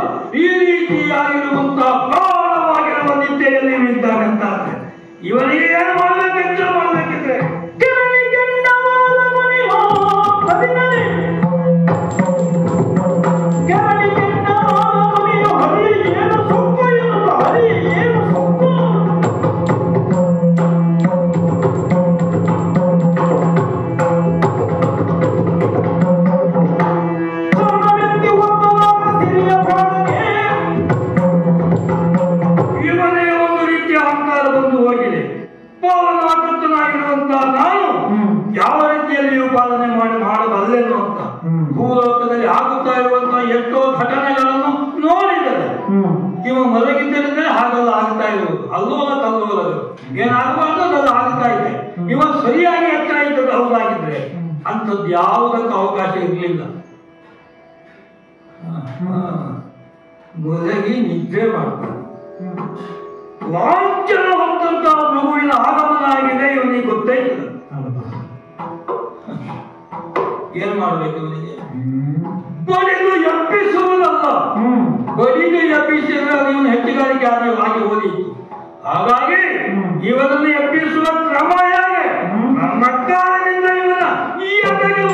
ಈ ರೀತಿಯಾಗಿರುವಂತಹ ಪ್ರಾಣವಾಗಿರುವ ನಿದ್ದೆಯಲ್ಲಿ ಇದ್ದಾನಂತ ಇವನಿಗೆ ಏನು ಮಾಡ್ಬೇಕು? ಎಚ್ಚರ ಮಾಡ್ಬೇಕಿದ್ರೆ ಯಾವ ರೀತಿಯಲ್ಲಿಯೂ ಪಾಲನೆ ಮಾಡಬಲ್ಲೆನು ಅಂತ ಭೂಲೋಕದಲ್ಲಿ ಆಗುತ್ತಾ ಇರುವಂತಹ ಎಷ್ಟೋ ಘಟನೆಗಳನ್ನು ನೋಡಿದರೆ ಇವ ಮಲಗಿದ್ದರಿಂದ ಹಾಗೆಲ್ಲ ಆಗ್ತಾ ಇರುವುದು. ಅಲ್ಲೋಲ ಕಲ್ಲೋಲಗಳು ಏನಾಗಬಾರ್ದು ಅದೆಲ್ಲ ಆಗ್ತಾ ಇದೆ. ಇವ ಸರಿಯಾಗಿ ಎಚ್ಚರ ಇದ್ದದ್ದು ಹೌದಾಗಿದ್ರೆ ಅಂಥದ್ದು ಯಾವುದಕ್ಕೂ ಅವಕಾಶ ಇರಲಿಲ್ಲ. ಮಲಗಿ ನಿದ್ರೆ ಮಾಡ್ತಾರೆ. ಲಾಂಛನ ಹೊತ್ತಂತಹ ಪ್ರಭುವಿನ ಆಗಮನ ಆಗಿದೆ. ಇವನಿಗೆ ಗೊತ್ತೇ ಇಲ್ಲ. ಏನ್ ಮಾಡ್ಬೇಕು? ಇವನಿಗೆ ಬಡಿದು ಎಬ್ಬಿಸುವುದಲ್ಲ, ಬಡಿದು ಎಬ್ಬಿಸಿದ್ರೆ ಇವನು ಹೆಚ್ಚುಗಾರಿಕೆ ಆಗಿ ಹೋದಿತ್ತು. ಹಾಗಾಗಿ ಇವನನ್ನು ಎಬ್ಬಿಸುವ ಕ್ರಮ ಹೇಗೆ? ನಮ್ಮ ಕಾಲದಿಂದ ಇವನ ಈ ಅದಕ್ಕೆ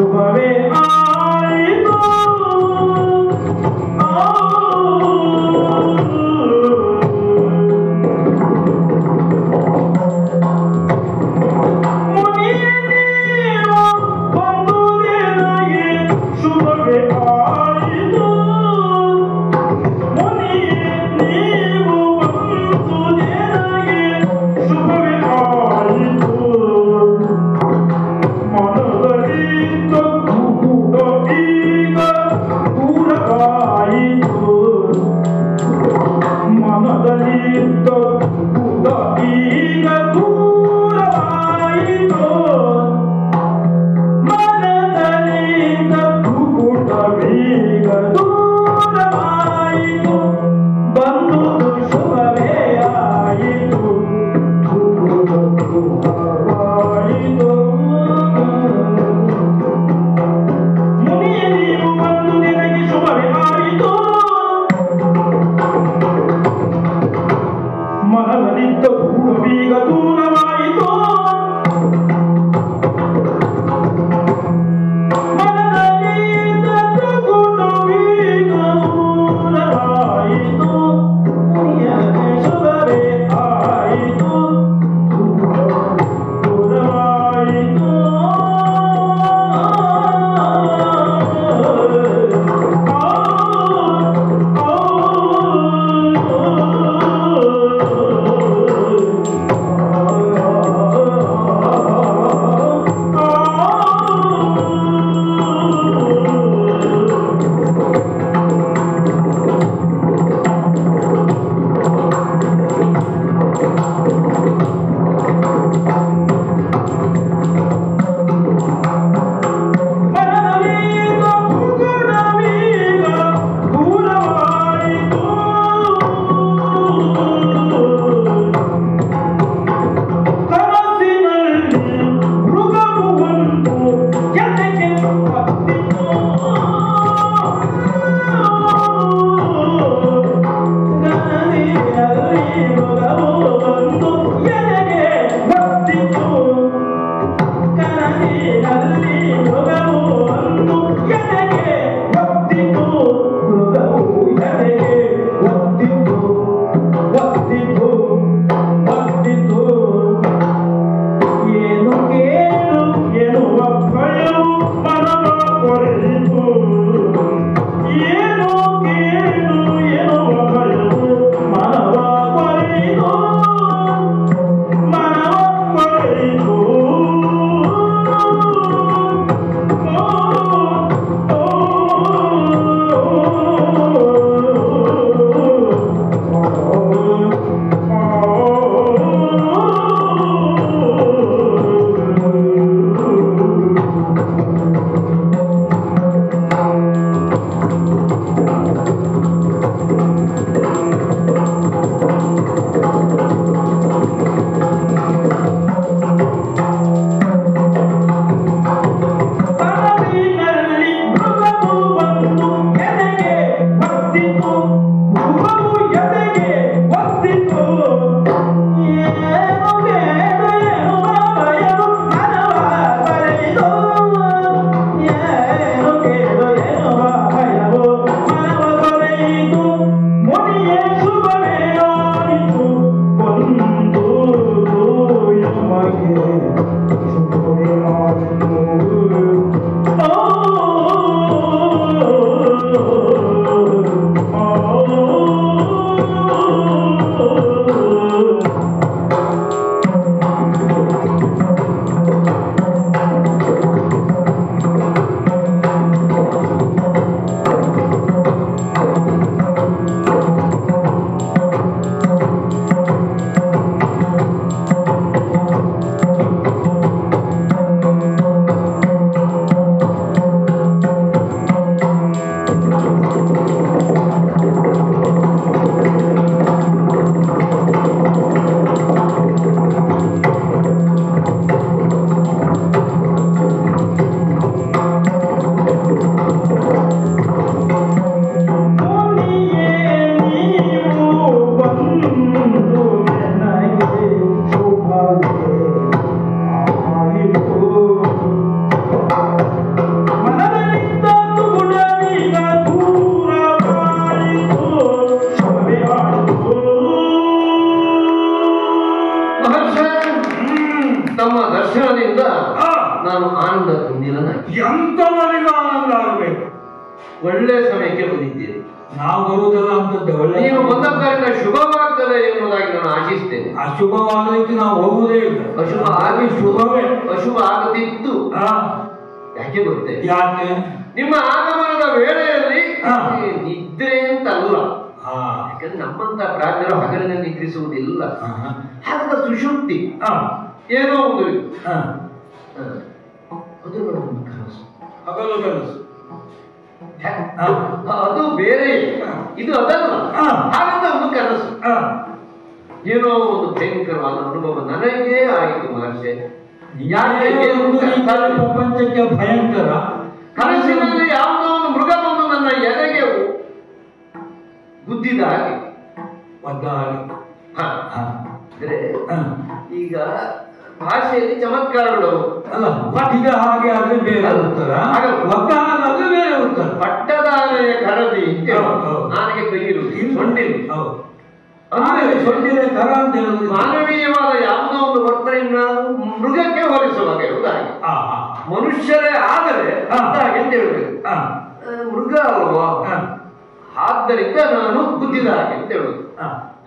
ಶುಭವೇ ಆಯಿತು. ಮುನಿಯೇ ನೀವು ಬಂದುದೇನಾಗಿ ಶುಭವೇ ಆಯಿತು. ಮುನಿಯೇ ನೀವು ಬಂದುದೇನಾಗಿ ಶುಭವೇ ಆಯಿತು. ಮನದಲ್ಲಿ ತಗ್ಗು ನಾನು ಆನಂದ ತುಂಬಿದನಾಗಿ. ಎಂತವರಿಗೂ ಆನಂದ ಆಗಬೇಕು. ಒಳ್ಳೆ ಸಮಯಕ್ಕೆ ಬಂದಿದ್ದೀರಿ. ನಾವು ಬರುವುದಲ್ಲ ಅಂತದ್ದೇ ಒಳ್ಳೆ. ನೀವು ಬಂದದ್ದರಿಂದ ಶುಭವಾಗ್ತದೆ ಎನ್ನುವುದಾಗಿ ನಾನು ಆಶಿಸ್ತೇನೆ. ಅಶುಭವಾಗಲಿಕ್ಕೆ ನಾವು ಹೋಗುವುದೇ ಇಲ್ಲ. ಅಶುಭ ಆಗಿ ಶುಭವೇ ಅಶುಭ ಆಗುತ್ತಿತ್ತು. ಯಾಕೆ ಗೊತ್ತೇ? ಯಾಕೆ? ನಿಮ್ಮ ಆಗಮನದ ವೇಳೆಯಲ್ಲಿ ನಿದ್ರೆ ಅಂತ ಅಲ್ಲ. ಯಾಕಂದ್ರೆ ನಮ್ಮಂತ ಪ್ರಾಜ್ಞರು ಹಗಲಿನಲ್ಲಿ ನಿದ್ರಿಸುವುದಿಲ್ಲ. ಹಾಗದ ಸುಷುಪ್ತಿ ಏನೋ ಒಂದು ಅದು ಕನಸು. ಹಗಲು ಕನಸು ಅದು ಬೇರೆ, ಇದು ಅದಲ್ಲ. ಹಾಗಂತ ಒಂದು ಕನಸು, ಏನೋ ಒಂದು ಭಯಂಕರವಾದ ಅನುಭವ ನನಗೇ ಆಯಿತು ಮಹರ್ಷಿ. ಪ್ರಪಂಚಕ್ಕೆ ಭಯಂಕರ ಕನಸಿನಲ್ಲಿ ಯಾವುದೋ ಒಂದು ಮೃಗ ಬಂದು ನನ್ನ ಎದೆಗೆ ಗುದ್ದಿದ ಹಾಗೆ ಒದ್ದ ಹಾಗೆ. ಅಂದ್ರೆ ಈಗ ಭಾಷೆಯಲ್ಲಿ ಚಮತ್ಕಾರಗಳು ಅಲ್ಲ, ಒಟ್ಟಿದ ಹಾಗೆ ಆದ್ರೆ ಬೇರೆ ಉತ್ತರ, ಒದ್ದ ಹಾಗಾದ್ರೆ ಬೇರೆ ಉತ್ತರ. ಪಟ್ಟದಾನೆಯ ಕರದಿ ನನಗೆ ಕೈ ಇರುವುದು ಸೊಂಡಿಲು. ಸೊಂಡಿಲೆ ಕರ ಅಂತ ಹೇಳುದು ಮಾನವೀಯವಾದ ಯಾವುದೋ ಒಂದು ವರ್ತನೆಯನ್ನ ಮೃಗಕ್ಕೆ ಹೋಲಿಸುವಾಗ ಉದಾಹರಣೆ. ಮನುಷ್ಯರೇ ಆದರೆ ಹಾಗೆ ಅಂತ ಹೇಳ್ಬೇಕು. ಮೃಗ ಅಲ್ವಾ, ಆದ್ದರಿಂದ ನಾನು ಬುದ್ಧಿದ ಹಾಗೆ ಅಂತ ಹೇಳುದು.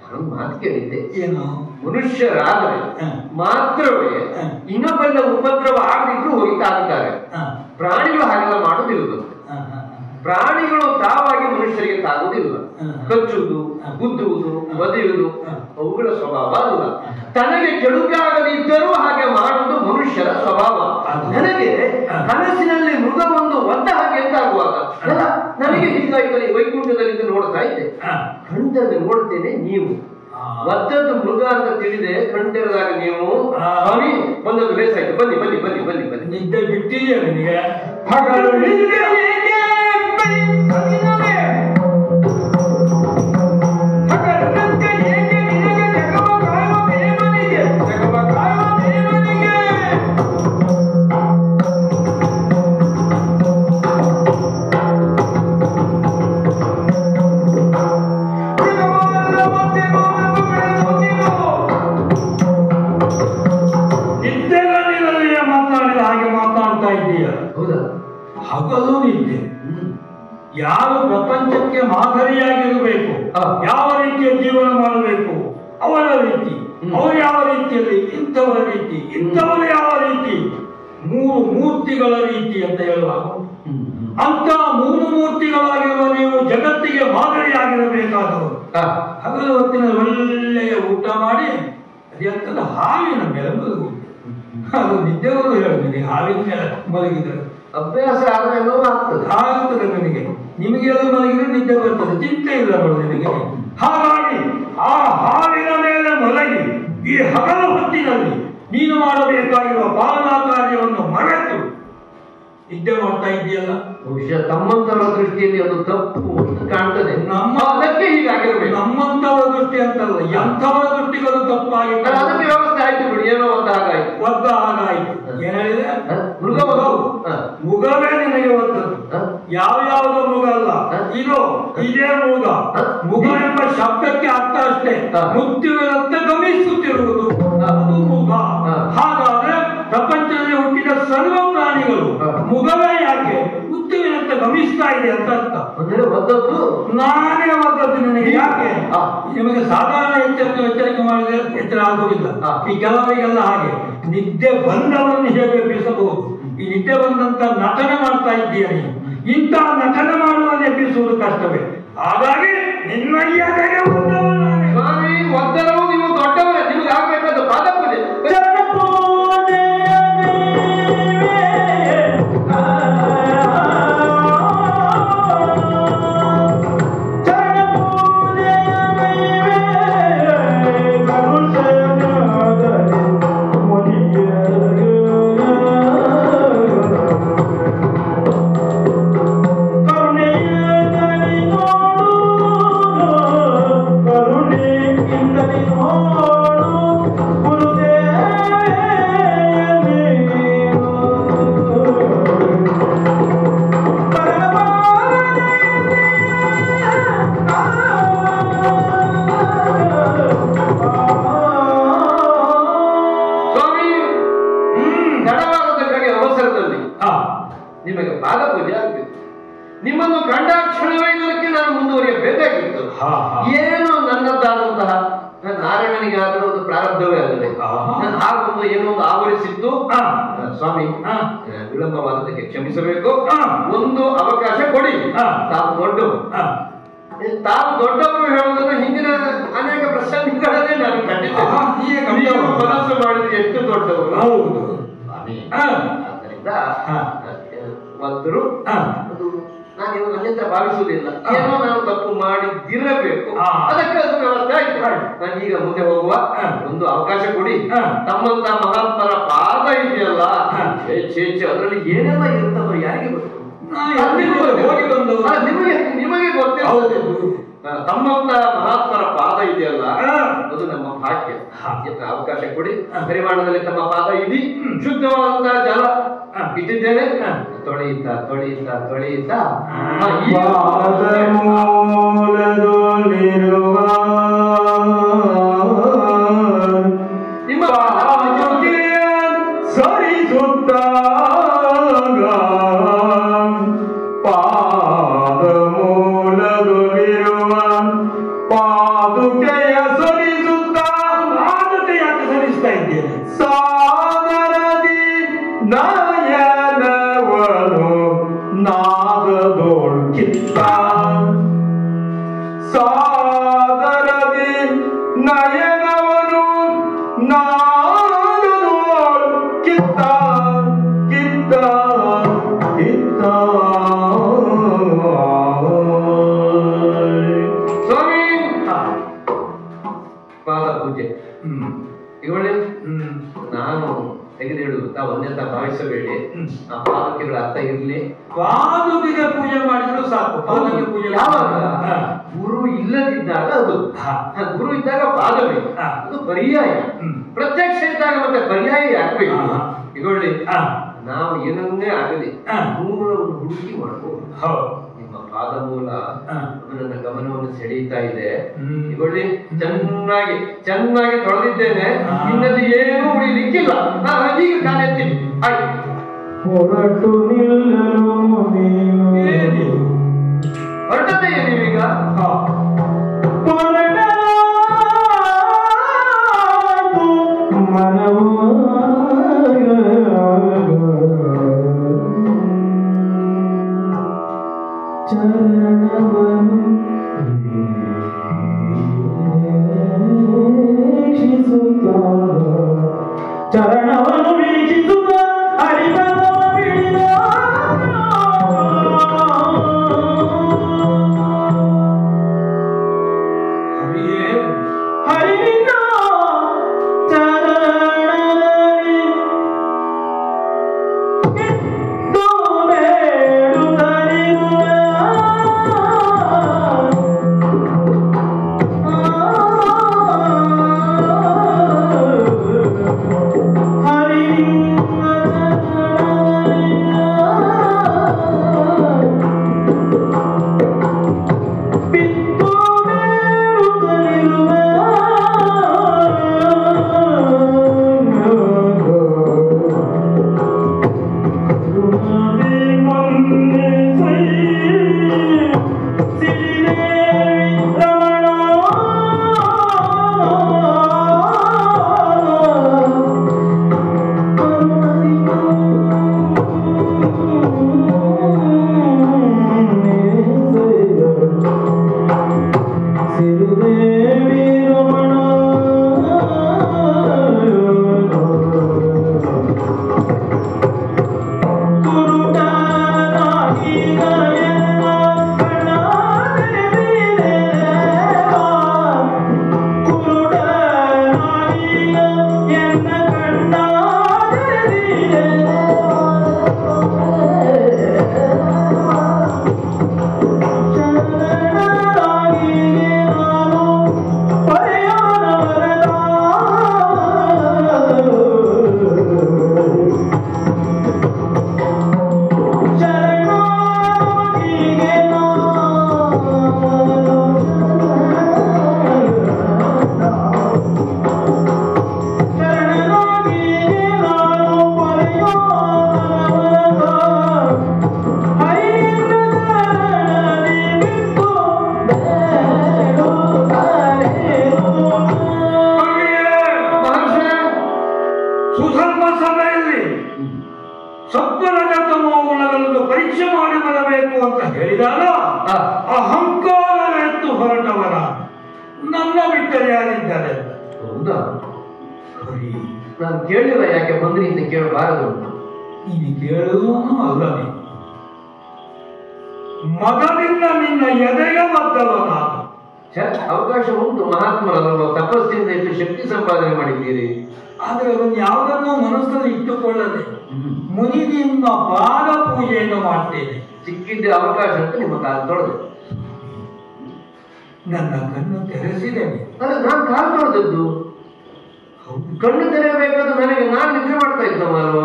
ನಾನು ಮಾತು ಕೇಳಿದ್ದೆ, ಏನು ಮನುಷ್ಯರಾದರೆ ಮಾತ್ರವೇ ಇನ್ನೊಬ್ಬರ ಉಪದ್ರವ ಆಗದಿದ್ರು ಹೋಗಿದ್ದಾರೆ. ಪ್ರಾಣಿಗಳು ಹಾಗೆಲ್ಲ ಮಾಡುವುದಿಲ್ಲ. ಪ್ರಾಣಿಗಳು ತಾವಾಗಿ ಮನುಷ್ಯರಿಗೆ ತಾಗುವುದಿಲ್ಲ. ಕಚ್ಚುವುದು, ಗುದ್ದುವುದು, ಬದಿಯುವುದು ಅವುಗಳ ಸ್ವಭಾವ ಅಲ್ಲ. ತನಗೆ ಕೆಡುಕಾಗದಿದ್ದರೂ ಹಾಗೆ ಮಾಡುವುದು ಮನುಷ್ಯರ ಸ್ವಭಾವ. ನನಗೆ ಕನಸಿನಲ್ಲಿ ಮೃಗ ಒಂದು ಒದ್ದ ಹಾಗೆ ಎಂತಾಗುವಾಗ ನನಗೆ ಹೀಗಾಯ್ತಲ್ಲಿ ವೈಕುಂಠದಲ್ಲಿ ನೋಡ್ತಾ ಇದ್ದೆ. ಕಣ್ತರದಲ್ಲಿ ನೋಡ್ತೇನೆ, ನೀವು ಒದ್ದದ್ದು ಮೃಗ ಅಂತ ತಿಳಿದೆ. ಕಣ್ತೆರೆದಾಗ ನೀವು ಸ್ವಾಮಿ ಬಂದದ್ದು ಬೇಸಾಯ್ತು, ಬನ್ನಿ ಬನ್ನಿ ಬನ್ನಿ ಬನ್ನಿ ಬನ್ನಿ. ನಿದ್ದೆ ಬಿಟ್ಟಿದೆಯಾ ನಿನಗೆ? ಹಗಲು ನಿದ್ದೆ. ಯಾರು ಪ್ರಪಂಚಕ್ಕೆ ಮಾದರಿಯಾಗಿರಬೇಕು, ಯಾವ ರೀತಿಯ ಜೀವನ ಮಾಡಬೇಕು ಅವರ ರೀತಿ, ಅವರು ಯಾವ ರೀತಿಯಲ್ಲಿ, ಇಂಥವರ ರೀತಿ, ಇಂಥವರು ಯಾವ ರೀತಿ, ಮೂರು ಮೂರ್ತಿಗಳ ರೀತಿ ಅಂತ ಹೇಳುವಾಗ ಅಂತ ಮೂರು ಮೂರ್ತಿಗಳಾಗಿರುವ ನೀವು ಜಗತ್ತಿಗೆ ಮಾದರಿಯಾಗಿರಬೇಕಾದವರು. ಹಗಲು ಹೊತ್ತಿನ ಒಳ್ಳೆಯ ಊಟ ಮಾಡಿ ಅದೆಂತದ ಹಾವಿನ ಮೇಲೆ ಮಲಗುವುದು. ಅದು ನಿದ್ದೆಗಳು ಹೇಳಿದೆ, ಹಾವಿನ ಮೇಲೆ ಮಲಗಿದರೆ ಅಭ್ಯಾಸ ಆಗ್ತದೆ ನನಗೆ. ನಿಮಗೆಲ್ಲ ಮಲಗಿದ್ರೆ ನಿದ್ದೆ ಬರ್ತದೆ, ಚಿಂತೆ ಇಲ್ಲ ನೋಡಿ ನಿನಗೆ. ಹಾಗಾಗಿ ಆ ಹಾವಿನ ಮೇಲೆ ಮಲಗಿ ಈ ಹಗಲು ಹೊತ್ತಿನಲ್ಲಿ ನೀನು ಮಾಡಬೇಕಾಗಿರುವ ಪಾಲನಾ ಕಾರ್ಯವನ್ನು ಮರೆತು ನಿದ್ದೆ ಮಾಡ್ತಾ ಇದೆಯಲ್ಲ. ಬಹುಶಃ ತಮ್ಮಂತವರ ದೃಷ್ಟಿಯಲ್ಲಿ ಅದು ತಪ್ಪು ಕಾಣ್ತದೆ. ಅದಕ್ಕೆ ಹೀಗಾಗಿರ್ಬೇಕು. ನಮ್ಮಂತವರ ದೃಷ್ಟಿ ಅಂತಲ್ಲ, ಎಂಥವರ ದೃಷ್ಟಿಗಳು ತಪ್ಪಾಗಿತ್ತು. ಅದಕ್ಕೆ ವ್ಯವಸ್ಥೆ ಆಯ್ತು ಬಿಡಿ, ಏನೋ ಒದ್ದ ಹಾಗಾಯ್ತು. ಒದ್ದ ಹಾಗಾಯ್ತು. ಏನ್ ಹೇಳಿದೆ? ಮೃಗ ಮೃಗವೇ ನಿನಗೆ ಒದ್ದದ್ದು. ಯಾವ್ಯಾವುದೋ ಮೃಗ ಅಲ್ಲ, ಇದು ಇದೇ ಮೃಗ. ಮೃಗ ಎಂಬ ಶಬ್ದಕ್ಕೆ ಅರ್ಥ ಅಷ್ಟೇ, ಮೃತ್ಯುವಿನಂತೆ ಗಮಿಸುತ್ತಿರುವುದು ಅದು ಮೃಗ. ಹಾಗಾದ್ರೆ ಪ್ರಪಂಚದಲ್ಲಿ ಹುಟ್ಟಿದ ಸರ್ವ ಪ್ರಾಣಿಗಳು ಮೃಗವೇ ಯಾಕೆ ಮೃತ್ಯುವಿನಂತೆ ಗಮಿಸ್ತಾ ಇದೆ ಅಂತ ಅರ್ಥ. ಒದ್ದದ್ದು ನಾನೇ ಒದ್ದದ್ದು ನಿನಗೆ. ಯಾಕೆ? ನಿಮಗೆ ಸಾಧಾರಣ ಎಚ್ಚರಿಕೆ ಮಾಡಿದ್ರೆ ಎಚ್ಚರ ಆಗುವುದಿಲ್ಲ. ಈ ಕೆಲವರಿಗೆಲ್ಲ ಹಾಗೆ ನಿದ್ದೆ ಬಂದವರನ್ನು ಹೇಗೆ ಎಬ್ಬಿಸಬಹುದು? ಈ ನಿದ್ದೆ ಬಂದಂತ ನಟನೆ ಮಾಡ್ತಾ ಇದ್ದೀಯ ನೀನು. ಇಂತಹ ನಟನೆ ಮಾಡುವಲ್ಲಿ ಎಬ್ಬಿಸುವುದು ಕಷ್ಟವೇ. ಹಾಗಾಗಿ ನಿನ್ನ ಸ್ವಾಮಿ ಒದ್ದರವು ನೀವು ದೊಡ್ಡವರೇ, ನಿಮಗೆ ಆಗ್ಬೇಕಾದ ಪಾದ ಪೂಜೆ. ಕರುಣೆ ಇಂದಲಿ ನೋಡು ನಿಮಗೆ ಪಾದ ಪೂಜೆ ಆಗ್ಬೇಕು. ನಿಮ್ಮನ್ನು ಕಂಡಾಕ್ಷಣವೇ ಇದಕ್ಕೆ ನಾನು ಮುಂದುವರಿಯಬೇಕಾಗಿತ್ತು. ಏನು ನನ್ನದಾದಂತಹ ನಾರಾಯಣನಿಗಾದರೂ ಒಂದು ಪ್ರಾರಬ್ಧವೇ ಆಗದೆ ಹಾಗೊಂದು ಏನೋ ಒಂದು ಆವರಿಸಿದ್ದು. ಸ್ವಾಮಿ, ವಿಳಂಬವಾದದಕ್ಕೆ ಕ್ಷಮಿಸಬೇಕು. ಒಂದು ಅವಕಾಶ ಕೊಡಿ. ತಾವು ದೊಡ್ಡವರು ಹೇಳುವುದನ್ನು ಹಿಂದಿನ ಅನೇಕ ಪ್ರಸಂಗಗಳನ್ನೇ ನಾನು ಕಂಡಿದ್ದೇನೆ. ಮನಸ್ಸು ಮಾಡಿದ್ರೆ ಎಷ್ಟು ದೊಡ್ಡವರು. ಆದ್ದರಿಂದ ಒಂದರು ನಾನು ಇವಾಗ ಅನ್ಯತ್ರ ಭಾವಿಸುವುದಿಲ್ಲ. ಏನೋ ನಾನು ತಪ್ಪು ಮಾಡಿದ್ದಿರಬೇಕು, ಅದಕ್ಕೆ ಅದು ವ್ಯವಸ್ಥೆ ಆಯ್ತು. ನಾನೀಗ ಮುಂದೆ ಹೋಗುವ ಒಂದು ಅವಕಾಶ ಕೊಡಿ. ತಮ್ಮಂತ ಮಹಾತ್ಮರ ಪಾದ ಇದೆಯಲ್ಲ, ಅದರಲ್ಲಿ ಏನೆಲ್ಲ ಇರ್ತವ ಯಾರಿಗೆ ಗೊತ್ತು? ನಿಮಗೆ ಗೊತ್ತಿರ್ತದೆ. ತಮ್ಮಂತ ಮಹಾತ್ಮರ ಪಾದ ಇದೆಯಲ್ಲ, ಅದು ನಮ್ಮ ಭಾಗ್ಯ. ಅವಕಾಶ ಕೊಡಿ. ಪರಿಮಾಣದಲ್ಲಿ ತಮ್ಮ ಪಾದ ಇಡಿ. ಶುದ್ಧವಾದಂತಹ ಜಲ ಇಟ್ಟಿದ್ದೇನೆ. ತೊಳೆಯುತ್ತಾ ತೊಳೆಯುತ್ತಾ ತೊಳೆಯುತ್ತಾ ನಿಮ್ಮ ಸರಿಸುತ್ತ ಪಾದುಕೆಯ ಸರಿಸುತ್ತ ಪಾದುಕೆಯಾಗಿ ಸರಿಸ್ತಾ ಇದ್ದೇನೆ. ಸಾಗರದಿ ನಯನವನು ನಾಗದೋಳ್ ಕಿತ್ತ, ಸಾಗರದಿ ನಯನವನು ನಾಗದೋಳ್ ಕಿತ್ತ ಕಿತ್ತ ಕಿತ್ತ. ಪಾದ ಪೂಜೆ ಇವಳೆ ನಾನು ತೆಗೆದಿಡುತ್ತಾ ಒಂದೆಂತ ಭಾವಿಸಬೇಡಿ. ಆ ಪಾದಕೆಗಳ ಅರ್ಥ ಇರಲಿ. ಪಾದುಕೆಗೆ ಪೂಜೆ ಮಾಡಿದ್ರು ಸಾಕು. ಪಾದಕೆ ಪೂಜೆ ಯಾವಾಗ ಗುರು ಇಲ್ಲದಿದ್ದಾಗ ಅದು, ಗುರು ಇದ್ದಾಗ ಪಾದವೇ ಅದು ಪರ್ಯಾಯ. ಪ್ರತ್ಯಕ್ಷ ಇದ್ದಾಗ ಮತ್ತೆ ಪರ್ಯಾಯ ಆಗ್ಬೇಕು. ಇಗೊಳ್ಳಿ, ನಾವು ಏನನ್ನೇ ಆಗಲಿ ಮೂಲವನ್ನು ಹುಡುಕಿ ಮಾಡಬಹುದು. ನಿಮ್ಮ ಪಾದ ಮೂಲ ನನ್ನ ಗಮನವನ್ನು ಸೆಳೀತಾ ಇದೆ. ಇಗೊಳ್ಳಿ, ಚೆನ್ನಾಗಿ ಚೆನ್ನಾಗಿ ತೊಳೆದಿದ್ದೇನೆ. ಇನ್ನದು ಏನೂ ಉಳಿಲಿಕ್ಕಿಲ್ಲ. ನಾನು ಈಗ ಕಾಲೆತ್ತೀನಿ. ಹೊರಟು ಹೊರಟತೆಯೇ ನೀವೀಗ? ಮನವು ಚರಣವನ್ನು ವೀಕ್ಷಿಸುತ್ತ ಚರಣವನ್ನು ವೀಕ್ಷಿಸುತ್ತ ಹರಿಪದವ ಬಿಡಿದ ಹರಿವಿನ ಚರಣದಲ್ಲಿ ಕಿತ್ತು ಬೇಡುತ್ತಲಿರುವ ಸತ್ವರಜತಮೋ ಗುಣಗಳನ್ನು ಪರೀಕ್ಷೆ ಮಾಡಿ ಬರಬೇಕು ಅಂತ ಹೇಳಿದಾಗ ಅಹಂಕಾರವೆತ್ತು ಹೊರಟವರ ನನ್ನ ಬಿಟ್ಟರೆ ಯಾರಿದ್ದಾರೆ ಅಂತ. ಹೌದಾ? ನಾನು ಕೇಳಿಲ್ಲ, ಯಾಕೆ ಬಂದ್ರಿ ಅಂತ ಕೇಳಬಾರದು ಅಂತ. ನೀನು ಕೇಳುವುದು ಅಲ್ಲ, ನೀನು ಮಗನಿಂದ ನಿನ್ನ ಎದೆಗೆ ಬದ್ದವನ. ಅವಕಾಶ ಉಂಟು, ಮಹಾತ್ಮರಲ್ಲ, ತಪಸ್ಸಿಂದ ಇಟ್ಟು ಶಕ್ತಿ ಸಂಪಾದನೆ ಮಾಡಿದ್ದೀರಿ. ಆದರೆ ಅದನ್ನು ಯಾವುದನ್ನು ಮನಸ್ಸಲ್ಲಿ ಇಟ್ಟುಕೊಳ್ಳದೆ ಮುನಿದಿಮ್ಮ ಪಾದ ಪೂಜೆಯನ್ನು ಮಾಡ್ತೇನೆ. ಸಿಕ್ಕಿದ್ದ ಅವಕಾಶ ಅಂತ ನಿಮ್ಮ ಕಾಲು ತೊಳೆದೆ. ನನ್ನ ಕಣ್ಣು ತೆರೆಸಿದ್ದೇನೆ. ಅಲ್ಲ, ನಾನು ಕಾಲು ತೊಳೆದದ್ದು. ಕಣ್ಣು ತೆರೆಯಬೇಕಾದ್ರೆ ನನಗೆ ನಾನು ನಿದ್ರೆ ಮಾಡ್ತಾ ಇದ್ದವಲ್ವ?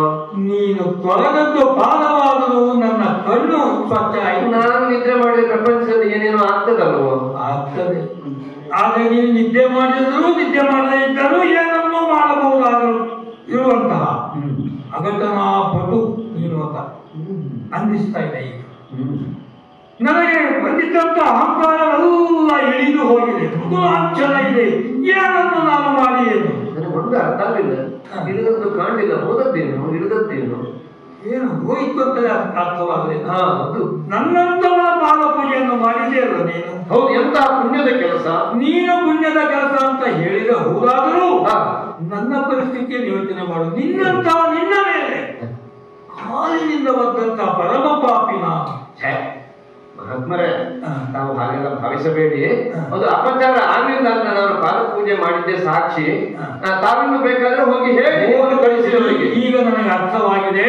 ನೀನು ತೊಳೆದದ್ದು ಪಾದವಾದರೂ ನನ್ನ ಕಣ್ಣು ಸ್ವಚ್ಛ ಆಯ್ತು. ನಾನು ನಿದ್ರೆ ಮಾಡಿದ ಪ್ರಪಂಚದಲ್ಲಿ ಏನೇನೋ ಆಗ್ತದಲ್ವ? ಆಗ್ತದೆ. ಆದರೆ ನೀನು ನಿದ್ದೆ ಮಾಡಿದರೂ ನಿದ್ದೆ ಮಾಡದೇ ಇದ್ದರೂ ಏನನ್ನೂ ಮಾಡಬಹುದಾದರೂ ಇರುವಂತಹ ಅಗಟನಾ ಪಟು ನೀನು ಅಂತ ಅಂದಿಸ್ತಾ ಇದೆ. ಈಗ ನನಗೆ ಬಂದಿದ್ದಂತ ಅಹಂಕಾರವೆಲ್ಲ ಇಳಿದು ಹೋಗಿದೆ, ಮೃದುಲಾಂಚಲ ಇದೆ. ಏನನ್ನು ನಾನು ಮಾಡಿ ಏನು ನನಗೆ ಒಂದು ಅರ್ಥ ಆಗಲಿಲ್ಲ. ಇಳಿದದ್ದು ಕಾಣಲಿಲ್ಲ, ಹೋದದ್ದೇನು ಇಳಿದದ್ದೇನು ಏನು ಹೋಯ್ತು ಅಂತ ಅರ್ಥವಾಗಲಿಲ್ಲ. ಅದು ನನ್ನಂತವರ ಪಾದ ಪೂಜೆಯನ್ನು ಮಾಡಿದೆ ಅಲ್ಲ ನೀನು. ಹೌದು, ಎಂತ ಪುಣ್ಯದ ಕೆಲಸ. ನೀನು ಪುಣ್ಯದ ಕೆಲಸ ಅಂತ ಹೇಳಿದ ಹೋದಾದರೂ ನನ್ನ ಪರಿಸ್ಥಿತಿಯನ್ನು ಯೋಚನೆ ಮಾಡು. ನಿನ್ನಂತ ನಿನ್ನ ಮೇಲೆ ಕಾಲಿನಿಂದ ಬಂದಂತ ಪರಮ ಪಾಪಿನ. ಮಹಾತ್ಮರೇ, ತಾವು ಹಾಗೆಲ್ಲ ಭಾವಿಸಬೇಡಿ. ಅದು ಅಪಚಾರ ಆಗಲಿಲ್ಲ ಅಂತ ನಾನು ಪಾದ ಪೂಜೆ ಮಾಡಿದ್ದೆ ಸಾಕ್ಷಿ. ತಾವಿನ್ನು ಬೇಕಾದ್ರೆ ಹೋಗಿ ಹೇಳಿ ಕಳಿಸಿದವರಿಗೆ. ಈಗ ನನಗೆ ಅರ್ಥವಾಗಿದೆ,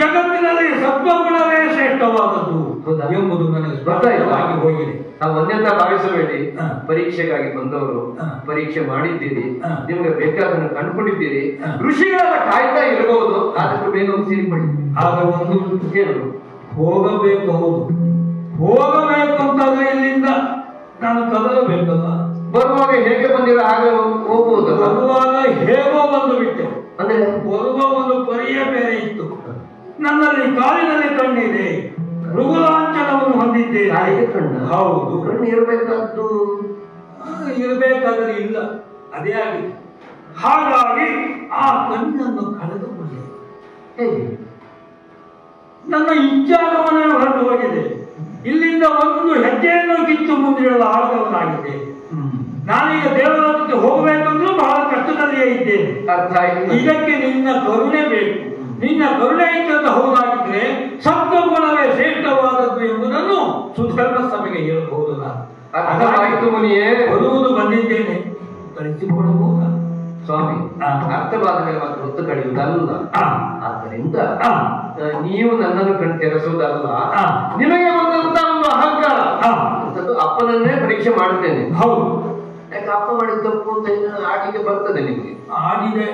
ಜಗತ್ತಿನಲ್ಲಿ ಸತ್ವಗುಣವೇ ಶ್ರೇಷ್ಠವಾದದ್ದು ಎಂಬುದು ನನಗೆ ಸ್ಪಷ್ಟವಾಗಿ ಹೋಗಿದೆ. ತಾವು ಒಂದೆಂತ ಭಾವಿಸಬೇಡಿ. ಪರೀಕ್ಷೆಗಾಗಿ ಬಂದವರು, ಪರೀಕ್ಷೆ ಮಾಡಿದ್ದೀರಿ, ನಿಮ್ಗೆ ಬೇಕಾದನ್ನು ಕಂಡುಕೊಂಡಿದ್ದೀರಿ. ಋಷಿಗಳೆಲ್ಲ ಕಾಯ್ತಾ ಇರಬಹುದು, ಆದಷ್ಟು ಬೇಗ ಒಂದು ಸೇರಿಪಡಿ. ಆಗ ಒಂದು ಏನು ಹೋಗಬೇಕು. ಹೌದು, ಹೋಗಬೇಕಂತಾದ್ರೆ ಇಲ್ಲಿಂದ ನಾನು ಕದಲಬೇಕಲ್ಲ. ಬರುವಾಗ ಹೇಗೆ ಬಂದಿರೋ ಹಾಗೆ ಹೋಗ್ಬೋದು. ಬರುವಾಗ ಹೇಗೋ ಬಂದು ಬಿಟ್ಟೆ. ಅಂದ್ರೆ ಬರುವ ಒಂದು ಪರಿಯೇ ಬೇರೆ ಇತ್ತು. ನನ್ನಲ್ಲಿ ಕಾಲಿನಲ್ಲಿ ಕಣ್ಣಿದೆ, ಮೃಗುಲಾಂಚನವನ್ನು ಹೊಂದಿದ್ದೇನೆ. ಹೌದು, ಕಣ್ಣು ಇರಬೇಕಾದ್ದು ಇರಬೇಕಾದ್ರೆ ಇಲ್ಲ, ಅದೇ ಆಗಿದೆ. ಹಾಗಾಗಿ ಆ ಕಣ್ಣನ್ನು ಕಳೆದುಕೊಂಡೆ. ಹೇಗೆ? ನನ್ನ ಇಚ್ಛಾಗಮನ ಹೊರಟು ಹೋಗಿದೆ. ಇಲ್ಲಿಂದ ಒಂದು ಹೆಜ್ಜೆಯನ್ನು ಕಿತ್ತು ಮುಂದಿಡಲು ಆಳದವನಾಗಿದ್ದೆ. ನಾನೀಗ ದೇವಲೋಕಕ್ಕೆ ಹೋಗಬೇಕಂದ್ರೂ ಬಹಳ ಕಷ್ಟದಲ್ಲಿಯೇ ಇದ್ದೇನೆ. ಅರ್ಥ ಆಯ್ತು. ಇದಕ್ಕೆ ನಿನ್ನ ಕರುಣೆ ಬೇಕು. ನಿನ್ನ ಕರುಣೆ ಇದ್ದಂತ ಹೋದಾಗಿದ್ರೆ ಸತ್ವಗುಣವೇ ಶ್ರೇಷ್ಠವಾದದ್ದು ಎಂಬುದನ್ನು ಸುಧರ್ಮ ಸಭೆಗೆ ಹೇಳಬಹುದು. ಅರ್ಥವಾಯಿತು ಮುನಿಯೇ. ಬರುವುದು ಬಂದಿದ್ದೇನೆ, ಕಳಿಸಿಕೊಡಬಹುದ ಸ್ವಾಮಿ? ಅರ್ಥವಾದ ಮೇಲೆ ಮಾತ್ರ ಹೊತ್ತು ಕಳೆಯುವುದಲ್ಲ. ಆದ್ದರಿಂದ ನೀವು ನನ್ನನ್ನು ಕಣ್ ತೆರೆಸುವುದಲ್ಲ, ನಿಮಗೆ ಬಂದಂತ ಒಂದು ಅಹಂಕಾರ ಅಪ್ಪನನ್ನೇ ಪರೀಕ್ಷೆ ಮಾಡುತ್ತೇನೆ. ಹೌದು, ಯಾಕೆ ಅಪ್ಪ ಮಾಡಿದ ತಪ್ಪು ಅಂತ ಆಡಿಗೆ ಬರ್ತದೆ ನಿಮಗೆ. ಆಡಿದೆ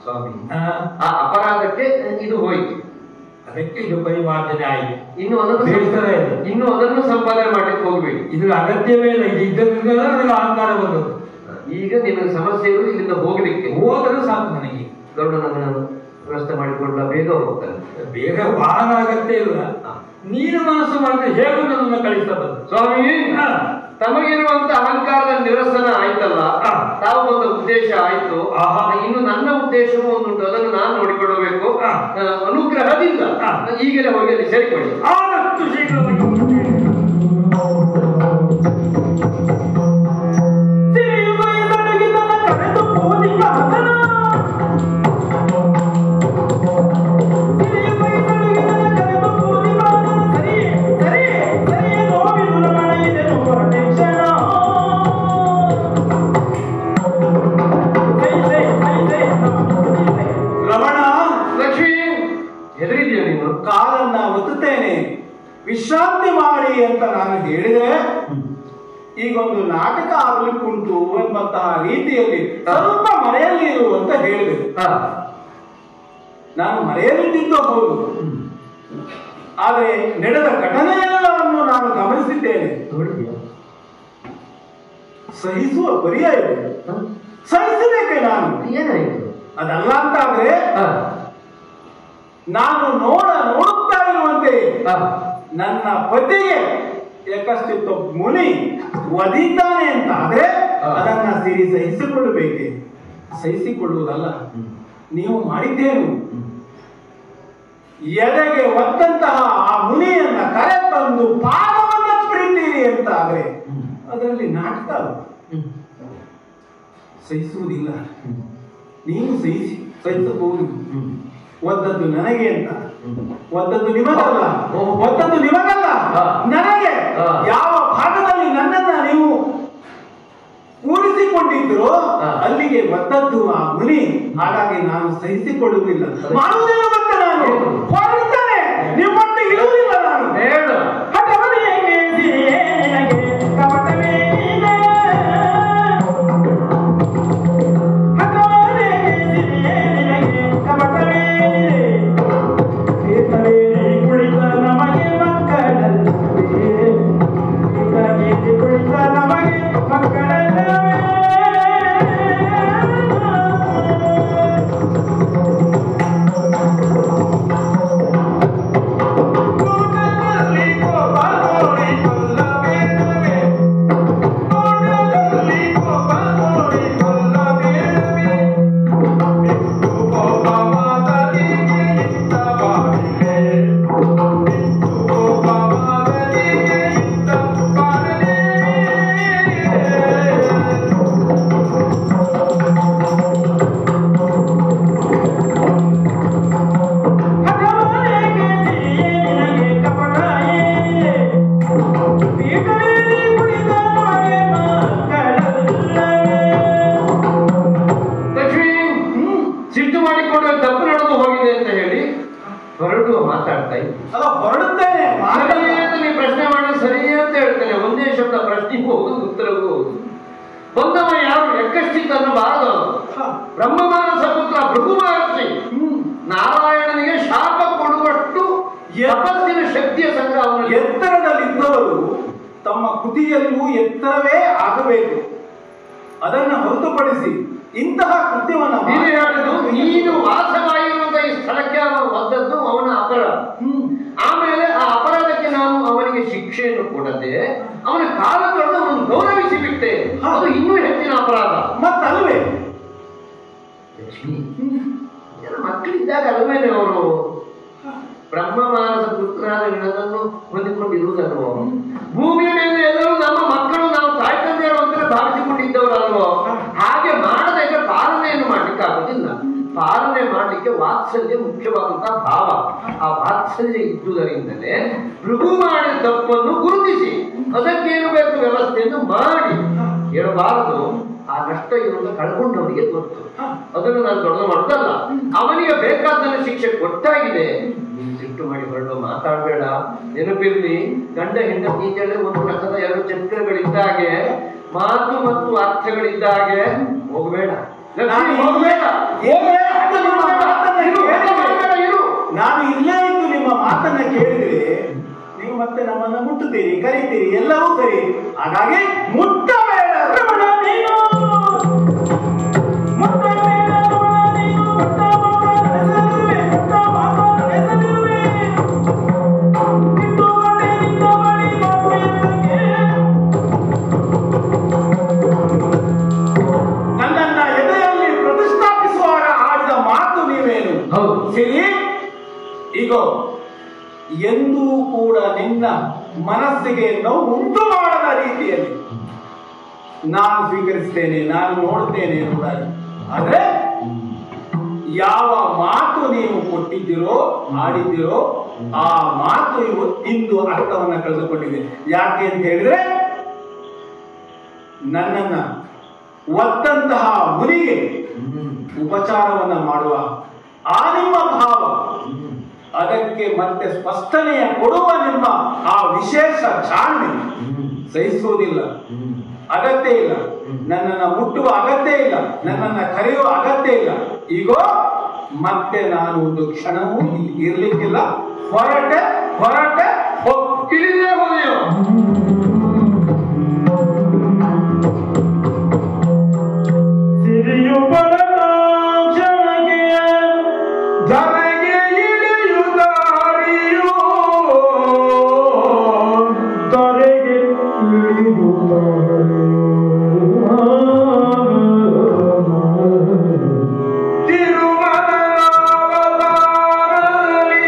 ಸ್ವಾಮಿ, ಆ ಅಪರಾಧಕ್ಕೆ ಇದು ಹೋಯ್ತು, ಅದಕ್ಕೆ ಇದು ಪರಿಮಾರ್ಜನೆ ಆಯಿತು. ಇನ್ನು ಅದನ್ನು ಸಂಪಾದನೆ ಮಾಡ್ಲಿಕ್ಕೆ ಹೋಗ್ಬೇಡಿ. ಇದ್ರ ಅಗತ್ಯವೇ ಇಲ್ಲ. ಇದು ಇದ್ದದ್ರಿಂದ ನನಗೆ ಅಹಂಕಾರ ಬಂದದ್ದು. ಈಗ ನಿಮಗೆ ಸಮಸ್ಯೆ ಇರುವುದು ಇಲ್ಲಿಂದ ಹೋಗ್ಲಿಕ್ಕೆ. ಹೋದರೂ ಸಾಕು ನನಗೆ. ಗರುಡನನ್ನು ವ್ಯವಸ್ಥೆ ಮಾಡಿಕೊಳ್ಳ ಬೇಗ ಹೋಗ್ತಾನೆ. ಬೇಗ ವಾಹನ ಅಗತ್ಯ ಇಲ್ಲ. ನೀನು ಮನಸ್ಸು ಮಾಡಿದ್ರೆ ಹೇಗೂ ನನ್ನನ್ನು ಕಳಿಸಬಲ್ಲ. ಸ್ವಾಮಿ, ತಮಗಿರುವಂತ ಅಹಂಕಾರದ ನಿರಸನ ಆಯ್ತಲ್ಲ, ತಾವು ಬಂದ ಉದ್ದೇಶ ಆಯ್ತು. ಇನ್ನು ನನ್ನ ಉದ್ದೇಶವೂ ಒಂದುಂಟು, ಅದನ್ನು ನಾನು ನೋಡಿಕೊಳ್ಳಬೇಕು. ಅನುಗ್ರಹದಿಂದ ಈಗಲೇ ಹೋಗಿ ಅಲ್ಲಿ ಸೇರಿಕೊಳ್ಳಿ. ಆದಷ್ಟು ಶೀಘ್ರವಾಗಿ ಕಾಲನ್ನ ಒತ್ತುತ್ತೇನೆ, ವಿಶ್ರಾಂತಿ ಮಾಡಿ ಅಂತ ನಾನು ಹೇಳಿದ್ರೆ ಈಗೊಂದು ನಾಟಕ ಆಗಲಿಕ್ಕುಂಟು ಎಂಬಂತಹ ರೀತಿಯಲ್ಲಿ ಸ್ವಲ್ಪ ಮರೆಯಲ್ಲಿ ಇರು ಅಂತ ಹೇಳಿದೆ. ನಾನು ಮರೆಯಲಿದ್ದಿದ್ದು ಹೌದು, ಆದರೆ ನಡೆದ ಘಟನೆಯೆಲ್ಲವನ್ನು ನಾನು ಗಮನಿಸಿದ್ದೇನೆ. ಸಹಿಸುವ ಪರ್ಯಾಯ ಸಹಿಸಬೇಕೆ ನಾನು? ಏನಾಯ್ತು? ಅದಲ್ಲ ಅಂತಾದ್ರೆ ನಾನು ನೋಡುತ್ತಾ ಇರುವಂತೆ ನನ್ನ ಪತಿಗೆ ಏಕಶ್ಚಿತ್ತ ಮುನಿ ಒದಿದ್ದಾನೆ ಅಂತ ಆದ್ರೆ ಅದನ್ನ ಸಿರಿ ಸಹಿಸಿಕೊಳ್ಳಬೇಕೆ? ಸಹಿಸಿಕೊಳ್ಳುವುದಲ್ಲ, ನೀವು ಮಾಡಿದ್ದೇನು ಎದೆಗೆ ಒತ್ತಂತಹ ಆ ಮುನಿಯನ್ನ ಕರೆ ತಂದು ಪಾದವನ್ನ ಪಡಿತೀರಿ ಅಂತ ಆದ್ರೆ ಅದರಲ್ಲಿ ನಾಟಕ ಸಹಿಸುವುದಿಲ್ಲ. ನೀವು ಸಹಿಸಬಹುದು. ಒದ್ದದ್ದು ನನಗೆ ಅಂತ, ಒದ್ದದ್ದು ನಿಮಗಲ್ಲ, ಒದ್ದದ್ದು ನಿಮಗಲ್ಲ ನನಗೆ. ಯಾವ ಭಾಗದಲ್ಲಿ ನನ್ನನ್ನ ನೀವು ಕೂರಿಸಿಕೊಂಡಿದ್ರು ಅಲ್ಲಿಗೆ ಒದ್ದದ್ದು ಆ ಮುನಿ. ಹಾಗಾಗಿ ನಾನು ಸಹಿಸಿಕೊಳ್ಳುವುದಿಲ್ಲ, ಮಾಡುವುದಿಲ್ಲ. ಮತ್ತೆ ನಾನು ಹೊರಡುತ್ತೇನೆ, ನಿಮ್ಮೊಟ್ಟಿಗೆ ಇರುವುದಿಲ್ಲ ನಾನು. ಹೇಳು ಎತ್ತರದಲ್ಲಿದ್ದವರು ತಮ್ಮ ಕೃತಿಯಲ್ಲೂ ಎತ್ತರವೇ ಆಗಬೇಕು. ಅದನ್ನ ಹೊರತುಪಡಿಸಿ ಇಂತಹ ಕೃತ್ಯವನ್ನು ನೀನು ವಾಸವಾಗಿರುವಂತಹ ಈ ಸ್ಥಳಕ್ಕೆ ಒದ್ದದ್ದು ಅವನ ಅಪರಾಧ. ಆಮೇಲೆ ಆ ಅಪರಾಧಕ್ಕೆ ನಾನು ಅವನಿಗೆ ಶಿಕ್ಷೆಯನ್ನು ಕೊಡದೆ ಅವನ ಕಾಲ ತೊಳೆದು ಅವನು ಗೌರವಿಸಿ ಬಿಟ್ಟೆ. ಅದು ಇನ್ನೂ ಹೆಚ್ಚಿನ ಅಪರಾಧ ಮತ್ತಲ್ವೇ? ಲಕ್ಷ್ಮಿ, ಮಕ್ಕಳಿದ್ದಾಗ ಅಲ್ವೇನೆ ಅವರು ಬ್ರಹ್ಮಮಾನಸ ಪುತ್ರನಾದ ನನ್ನನ್ನು ಹೊಂದಿಕೊಂಡಿರುವುದಲ್ವೋ? ಭೂಮಿಯ ಮೇಲೆ ಎಲ್ಲರೂ ನಮ್ಮ ಮಕ್ಕಳು, ನಾವು ತಾಯಿ ತಂದೆಯರು ಅಂತ ಭಾವಿಸಿಕೊಂಡಿದ್ದವರಲ್ವೋ? ಹಾಗೆ ಮಾಡದೆ ಪಾಲನೆಯನ್ನು ಮಾಡ್ಲಿಕ್ಕೆ ಆಗುದಿಲ್ಲ. ಪಾಲನೆ ಮಾಡಲಿಕ್ಕೆ ವಾತ್ಸಲ್ಯ ಮುಖ್ಯವಾದಂತಹ ಭಾವ. ಆ ವಾತ್ಸಲ್ಯ ಇದ್ದುದರಿಂದಲೇ ಭೃಗು ಮಾಡಿದ ತಪ್ಪನ್ನು ಗುರುತಿಸಿ ಅದಕ್ಕೇನು ಬೇಕು ವ್ಯವಸ್ಥೆಯನ್ನು ಮಾಡಿ ಹೇಳಬಾರದು. ಆ ನಷ್ಟ ಇರುವಂತ ಕಳ್ಕೊಂಡವನಿಗೆ ಗೊತ್ತು. ಅದನ್ನು ನಾನು ದೊಡ್ಡ ಮಾಡೋದಲ್ಲ. ಅವನಿಗೆ ಬೇಕಾದನ್ನ ಶಿಕ್ಷೆ ಕೊಟ್ಟಾಗಿದೆ. ನೀನು ಸಿಟ್ಟು ಮಾಡಿ ಹೊರಡುವ ಮಾತಾಡಬೇಡ. ನೆನಪಿರ್ಲಿ, ಗಂಡ ಹೆಂಡತಿ ಒಂದು ರಥದ ಎರಡು ಚಕ್ರಗಳಿದ್ದಾಗೆ, ಮಾತು ಮತ್ತು ಅರ್ಥಗಳಿದ್ದಾಗೆ ಹೋಗಬೇಡ. ನಾನು ಇಲ್ಲೇ ಇದ್ದು ನಿಮ್ಮ ಮಾತನ್ನ ಕೇಳಿದ್ರೆ ನೀವು ಮತ್ತೆ ನಮ್ಮನ್ನ ಮುಟ್ಟುತ್ತೀರಿ, ಕರೀತೀರಿ, ಎಲ್ಲವೂ ಸರಿ. ಹಾಗಾಗಿ ಮುಟ್ಟಬೇಡ. ನನ್ನನ್ನ ಎದೆಯಲ್ಲಿ ಪ್ರತಿಷ್ಠಾಪಿಸುವಾಗ ಆಡಿದ ಮಾತು ನೀವೇನು? ಸರಿ, ಈಗ ಎಂದೂ ಕೂಡ ನಿನ್ನ ಮನಸ್ಸಿಗೆ ನೋವು ಉಂಟು ಮಾಡದ ರೀತಿಯಲ್ಲಿ ನಾನು ಸ್ವೀಕರಿಸ್ತೇನೆ, ನಾನು ನೋಡ್ತೇನೆ ಎಂಬುದಾಗಿ. ಆದ್ರೆ ಯಾವ ಮಾತು ನೀವು ಕೊಟ್ಟಿದ್ದೀರೋ, ಆಡಿದ್ದೀರೋ, ಆ ಮಾತು ಇಂದು ಅರ್ಥವನ್ನ ಕಳೆದುಕೊಂಡಿದೆ. ಯಾಕೆ ಅಂತ ಹೇಳಿದ್ರೆ, ನನ್ನನ್ನ ಒತ್ತಂತಹ ಮುನಿಗೆ ಉಪಚಾರವನ್ನ ಮಾಡುವ ಆ ನಿಮ್ಮ ಭಾವ, ಅದಕ್ಕೆ ಮತ್ತೆ ಸ್ಪಷ್ಟನೆಯ ಕೊಡುವ ನಿಮ್ಮ ಆ ವಿಶೇಷ ಜಾಣ್ಮೆ ಸಹಿಸುವುದಿಲ್ಲ. ಅಗತ್ಯ ಇಲ್ಲ. ನನ್ನನ್ನ ಮುಟ್ಟುವ ಅಗತ್ಯ ಇಲ್ಲ, ನನ್ನನ್ನ ಕರೆಯುವ ಅಗತ್ಯ ಇಲ್ಲ. ಈಗ ಮತ್ತೆ ನಾನು ಒಂದು ಕ್ಷಣವೂ ಇರ್ಲಿಕ್ಕಿಲ್ಲ. ಹೊರಟೆ ಹೋಗ್ತಿಲ್ಲೇ ಹೋಗಿ ಸಿರಿಯು ಬಲದ ಕ್ಷಣಕ್ಕೆ ಧರೆಗೆ ಇಳಿಯುತ್ತಾರಿಯೋ, ಧರೆಗೆ ಇಳಿಯುತ್ತಾರಿಯೋ. ತಿರುಮಲ ಅವತಾರದಲ್ಲಿ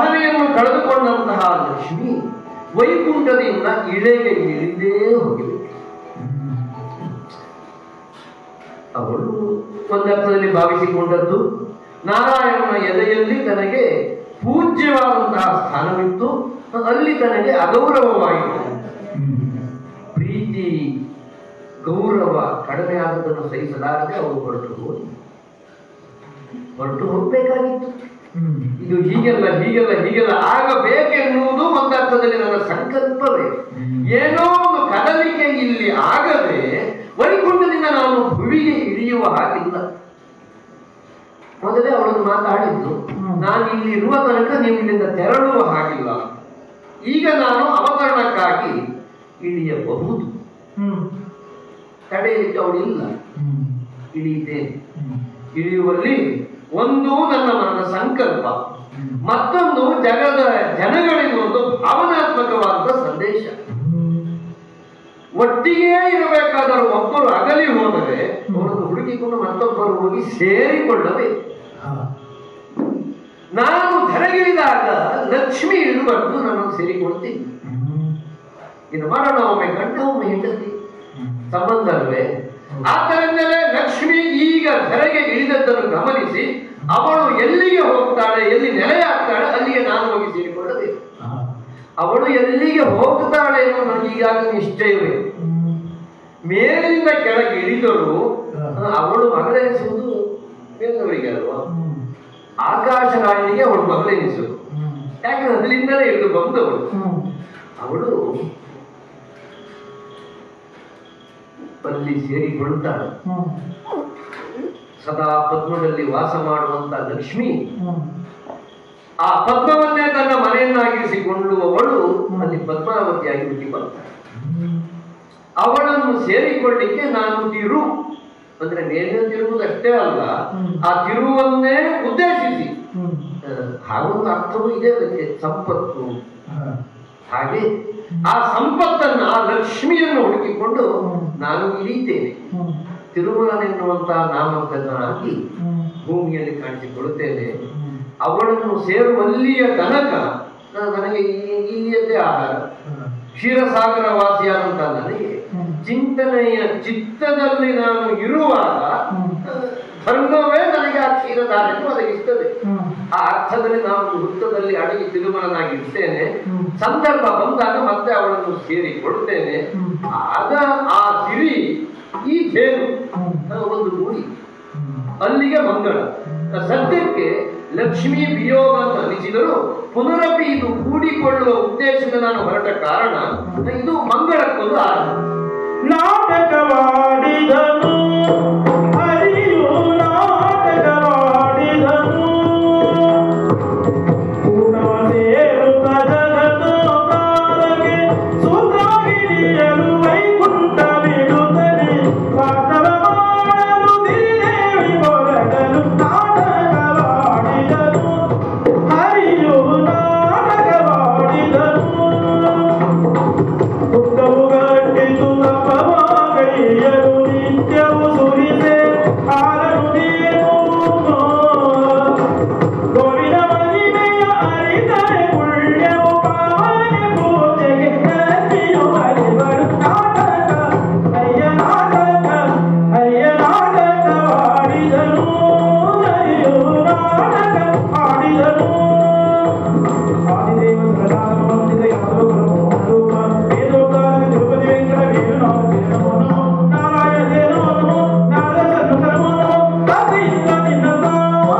ಸಹನೆಯನ್ನು ಕಳೆದುಕೊಂಡಂತಹ ಲಕ್ಷ್ಮಿ ವೈಕುಂಠದಿಂದ ಇಳೆಗೆ ಇಳಿದೇ ಹೋಗಿವೆ. ಅವಳು ಒಂದರ್ಥದಲ್ಲಿ ಭಾವಿಸಿಕೊಂಡದ್ದು ನಾರಾಯಣನ ಎದೆಯಲ್ಲಿ ತನಗೆ ಪೂಜ್ಯವಾದಂತಹ ಸ್ಥಾನವಿತ್ತು, ಅಲ್ಲಿ ತನಗೆ ಅಗೌರವವಾಯಿತು. ಪ್ರೀತಿ ಗೌರವ ಕಡಿಮೆ ಆದದನ್ನು ಸಹಿಸಲಾರದೆ ಅವಳು ಹೊರಟು ಹೋಗ್ಬೇಕಾಗಿತ್ತು. ಇದು ಹೀಗೆಲ್ಲ ಆಗಬೇಕೆನ್ನುವುದು ಒಂದರ್ಥದಲ್ಲಿ ನನ್ನ ಸಂಕಲ್ಪವೇ. ಏನೋ ಒಂದು ಕದಲಿಕೆ ಇಲ್ಲಿ ಆಗದೆ ವೈಕುಂಠದಿಂದ ನಾನು ಭುವಿಗೆ ಇಳಿಯುವ ಹಾಗಿಲ್ಲ. ಮೊದಲೇ ಅವಳನ್ನು ಮಾತಾಡಿದ್ದು, ನಾನು ಇಲ್ಲಿ ಇರುವ ತನಕ ನೀವು ಇಲ್ಲಿಂದ ತೆರಳುವ ಹಾಗಿಲ್ಲ. ಈಗ ನಾನು ಅವತರಣಕ್ಕಾಗಿ ಇಳಿಯಬಹುದು, ತಡೆಯಲಿಕ್ಕೆ ಅವಳಿಲ್ಲ. ಇಳಿಯುತ್ತೇನೆ. ಇಳಿಯುವಲ್ಲಿ ಒಂದು ನನ್ನ ಸಂಕಲ್ಪ, ಮತ್ತೊಂದು ಜಗದ ಜನಗಳಿಗೆ ಒಂದು ಭಾವನಾತ್ಮಕವಾದ ಸಂದೇಶ. ಒಟ್ಟಿಗೆ ಇರಬೇಕಾದರೂ ಒಬ್ಬರು ಅಗಲಿ ಹೋದರೆ ಅವರನ್ನು ಹುಡುಕಿಕೊಂಡು ಮತ್ತೊಬ್ಬರು ಹೋಗಿ ಸೇರಿಕೊಳ್ಳಬೇಕು. ನಾನು ಧರೆಗಿಳಿದಾಗ ಲಕ್ಷ್ಮಿ ಇಳಿದುಬಂದು ನನ್ನನ್ನು ಸೇರಿಕೊಳ್ತೀನಿ. ಇದು ಮಾಡೋಣ, ಒಮ್ಮೆ ಗಂಡ ಒಮ್ಮೆ ಹೆಂಡತಿ ಸಂಬಂಧವೇ. ಆದ್ದರಿಂದಲೇ ಲಕ್ಷ್ಮಿ ಈಗ ಧರೆಗೆ ಇಳಿದದ್ದನ್ನು ಗಮನಿಸಿ ಅವಳು ಎಲ್ಲಿಗೆ ಹೋಗ್ತಾಳೆ, ಎಲ್ಲಿ ನೆಲೆಯಾಗ್ತಾಳೆ ಅಲ್ಲಿಗೆ ನಾನು ಹೋಗಿ ಸೇರಿಕೊಳ್ಳಬೇಕು. ಅವಳು ಎಲ್ಲಿಗೆ ಹೋಗ್ತಾಳೆ ಅನ್ನೋ ನನಗೆ ಈಗಾಗಲೇ ನಿಶ್ಚಯವೇ. ಮೇಲಿಂದ ಕೆಳಗೆ ಇಳಿದರು ಅವಳು ಮಗಳೆನಿಸುವುದು ಮೇಲಿನವರಿಗೆ ಅಲ್ವಾ, ಆಕಾಶರಾಯನಿಗೆ ಅವಳು ಮಗಳೆನಿಸುವುದು. ಯಾಕಂದ್ರೆ ಅಲ್ಲಿಂದಲೇ ಇಳಿದು ಬಂದವಳು. ಅವಳು ಅಲ್ಲಿ ಸೇರಿಕೊಳ್ತಾಳೆ. ಸದಾ ಪದ್ಮದಲ್ಲಿ ವಾಸ ಮಾಡುವಂತ ಲಕ್ಷ್ಮಿ ಆ ಪದ್ಮವನ್ನೇ ತನ್ನ ಮನೆಯನ್ನಾಗಿರಿಸಿಕೊಳ್ಳುವವಳು ಅಲ್ಲಿ ಪದ್ಮಾವತಿಯಾಗಿ ಹುಟ್ಟಿ ಬರ್ತಾಳೆ. ಅವಳನ್ನು ಸೇರಿಕೊಳ್ಳಿಕ್ಕೆ ನಾನು ತಿರು ಅಂದ್ರೆ ಮೇಲಿನ ತಿರುವುದಷ್ಟೇ ಅಲ್ಲ, ಆ ತಿರುವನ್ನೇ ಉದ್ದೇಶಿಸಿ ಹಾಗೊಂದು ಅರ್ಥವೂ ಇದೆ ಅದಕ್ಕೆ, ಸಂಪತ್ತು. ಹಾಗೆ ಆ ಸಂಪತ್ತನ್ನ, ಆ ಲಕ್ಷ್ಮಿಯನ್ನು ಹುಡುಕಿಕೊಂಡು ನಾನು ಇಳಿತೇನೆ. ತಿರುಮಲನೆನ್ನುವಂತಹ ನಾಮಕನಾಗಿ ಭೂಮಿಯಲ್ಲಿ ಕಾಣಿಸಿಕೊಳ್ಳುತ್ತೇನೆ. ಅವಳನ್ನು ಸೇರುವಲ್ಲಿಯ ತನಕ ನನಗೆ ಇಲ್ಲಿಯದ್ದೇ ಆಹಾರ. ಕ್ಷೀರಸಾಗರ ವಾಸಿಯಾದಂತಹ ನನಗೆ ಚಿಂತನೆಯ ಚಿತ್ತದಲ್ಲಿ ನಾನು ಇರುವಾಗ ಧರ್ಮವೇ ನನಗೆ ಆ ಕ್ಷೀರಧಾರೆಯನ್ನು ಒದಗಿಸ್ತದೆ. ಆ ಅರ್ಥದಲ್ಲಿ ನಾನು ವೃತ್ತದಲ್ಲಿ ಅಡಗಿ ತಿರುಮಲನಾಗಿರ್ತೇನೆ. ಸಂದರ್ಭ ಬಂದಾಗ ಮತ್ತೆ ಅವಳನ್ನು ಸೇರಿಕೊಳ್ತೇನೆ. ಆಗ ಆ ಸಿರಿ ಈ ಜೇನು ಒಂದು ಗೂಡಿ, ಅಲ್ಲಿಗೆ ಮಂಗಳ. ಸದ್ಯಕ್ಕೆ ಲಕ್ಷ್ಮೀ ವಿಯೋಗ ಅಂತ ಅನಿಸಿದರೂ ಪುನರಪಿ ಇದು ಕೂಡಿಕೊಳ್ಳುವ ಉದ್ದೇಶದಿಂದ ನಾನು ಹೊರಟ ಕಾರಣ ಇದು ಮಂಗಳಕ್ಕೊಂದು ಆರಂಭ. ನಾಟಕವಾಡಿದನು ಹರಿಯು ನಾಟಕವಾಡಿದನು ಪೂರ್ಣ ಸೇರುತ್ತ ಜಗದೋಕಾರಗೆ ಸುಖವಿಡಿಯಲು ವೈಕುಂಠ ಬಿಡುತ್ತದೆ ಪಾಠವ ಮಾಡಲು ಸಿರಿದೇವಿ ಹೊರಗಲು ನಾಟಕವಾಡಿದನು ಹರಿಯು ನಾಟಕವಾಡಿದನು ದುಃಖವು ಗಟ್ಟಿತು ತಪವಾಗೈಯರು ನಿತ್ಯವು ಸುರಿಸೆ ಹಾಲನು ನೀನು ಗೋವಿನ ಮಹಿಮೆಯ ಅರಿತರೆ ಪುಣ್ಯವು ಪಾವನೆ ಪೂಜೆಗೆ ಕರೆದಿಯು ಹರಿವರು ನಾಟಕ ಅಯ್ಯ ನಾಟಕ ಆಡಿದನು ಹರಿಯು ನಾಟಕ ಆಡಿದನು ಆದಿದೇವ ಸರದಾರ ವಂದಿತ ಯಾದವ ಪ್ರಭು ವೇದೋಕ್ತಾರ ತಿರುಪತಿ ವೆಂಕಟ ವೇಣು ನಾರಾಯಣ ದೇನೋ ನಮೋ ನಾರದ ಸನ್ನುಖ ನಮೋ ನಮೋ ತಾತೆಯಿಂದ ನಿನ್ನ ಸಾವು